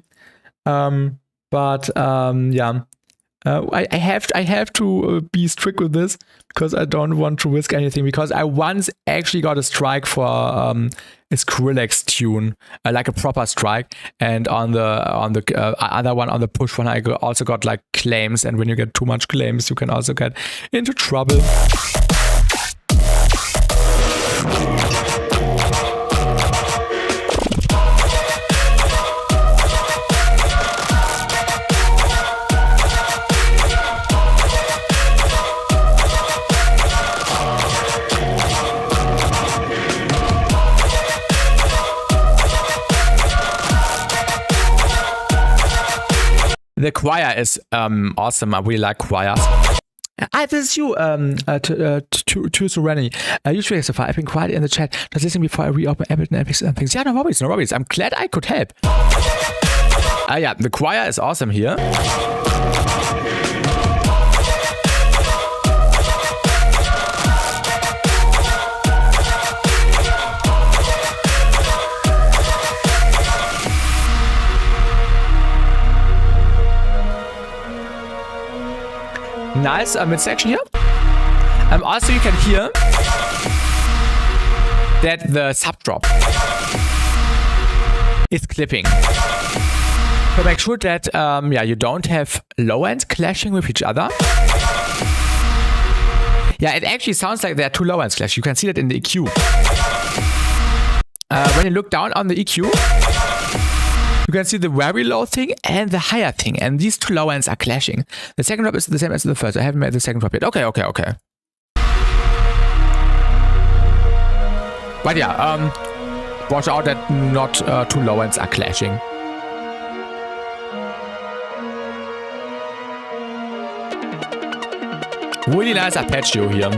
I have to be strict with this because I don't want to risk anything. Because I once actually got a strike for a Skrillex tune, like a proper strike, and on the other one, on the push one, I also got like claims. And when you get too much claims, you can also get into trouble. The choir is awesome. I really like choirs. This is you, to Sereni. Usually so far, I've been quiet in the chat, just listening before I reopen Ableton and fix some things. Yeah, no worries. I'm glad I could help. The choir is awesome here. Nice midsection here. Also, you can hear that the sub drop is clipping. So make sure that you don't have low ends clashing with each other. Yeah, it actually sounds like there are two low ends clash. You can see that in the EQ. When you look down on the EQ, you can see the very low thing and the higher thing. And these two low ends are clashing. The second drop is the same as the first. I haven't made the second drop yet. Okay. But yeah, watch out that not two low ends are clashing. Really nice arpeggio here.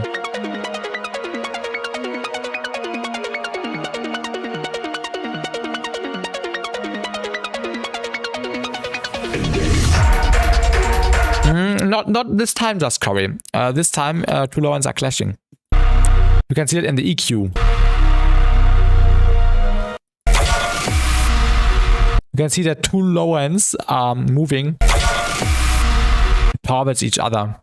Not this time, just Corey. This time, two low ends are clashing. You can see it in the EQ. You can see that two low ends are moving towards each other.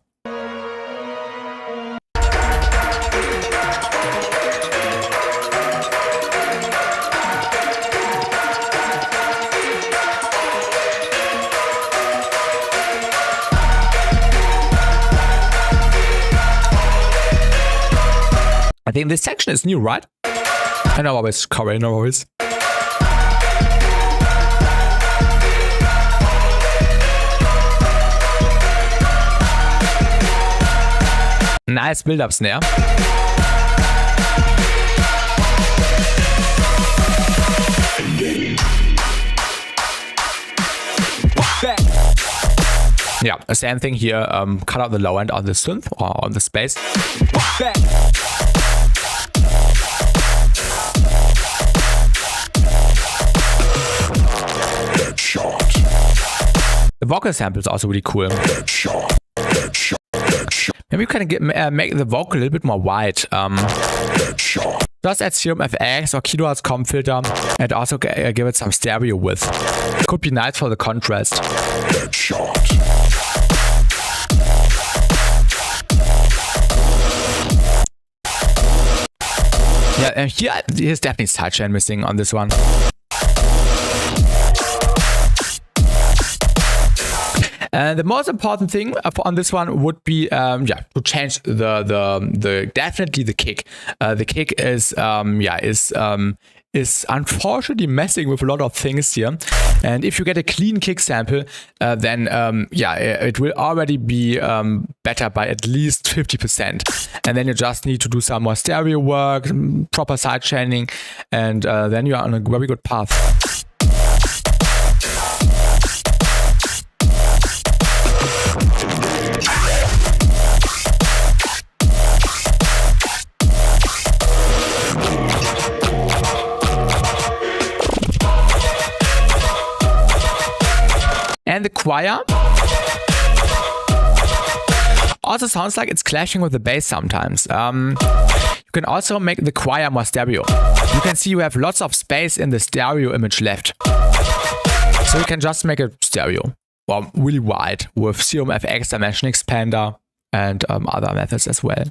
I think this section is new, right? I know always, Corey, no worries. Nice build-up snare. Yeah, same thing here. Cut out the low end on the synth or on the space. The vocal sample is also really cool. Maybe you can make the vocal a little bit more wide. Just add Serum FX or Keynote's comp filter and also give it some stereo width. Could be nice for the contrast. Yeah, here's definitely sidechain missing on this one. The most important thing on this one would be to change definitely the kick. The kick is unfortunately messing with a lot of things here. And if you get a clean kick sample, then it will already be better by at least 50%. And then you just need to do some more stereo work, proper sidechaining, and then you are on a very good path. And the choir also sounds like it's clashing with the bass sometimes. You can also make the choir more stereo. You can see you have lots of space in the stereo image left. So you can just make it stereo, well, really wide with Serum FX, Dimension Expander, and other methods as well.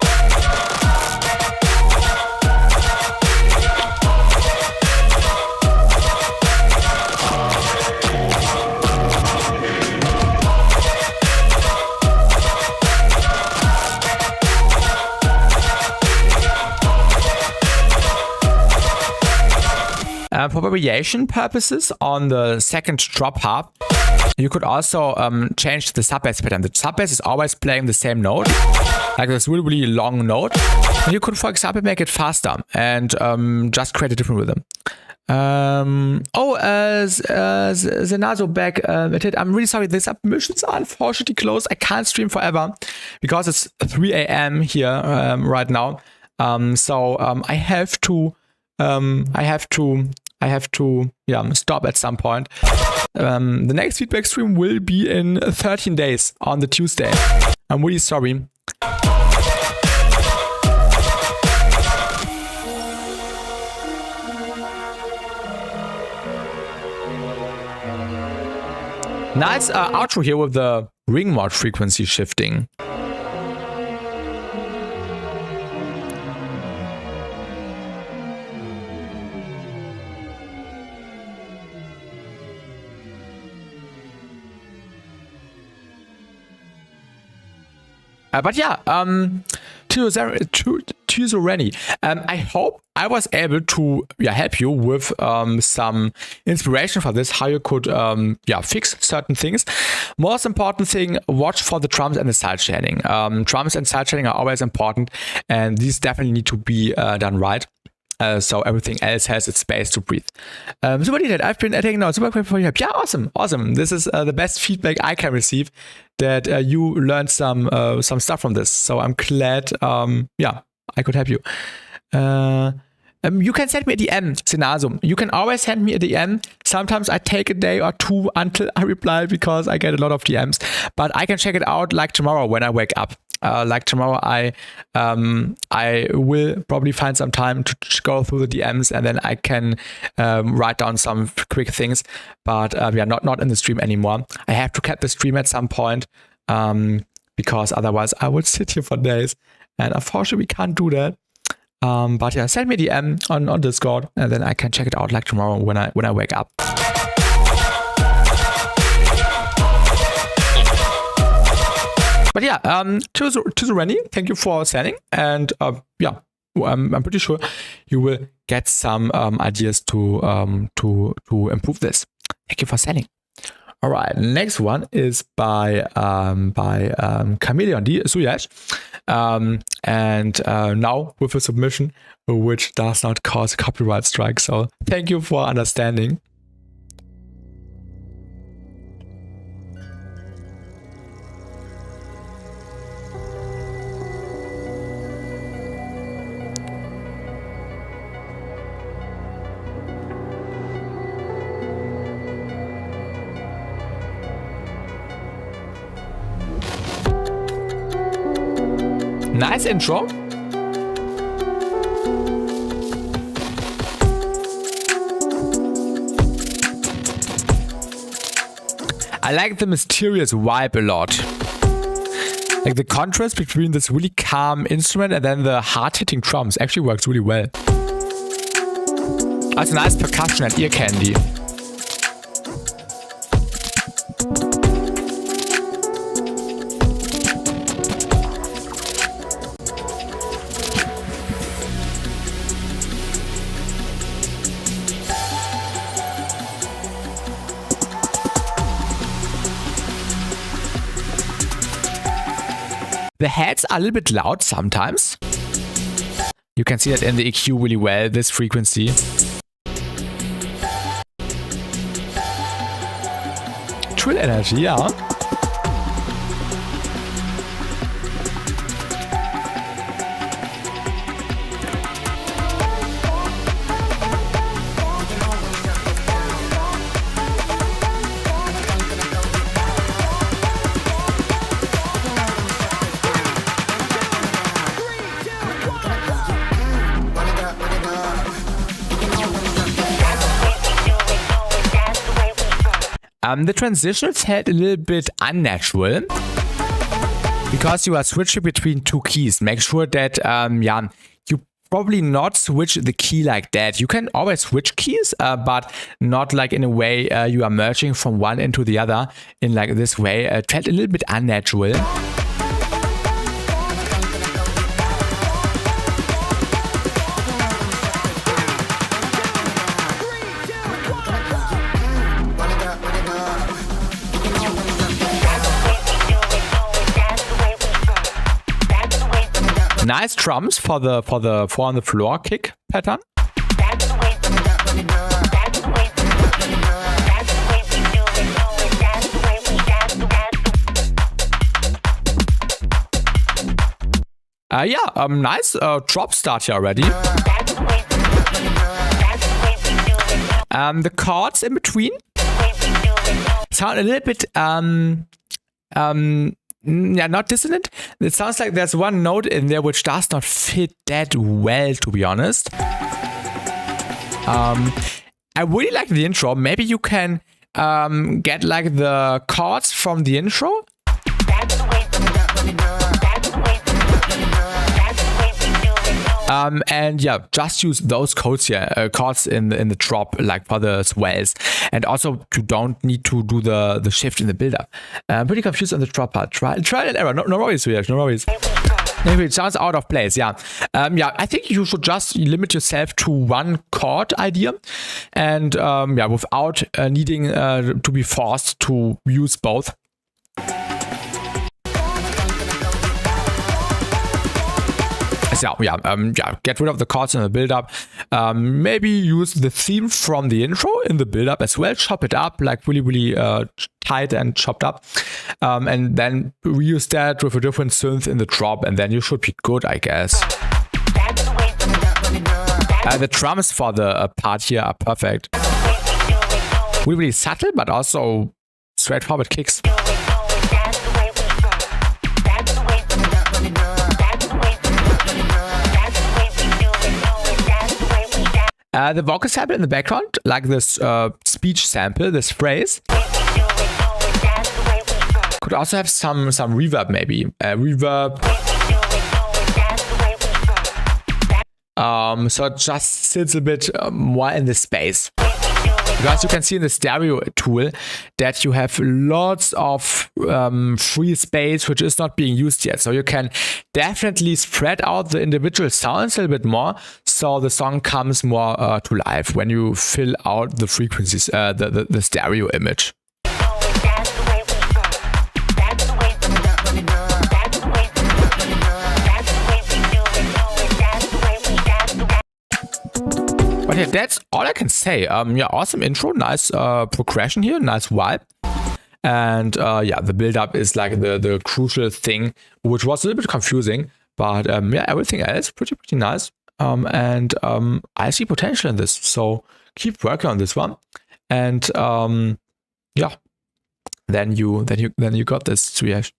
For variation purposes, on the second drop half, you could also change the sub-bass pattern. The sub-bass is always playing the same note, like this really, really long note. And you could, for example, make it faster and just create a different rhythm. Zenazo back. I'm really sorry. The submissions are unfortunately closed. I can't stream forever because it's 3 a.m. here right now. So I have to stop at some point. The next feedback stream will be in 13 days on the Tuesday. I'm really sorry. Nice outro here with the ring mod frequency shifting. But yeah, Tuzoreni, I hope I was able to help you with some inspiration for this, how you could fix certain things. Most important thing, watch for the drums and the side chaining. Drums and side chaining are always important, and these definitely need to be done right. So everything else has its space to breathe. Super detailed. I've been taking notes. Super grateful for your help. Yeah, awesome. This is the best feedback I can receive, that you learned some stuff from this. So I'm glad. I could help you. You can send me a DM, Senasum. You can always send me a DM. Sometimes I take a day or two until I reply because I get a lot of DMs. But I can check it out like tomorrow when I wake up. Like tomorrow, I will probably find some time to go through the DMs, and then I can write down some quick things. But not in the stream anymore. I have to cap the stream at some point because otherwise I would sit here for days, and unfortunately we can't do that. But yeah, send me a DM on Discord, and then I can check it out like tomorrow when I wake up. But yeah, Tuzoreni, thank you for sending, and I'm pretty sure you will get some ideas to improve this. Thank you for sending. All right, next one is by Chameleon D. Suyash, and now with a submission which does not cause a copyright strike. So thank you for understanding. Nice intro. I like the mysterious vibe a lot. Like the contrast between this really calm instrument and then the hard-hitting drums actually works really well. That's nice percussion and ear candy. The heads are a little bit loud sometimes. You can see that in the EQ really well, this frequency. Trill energy, yeah. The transitions felt a little bit unnatural because you are switching between two keys. Make sure that you probably not switch the key like that. You can always switch keys, but not like in a way you are merging from one into the other in like this way. It felt a little bit unnatural. Nice drums for the 4 on the floor kick pattern. Nice drop start here already. The chords in between sound a little bit not dissonant. It sounds like there's one note in there which does not fit that well, to be honest. I really like the intro. Maybe you can get like the chords from the intro. And yeah, just use those codes here, chords in the drop, like for the swells. And also, you don't need to do the shift in the build-up. I'm pretty confused on the drop part. Try and error. No worries, Riyash, no worries. Maybe it sounds out of place, yeah. Yeah, I think you should just limit yourself to one chord idea, and yeah, without needing to be forced to use both. So yeah, get rid of the chords in the build-up. Maybe use the theme from the intro in the build-up as well. Chop it up, like really tight and chopped up. And then reuse that with a different synth in the drop, and then you should be good, I guess. The drums for the part here are perfect. Really subtle, but also straightforward kicks. The vocal sample in the background, like this speech sample, this phrase, could also have some reverb, maybe reverb. So it just sits a bit more in the space. Because you can see in the stereo tool that you have lots of free space which is not being used yet. So you can definitely spread out the individual sounds a little bit more, so the song comes more to life when you fill out the frequencies, the stereo image. But yeah, that's all I can say. Yeah, awesome intro, nice progression here, nice vibe. And yeah, the build-up is like the crucial thing, which was a little bit confusing. But yeah, everything else pretty nice. And I see potential in this, so keep working on this one. And yeah, then you got this, Triash.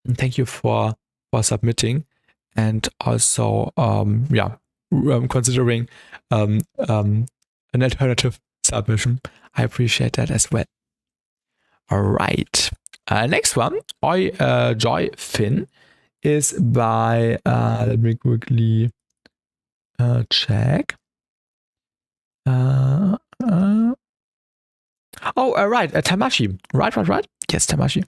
And thank you for submitting, and also yeah, considering an alternative submission. I appreciate that as well. All right, next one, Joy Finn, is by let me quickly check. Right, Tamashi. Right. Yes, Tamashi.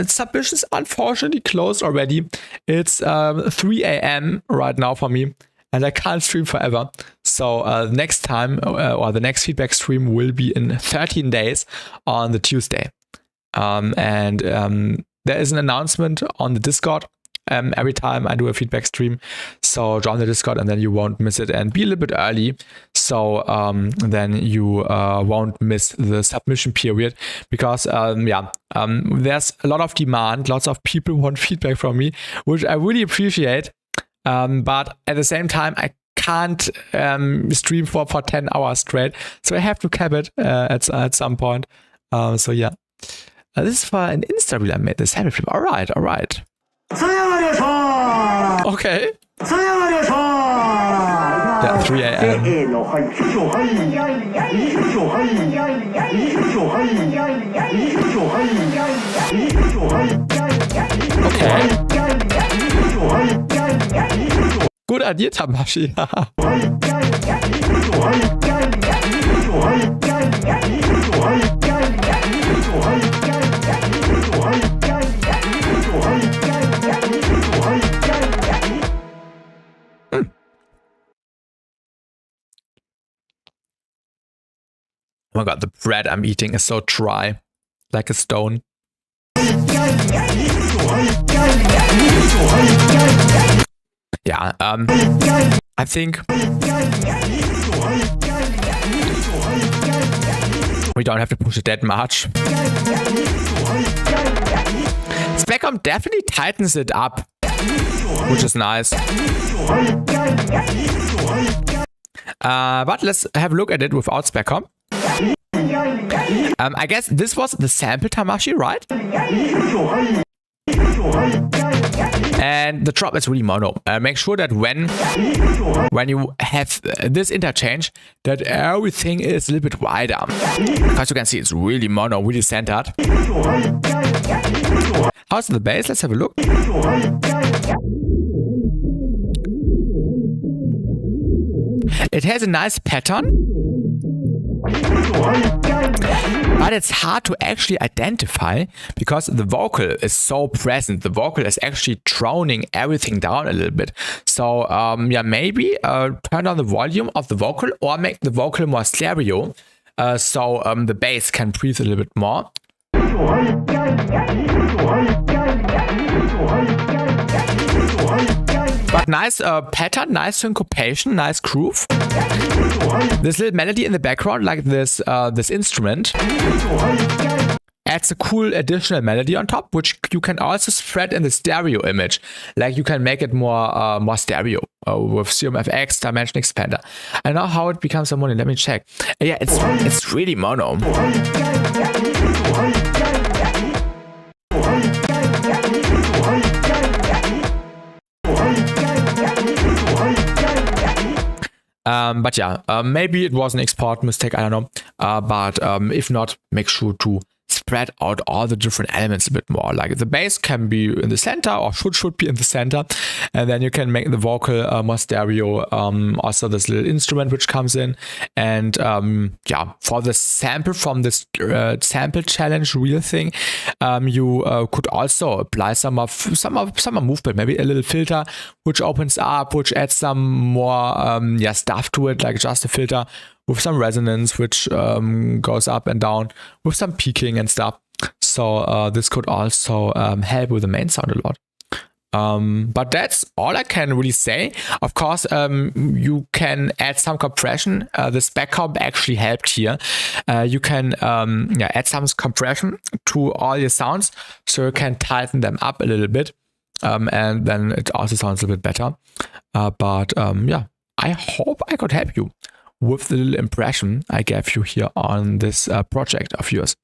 Submissions unfortunately closed already. It's 3 a.m. right now for me, and I can't stream forever. So next time, or the next feedback stream will be in 13 days on the Tuesday. And there is an announcement on the Discord every time I do a feedback stream. So join the Discord and then you won't miss it, and be a little bit early. So then you won't miss the submission period, because there's a lot of demand. Lots of people want feedback from me, which I really appreciate. But at the same time, I can't stream for 10 hours straight. So I have to cap it at some point. So yeah. This is for an Insta reel I made, this happy flip. All right. Okay. Yeah, 3 a.m. Okay. Good idea, Tamashi. Oh my god, the bread I'm eating is so dry, like a stone. Yeah, I think we don't have to push it that much. Specom definitely tightens it up, which is nice. But let's have a look at it without Specom. I guess this was the sample Tamashi, right? And the drop is really mono. Make sure that when you have this interchange, that everything is a little bit wider. Because you can see it's really mono, really centered. How's the bass? Let's have a look. It has a nice pattern, but it's hard to actually identify because the vocal is so present. The vocal is actually droning everything down a little bit. So yeah, maybe turn down the volume of the vocal or make the vocal more stereo so the bass can breathe a little bit more. But nice pattern, nice syncopation, nice groove. This little melody in the background, like this this instrument, adds a cool additional melody on top, which you can also spread in the stereo image. Like you can make it more more stereo with CMFX dimension expander. I know how it becomes a mono. Let me check. Yeah, it's really mono. But yeah, maybe it was an export mistake, I don't know. But if not, make sure to spread out all the different elements a bit more. Like the bass can be in the center or should be in the center. And then you can make the vocal more stereo. Also this little instrument which comes in. And yeah, for the sample from this sample challenge real thing, you could also apply some movement, maybe a little filter which opens up, which adds some more yeah, stuff to it, like just a filter with some resonance which goes up and down with some peaking and stuff. So this could also help with the main sound a lot. But that's all I can really say. Of course, you can add some compression. This back comp actually helped here. You can yeah, add some compression to all your sounds so you can tighten them up a little bit. And then it also sounds a bit better. But yeah, I hope I could help you with the little impression I gave you here on this project of yours.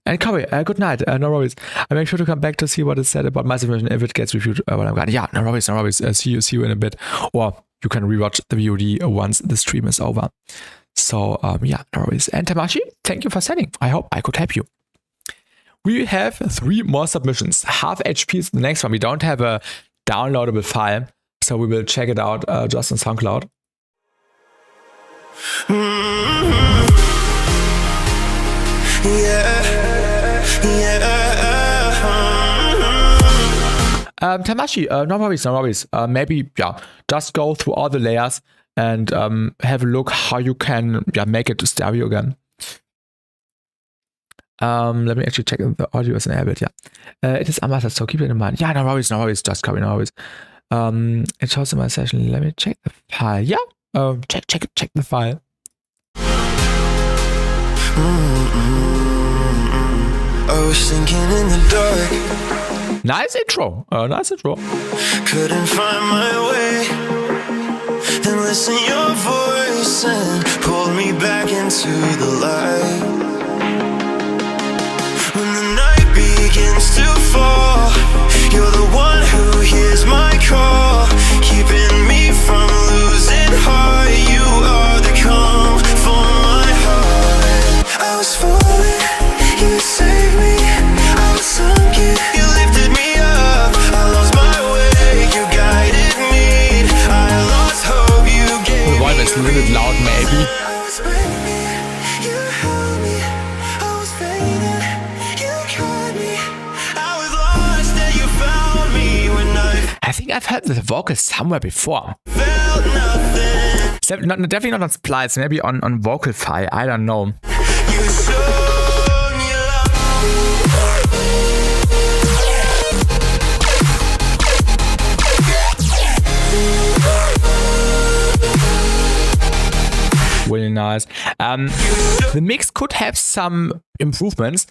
And Corey, good night. No worries. I make sure to come back to see what is said about my submission if it gets reviewed when I'm gone. Yeah, no worries, no worries. See you in a bit. Or you can rewatch the VOD once the stream is over. So yeah, no worries. And Tamashi, thank you for sending. I hope I could help you. We have 3 more submissions. Half HP is the next one. We don't have a downloadable file, so we will check it out just on SoundCloud. Tamashi, no worries. Maybe yeah, just go through all the layers and have a look how you can make it to stereo again. Let me actually check if the audio is enabled. Yeah, it is unmastered, so keep it in mind. Yeah, no worries. Just copy, no worries. It shows in my session. Let me check the file. Yeah. Check the file. I was thinking in the dark. Nice intro. Couldn't find my way. Then listen your voice and pulled me back into the light. When the night begins to fall, you're the one who hears my call, keeping me from losing heart. You are the calm for my heart. I was falling, you saved me. I was sunken, you lifted me up. I lost my way, you guided me. I lost hope, you gave me. The volume is a little bit loud, maybe. I was breaking, you held me. I was fading, you caught me. I was lost and you found me when I think I've heard the vocal somewhere before. Felt nothing. Definitely not on Splice, maybe on vocal file. I don't know. You showed me love. Really nice. The mix could have some improvements.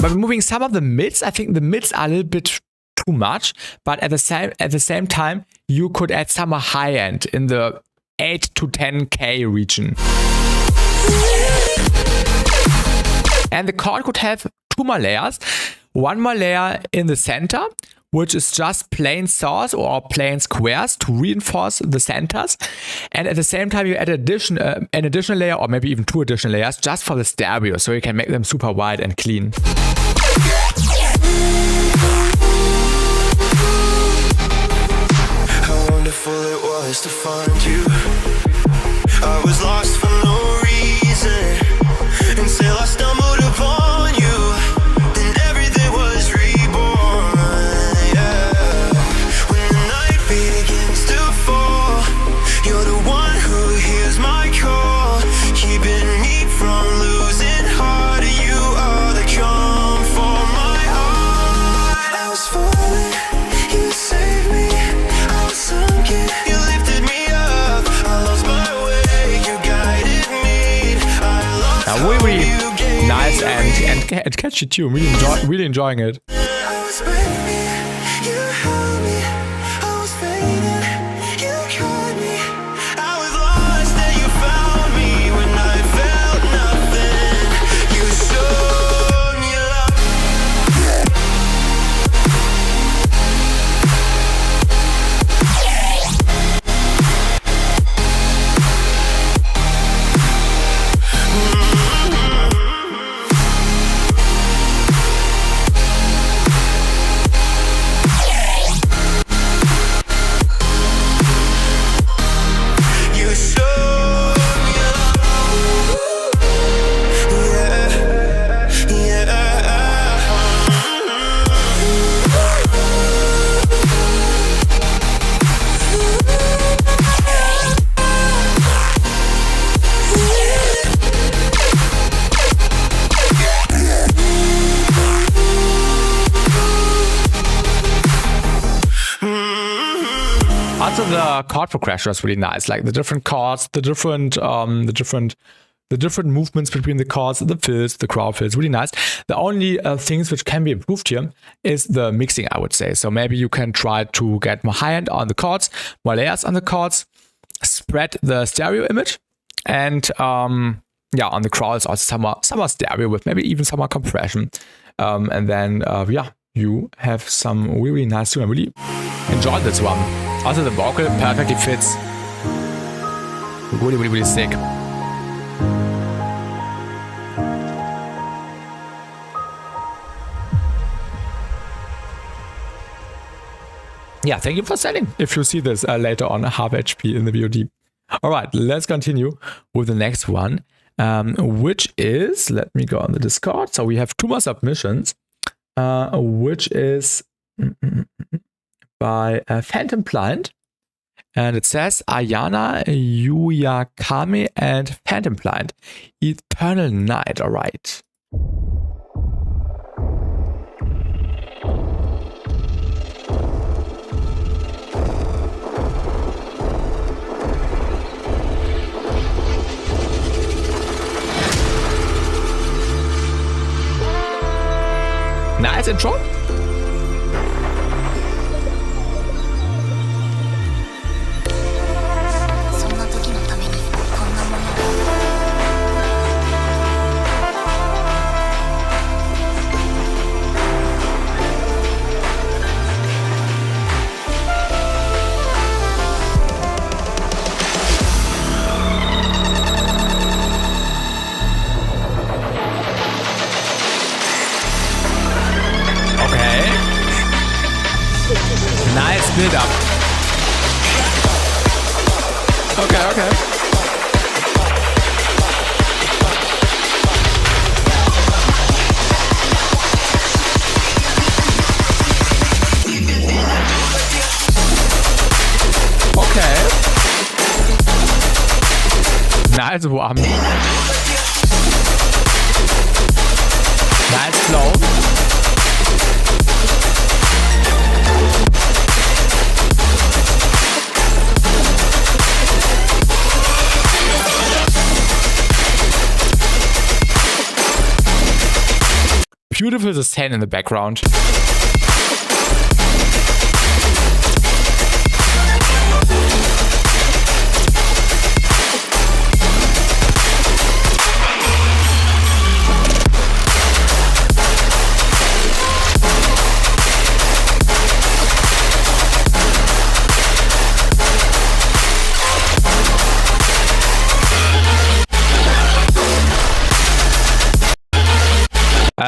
By removing some of the mids, I think the mids are a little bit too much, but at the same time, you could add some high end in the 8 to 10K region. And the chord could have 2 more layers. 1 more layer in the center, which is just plain saws or plain squares to reinforce the centers. And at the same time, you add an additional layer, or maybe even 2 additional layers, just for the stereo, so you can make them super wide and clean. grateful it was to find you. I was lost for no reason until I stumbled upon you. Then everything was reborn, yeah. When the night begins to fall, you're the one who hears my call, keeping me from losing heart. You are the calm for my heart. I was falling, you saved me. I was sunken, you lifted me up. I lost my way, you guided me. I lost Really you gave nice me and catchy tune. Really enjoying it. I was waiting, you held me. I was fading, you caught me. I was lost and you found me when I felt nothing. You showed me love. You showed me love. Yeah, Also, the chord progression was really nice. Like the different chords, the different movements between the chords, the fills, the crowd fills, really nice. The only things which can be improved here is the mixing, I would say. So maybe you can try to get more high end on the chords, more layers on the chords, spread the stereo image, and yeah, on the crowds also some more stereo with maybe even some more compression, and then yeah, you have some really nice tune. I really enjoyed this one. Also, the vocal perfectly fits. Really sick. Yeah, thank you for selling. If you see this later on, half HP in the VOD. All right, let's continue with the next one, which is, let me go on the Discord. So we have 2 more submissions, which is by Phantom Blind. And it says Ayana, Yuyakame, and Phantom Blind. Eternal Night, all right. Nice intro. Nice build up. Okay. Nice one. Nice flow. Beautiful sustain in the background.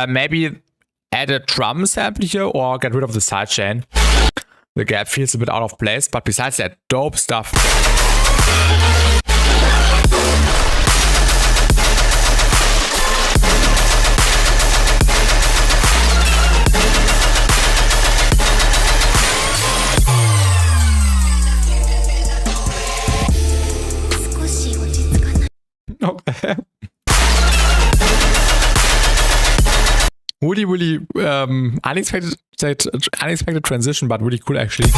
Maybe add a drum sample here or get rid of the sidechain. The gap feels a bit out of place, but besides that, dope stuff. Okay. Really unexpected transition, but really cool actually.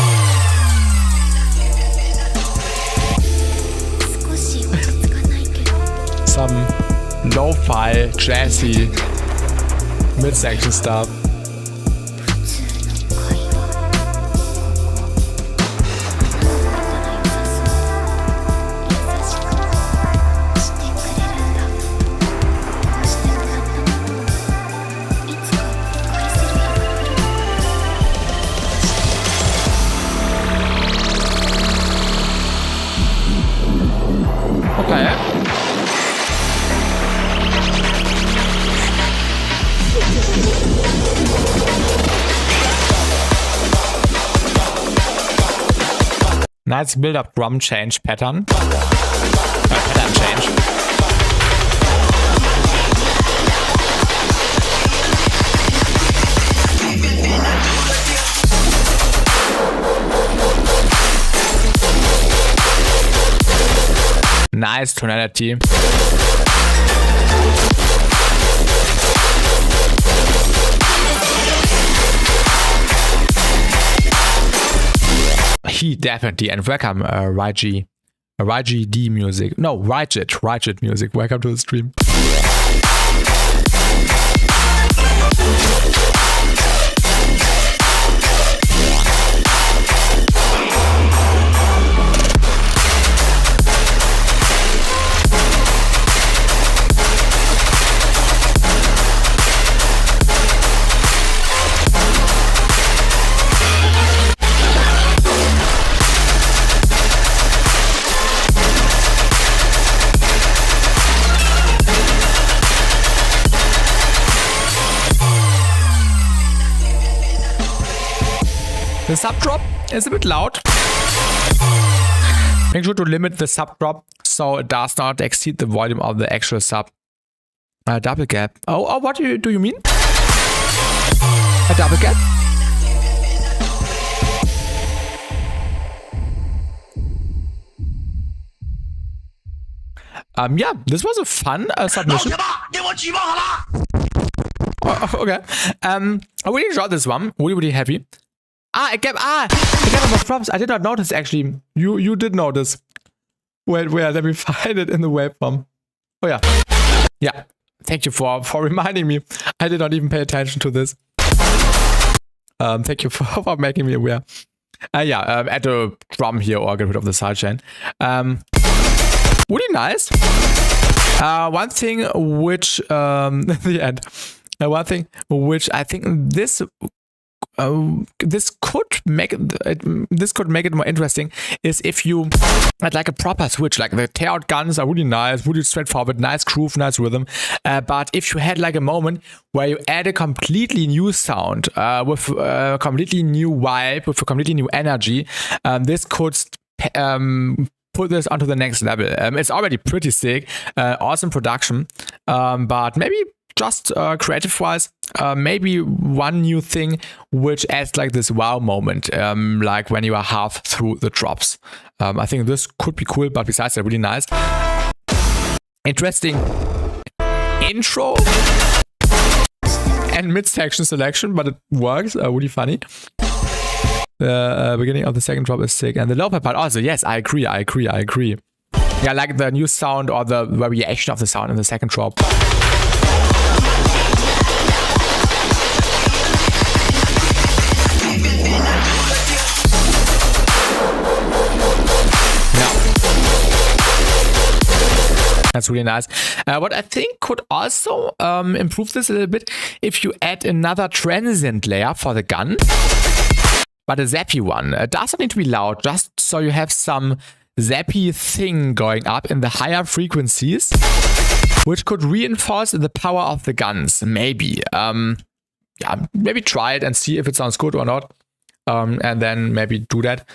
Some lo-fi, jazzy mid-section stuff. Nice build-up drum change pattern. Pattern change. Nice tonality. He definitely, and welcome YGD music. No, Rigid music. Welcome to the stream. The sub drop is a bit loud. Make sure to limit the sub drop so it does not exceed the volume of the actual sub. A double gap. Oh, what do you mean? A double gap? Yeah, this was a fun submission. Okay. I really enjoyed this one. Really happy. A gap of props. I did not notice actually. You did notice. Wait, let me find it in the waveform. Oh yeah. Yeah. Thank you for reminding me. I did not even pay attention to this. Thank you for making me aware. Yeah, add a drum here or get rid of the sidechain. Really nice. One thing which the end. One thing which I think this could make it more interesting is if you had like a proper switch. Like the tear out guns are really nice, really straightforward, nice groove, nice rhythm. But if you had like a moment where you add a completely new sound with a completely new vibe, with a completely new energy, this could put this onto the next level. It's already pretty sick, awesome production, but maybe just creative-wise, maybe one new thing which adds like this wow moment, like when you are half through the drops. I think this could be cool, but besides that, really nice. Interesting intro and mid-section selection, but it works. Really funny. The beginning of the second drop is sick, and the low part also. Yes, I agree. Yeah, like the new sound or the variation of the sound in the second drop. That's really nice. What I think could also improve this a little bit if you add another transient layer for the gun, but a zappy one. It doesn't need to be loud, just so you have some zappy thing going up in the higher frequencies, which could reinforce the power of the guns. Maybe. Yeah, maybe try it and see if it sounds good or not. and then maybe do that.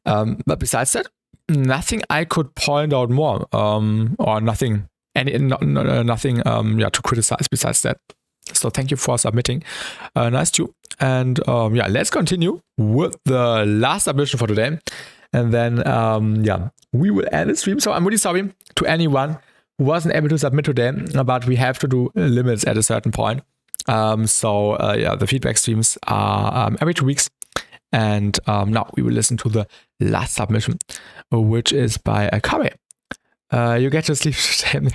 But besides that, nothing I could point out more, or nothing to criticize besides that. So thank you for submitting. Nice too. And let's continue with the last submission for today. And then we will end the stream. So I'm really sorry to anyone who wasn't able to submit today, but we have to do limits at a certain point. The feedback streams are every 2 weeks. And now we will listen to the last submission, which is by Kare. You get to sleep today.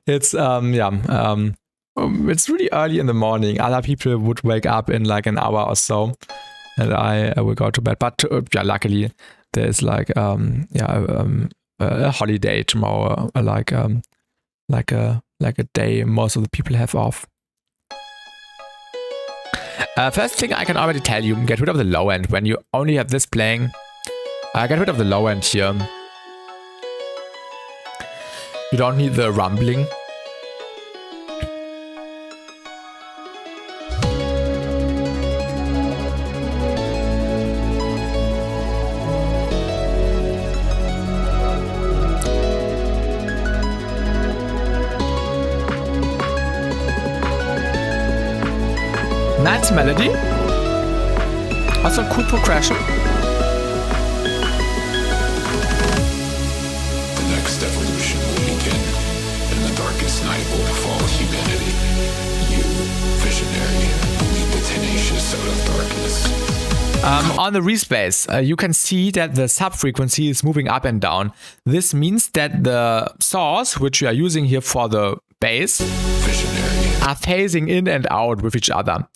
It's it's really early in the morning. Other people would wake up in like an hour or so, and I will go to bed. But luckily there's like a holiday tomorrow, like a day most of the people have off. First thing I can already tell you, get rid of the low end when you only have this playing. Get rid of the low end here. You don't need the rumbling. Nice melody. Also cool progression. The next evolution will begin. In the darkest night will befall humanity. You, visionary, will lead the tenacious out of darkness. On the respace, you can see that the sub-frequency is moving up and down. This means that the saws, which we are using here for the bass, are phasing in and out with each other.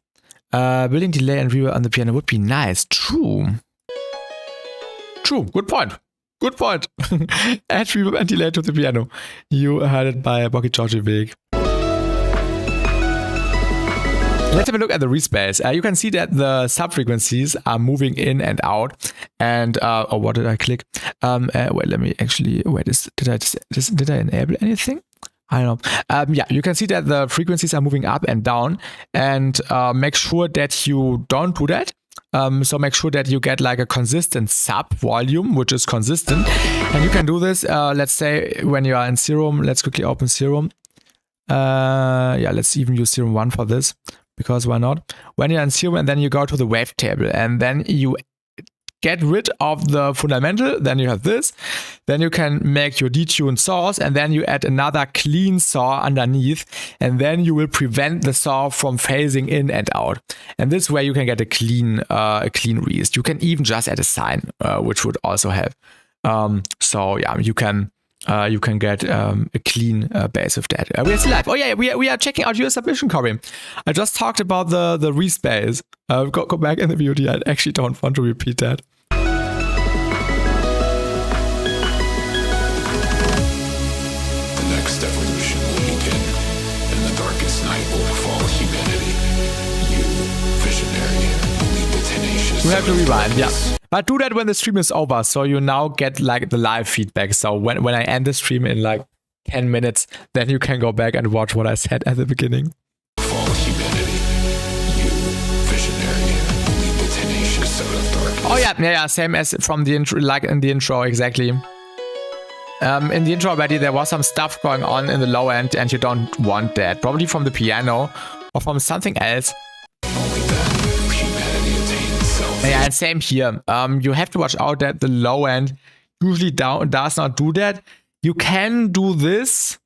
Building delay and reverb on the piano would be nice. True. Good point. Add reverb and delay to the piano. You heard it by Boki Georgi Weg. Let's have a look at the respace. You can see that the sub-frequencies are moving in and out. And, what did I click? Let me actually, did I enable anything? I don't know. You can see that the frequencies are moving up and down, and make sure that you don't do that. So make sure that you get like a consistent sub volume, which is consistent. And you can do this, let's say when you are in Serum, let's quickly open Serum. Let's even use Serum 1 for this, because why not? When you're in Serum and then you go to the wavetable and then you get rid of the fundamental, then you have this. Then you can make your detuned saws, and then you add another clean saw underneath, and then you will prevent the saw from phasing in and out. And this way you can get a clean reast. You can even just add a sine, which would also help. You can get a clean bass with that. We are still live. Oh yeah, we are checking out your submission, Corey. I just talked about the respace. Go back in the VOD. I actually don't want to repeat that. The next evolution will begin. In the darkest night will befall humanity. You, visionary, will lead the tenacious. We have to rewind, yeah. But do that when the stream is over, so you now get like the live feedback. So when I end the stream in like 10 minutes, then you can go back and watch what I said at the beginning. Fall humanity. You, visionary, lead the tenacious out of darkness. Oh yeah, same as from the intro, like in the intro, exactly. In the intro already, there was some stuff going on in the low end, and you don't want that. Probably from the piano or from something else. Only then will humanity attain self. Yeah, and same here. You have to watch out that the low end usually does not do that. You can do this,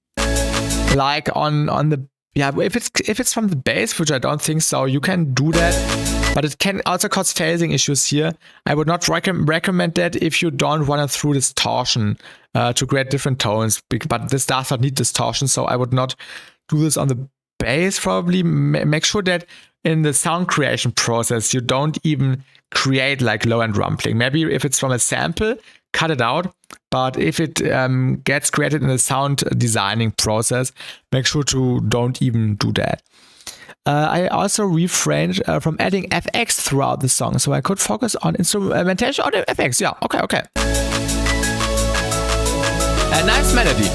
like on the if it's from the bass, which I don't think so. You can do that, but it can also cause phasing issues here. I would not recommend that if you don't want to through distortion to create different tones. But this does not need distortion, so I would not do this on the bass. Probably make sure that in the sound creation process you don't even create like low end rumbling. Maybe if it's from a sample, cut it out. But if it gets created in the sound designing process, make sure to don't even do that. I also refrained from adding FX throughout the song, so I could focus on instrumentation or the FX. Yeah, okay. A nice melody.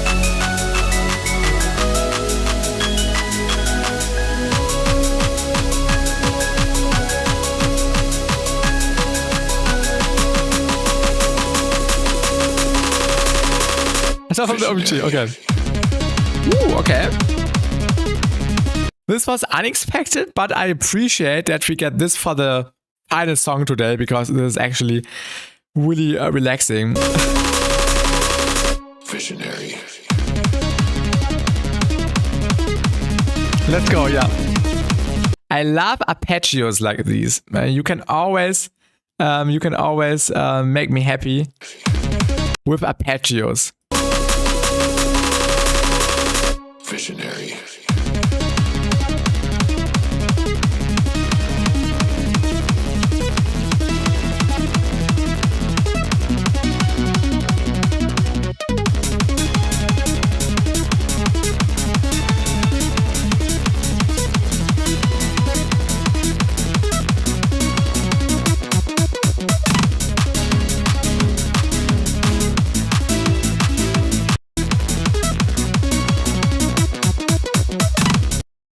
top of the OMG. Okay. Ooh, okay. This was unexpected, but I appreciate that we get this for the final song today because this is actually really relaxing. Visionary. Let's go, yeah. I love arpeggios like these. You can always make me happy with arpeggios. Visionary.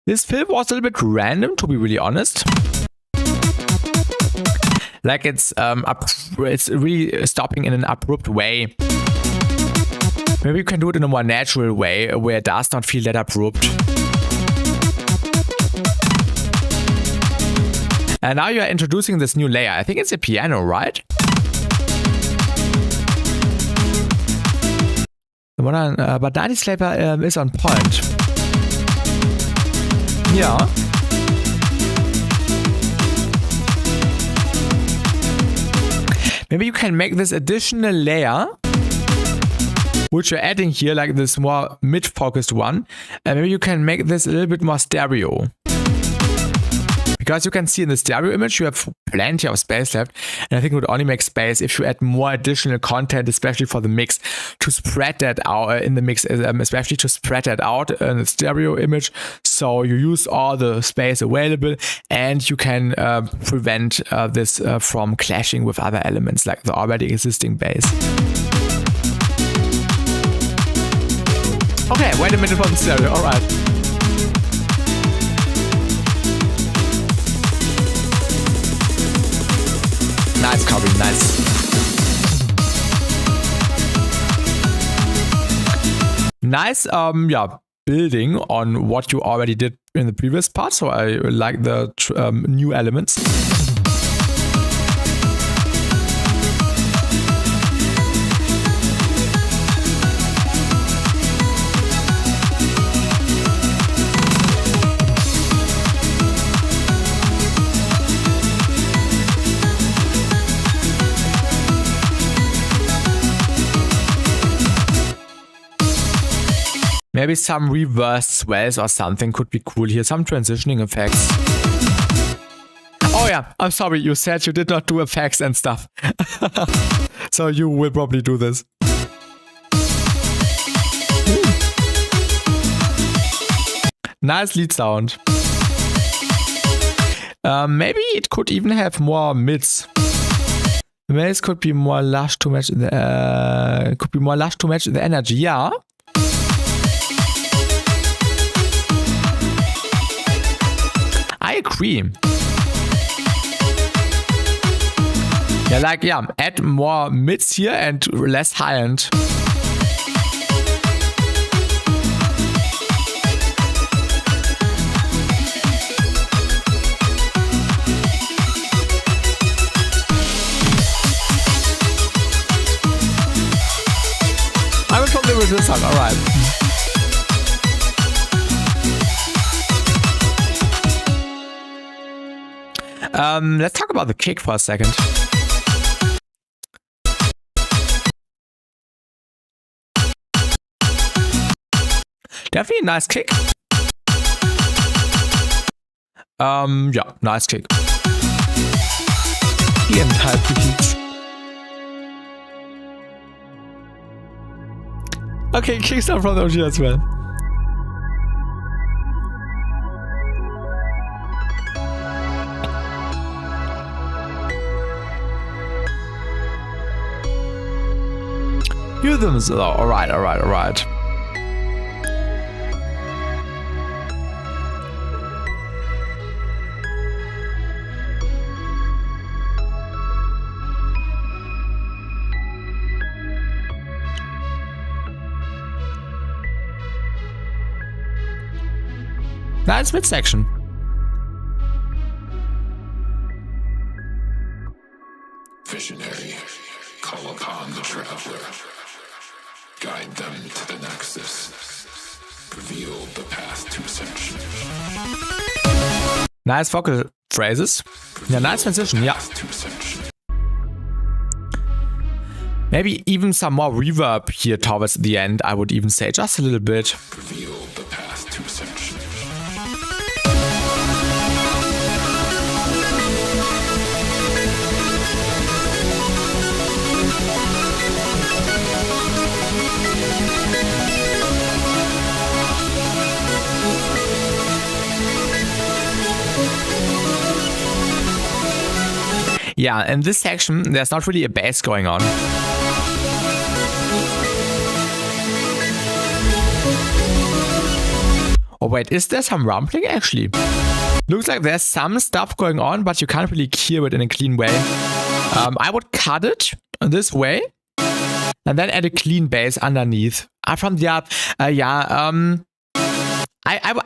This fill was a little bit random, to be really honest. Like it's really stopping in an abrupt way. Maybe you can do it in a more natural way, where it does not feel that abrupt. And now you are introducing this new layer. I think it's a piano, right? But 90s flavor is on point. Yeah. Maybe you can make this additional layer, which you're adding here, like this more mid-focused one. And maybe you can make this a little bit more stereo. Because you can see in the stereo image, you have plenty of space left. And I think it would only make space if you add more additional content, especially for the mix, to spread that out in the mix, especially to spread that out in the stereo image. So you use all the space available and you can prevent this from clashing with other elements like the already existing bass. Okay, wait a minute for the stereo. All right. Nice copy, nice. Nice, yeah, building on what you already did in the previous part. So I like the new elements. Maybe some reverse swells or something could be cool here. Some transitioning effects. Oh yeah, I'm sorry. You said you did not do effects and stuff. So you will probably do this. Nice lead sound. Maybe it could even have more mids. The bass could be more lush to match the energy. Yeah. I agree. Yeah, like, yeah, add more mids here and less high end. I will probably with this song, alright. Let's talk about the kick for a second. Definitely a nice kick. Yeah, nice kick. The entire beat. Okay, kicks down from the OG as well. Rhythms, though. Alright. Nice mid section. Visionary, call upon the traveler. Guide them to the nexus. Reveal the path to ascension. Nice vocal phrases. Yeah, nice transition, yeah. To ascension. Maybe even some more reverb here towards the end, I would even say, just a little bit. Reveal the path to ascension. Yeah, in this section, there's not really a bass going on. Oh wait, is there some rumbling actually? Looks like there's some stuff going on, but you can't really hear it in a clean way. I would cut it this way and then add a clean bass underneath. From the up, I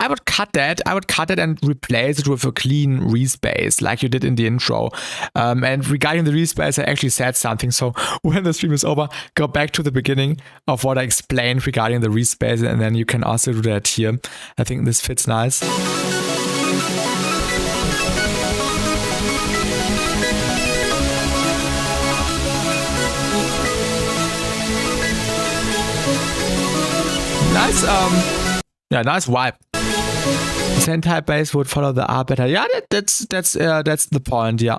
would cut that. I would cut it and replace it with a clean respace, like you did in the intro. And regarding the respace, I actually said something. So when the stream is over, go back to the beginning of what I explained regarding the respace, and then you can also do that here. I think this fits nice. Nice, nice vibe. Same type bass would follow the R better. Yeah, that's the point. Yeah.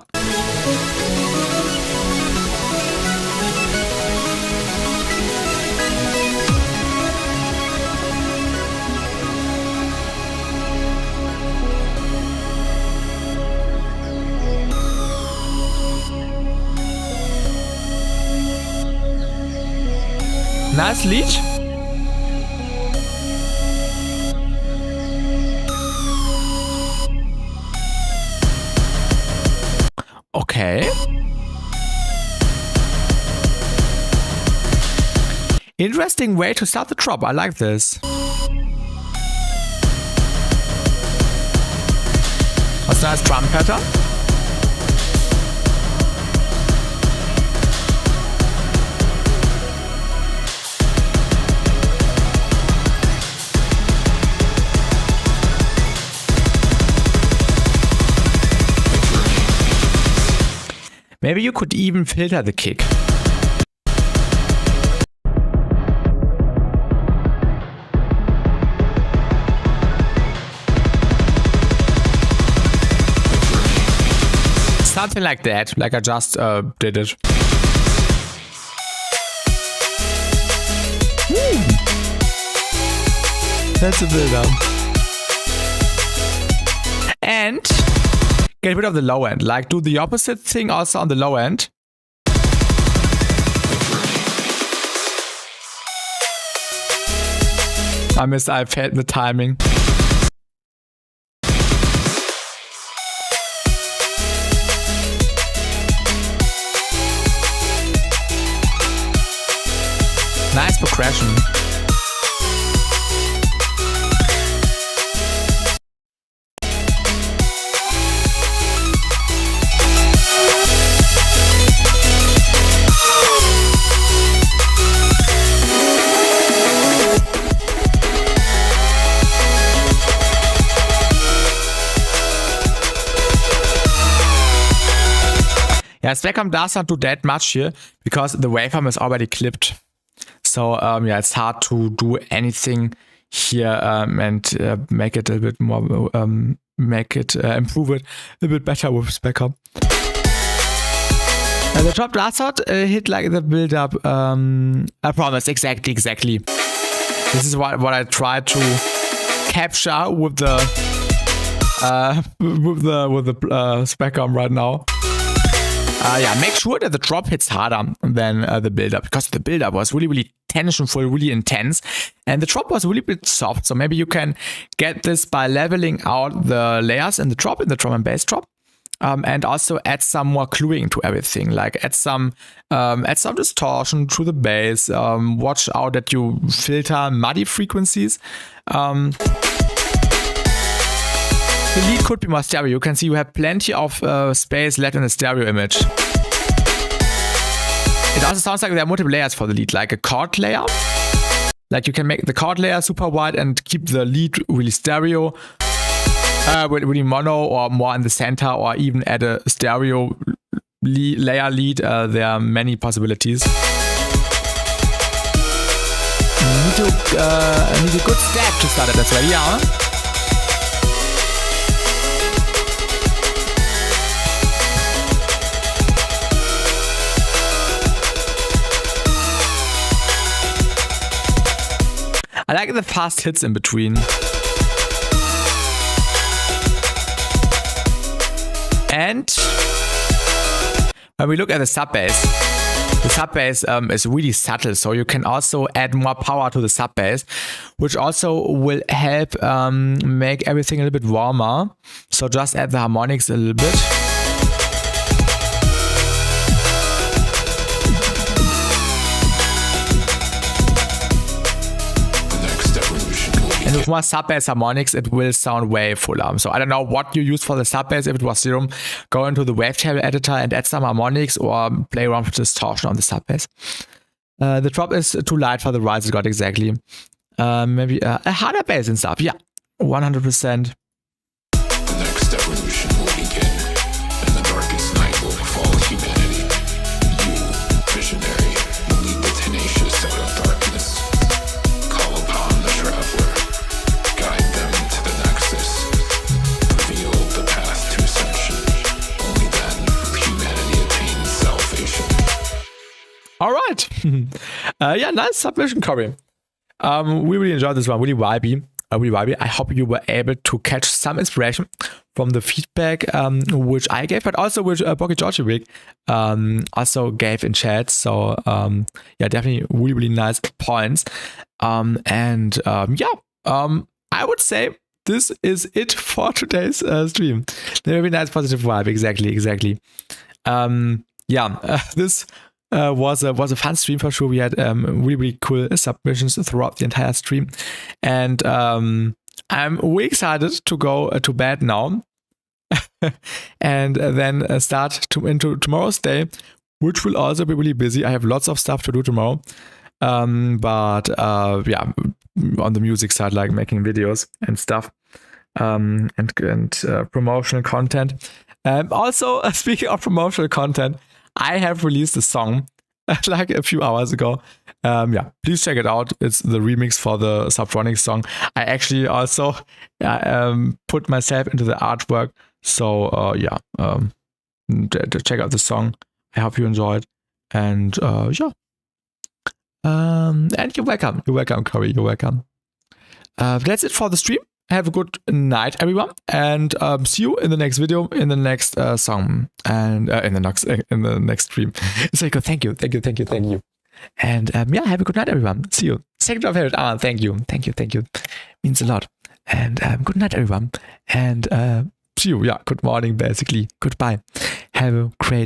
Nice lead. Okay. Interesting way to start the drop. I like this. What's nice drum pattern? Maybe you could even filter the kick. Something like that, like I just did it. That's a build-up. And get rid of the low end. Like, do the opposite thing also on the low end. I failed the timing. Nice progression. Yeah, Spectrum does not do that much here because the waveform is already clipped. So yeah, it's hard to do anything here and make it a bit more, improve it a bit better with Spectrum. The top last shot hit like the build up. I promise, exactly. This is what I tried to capture with the Spectrum right now. Yeah, make sure that the drop hits harder than the build-up, because the build-up was really tensionful, really intense, and the drop was really bit soft. So maybe you can get this by leveling out the layers in the drum and bass drop, and also add some more cluing to everything. Like add some distortion to the bass. Watch out that you filter muddy frequencies. The lead could be more stereo. You can see you have plenty of space left in the stereo image. It also sounds like there are multiple layers for the lead, like a chord layer. Like you can make the chord layer super wide and keep the lead really stereo, really mono or more in the center, or even add a stereo layer lead. There are many possibilities. Need a good step to start it as well, yeah. I like the fast hits in between. And when we look at the sub bass is really subtle, so you can also add more power to the sub bass, which also will help make everything a little bit warmer. So just add the harmonics a little bit. And with more sub bass harmonics, it will sound way fuller. So I don't know what you use for the sub bass. If it was Serum, go into the wavetable editor and add some harmonics, or play around with distortion on the sub bass. The drop is too light for the rise it got exactly. Maybe a harder bass and stuff. Yeah, 100%. The next evolution will begin, and the darkest night will befall humanity. You, visionary, will lead the tenacious out of darkness. Call upon the traveler, guide them to the nexus, reveal the path to ascension. Only then will humanity attain salvation. All right. Yeah, nice submission, Corey. We really enjoyed this one. Really vibey. I hope you were able to catch some inspiration from the feedback which I gave, but also which Boki Georgievic also gave in chat. So yeah, definitely really nice points. I would say this is it for today's stream. Very nice positive vibe. Exactly. This was a fun stream for sure. We had really cool submissions throughout the entire stream, and I'm way excited to go to bed now, and then start into tomorrow's day, which will also be really busy. I have lots of stuff to do tomorrow, but yeah, on the music side, like making videos and stuff, and promotional content. Also, speaking of promotional content, I have released a song like a few hours ago. Yeah, please check it out. It's the remix for the Subtronic song. I actually also put myself into the artwork. So check out the song. I hope you enjoyed. And yeah. And you're welcome. You're welcome, Corey. You're welcome. That's it for the stream. Have a good night, everyone, and see you in the next video, in the next song, and in the next stream. So go, thank you. And yeah, have a good night, everyone. See you. Second of favorite. Thank you. Means a lot. And good night, everyone. And see you. Yeah, good morning, basically. Goodbye. Have a great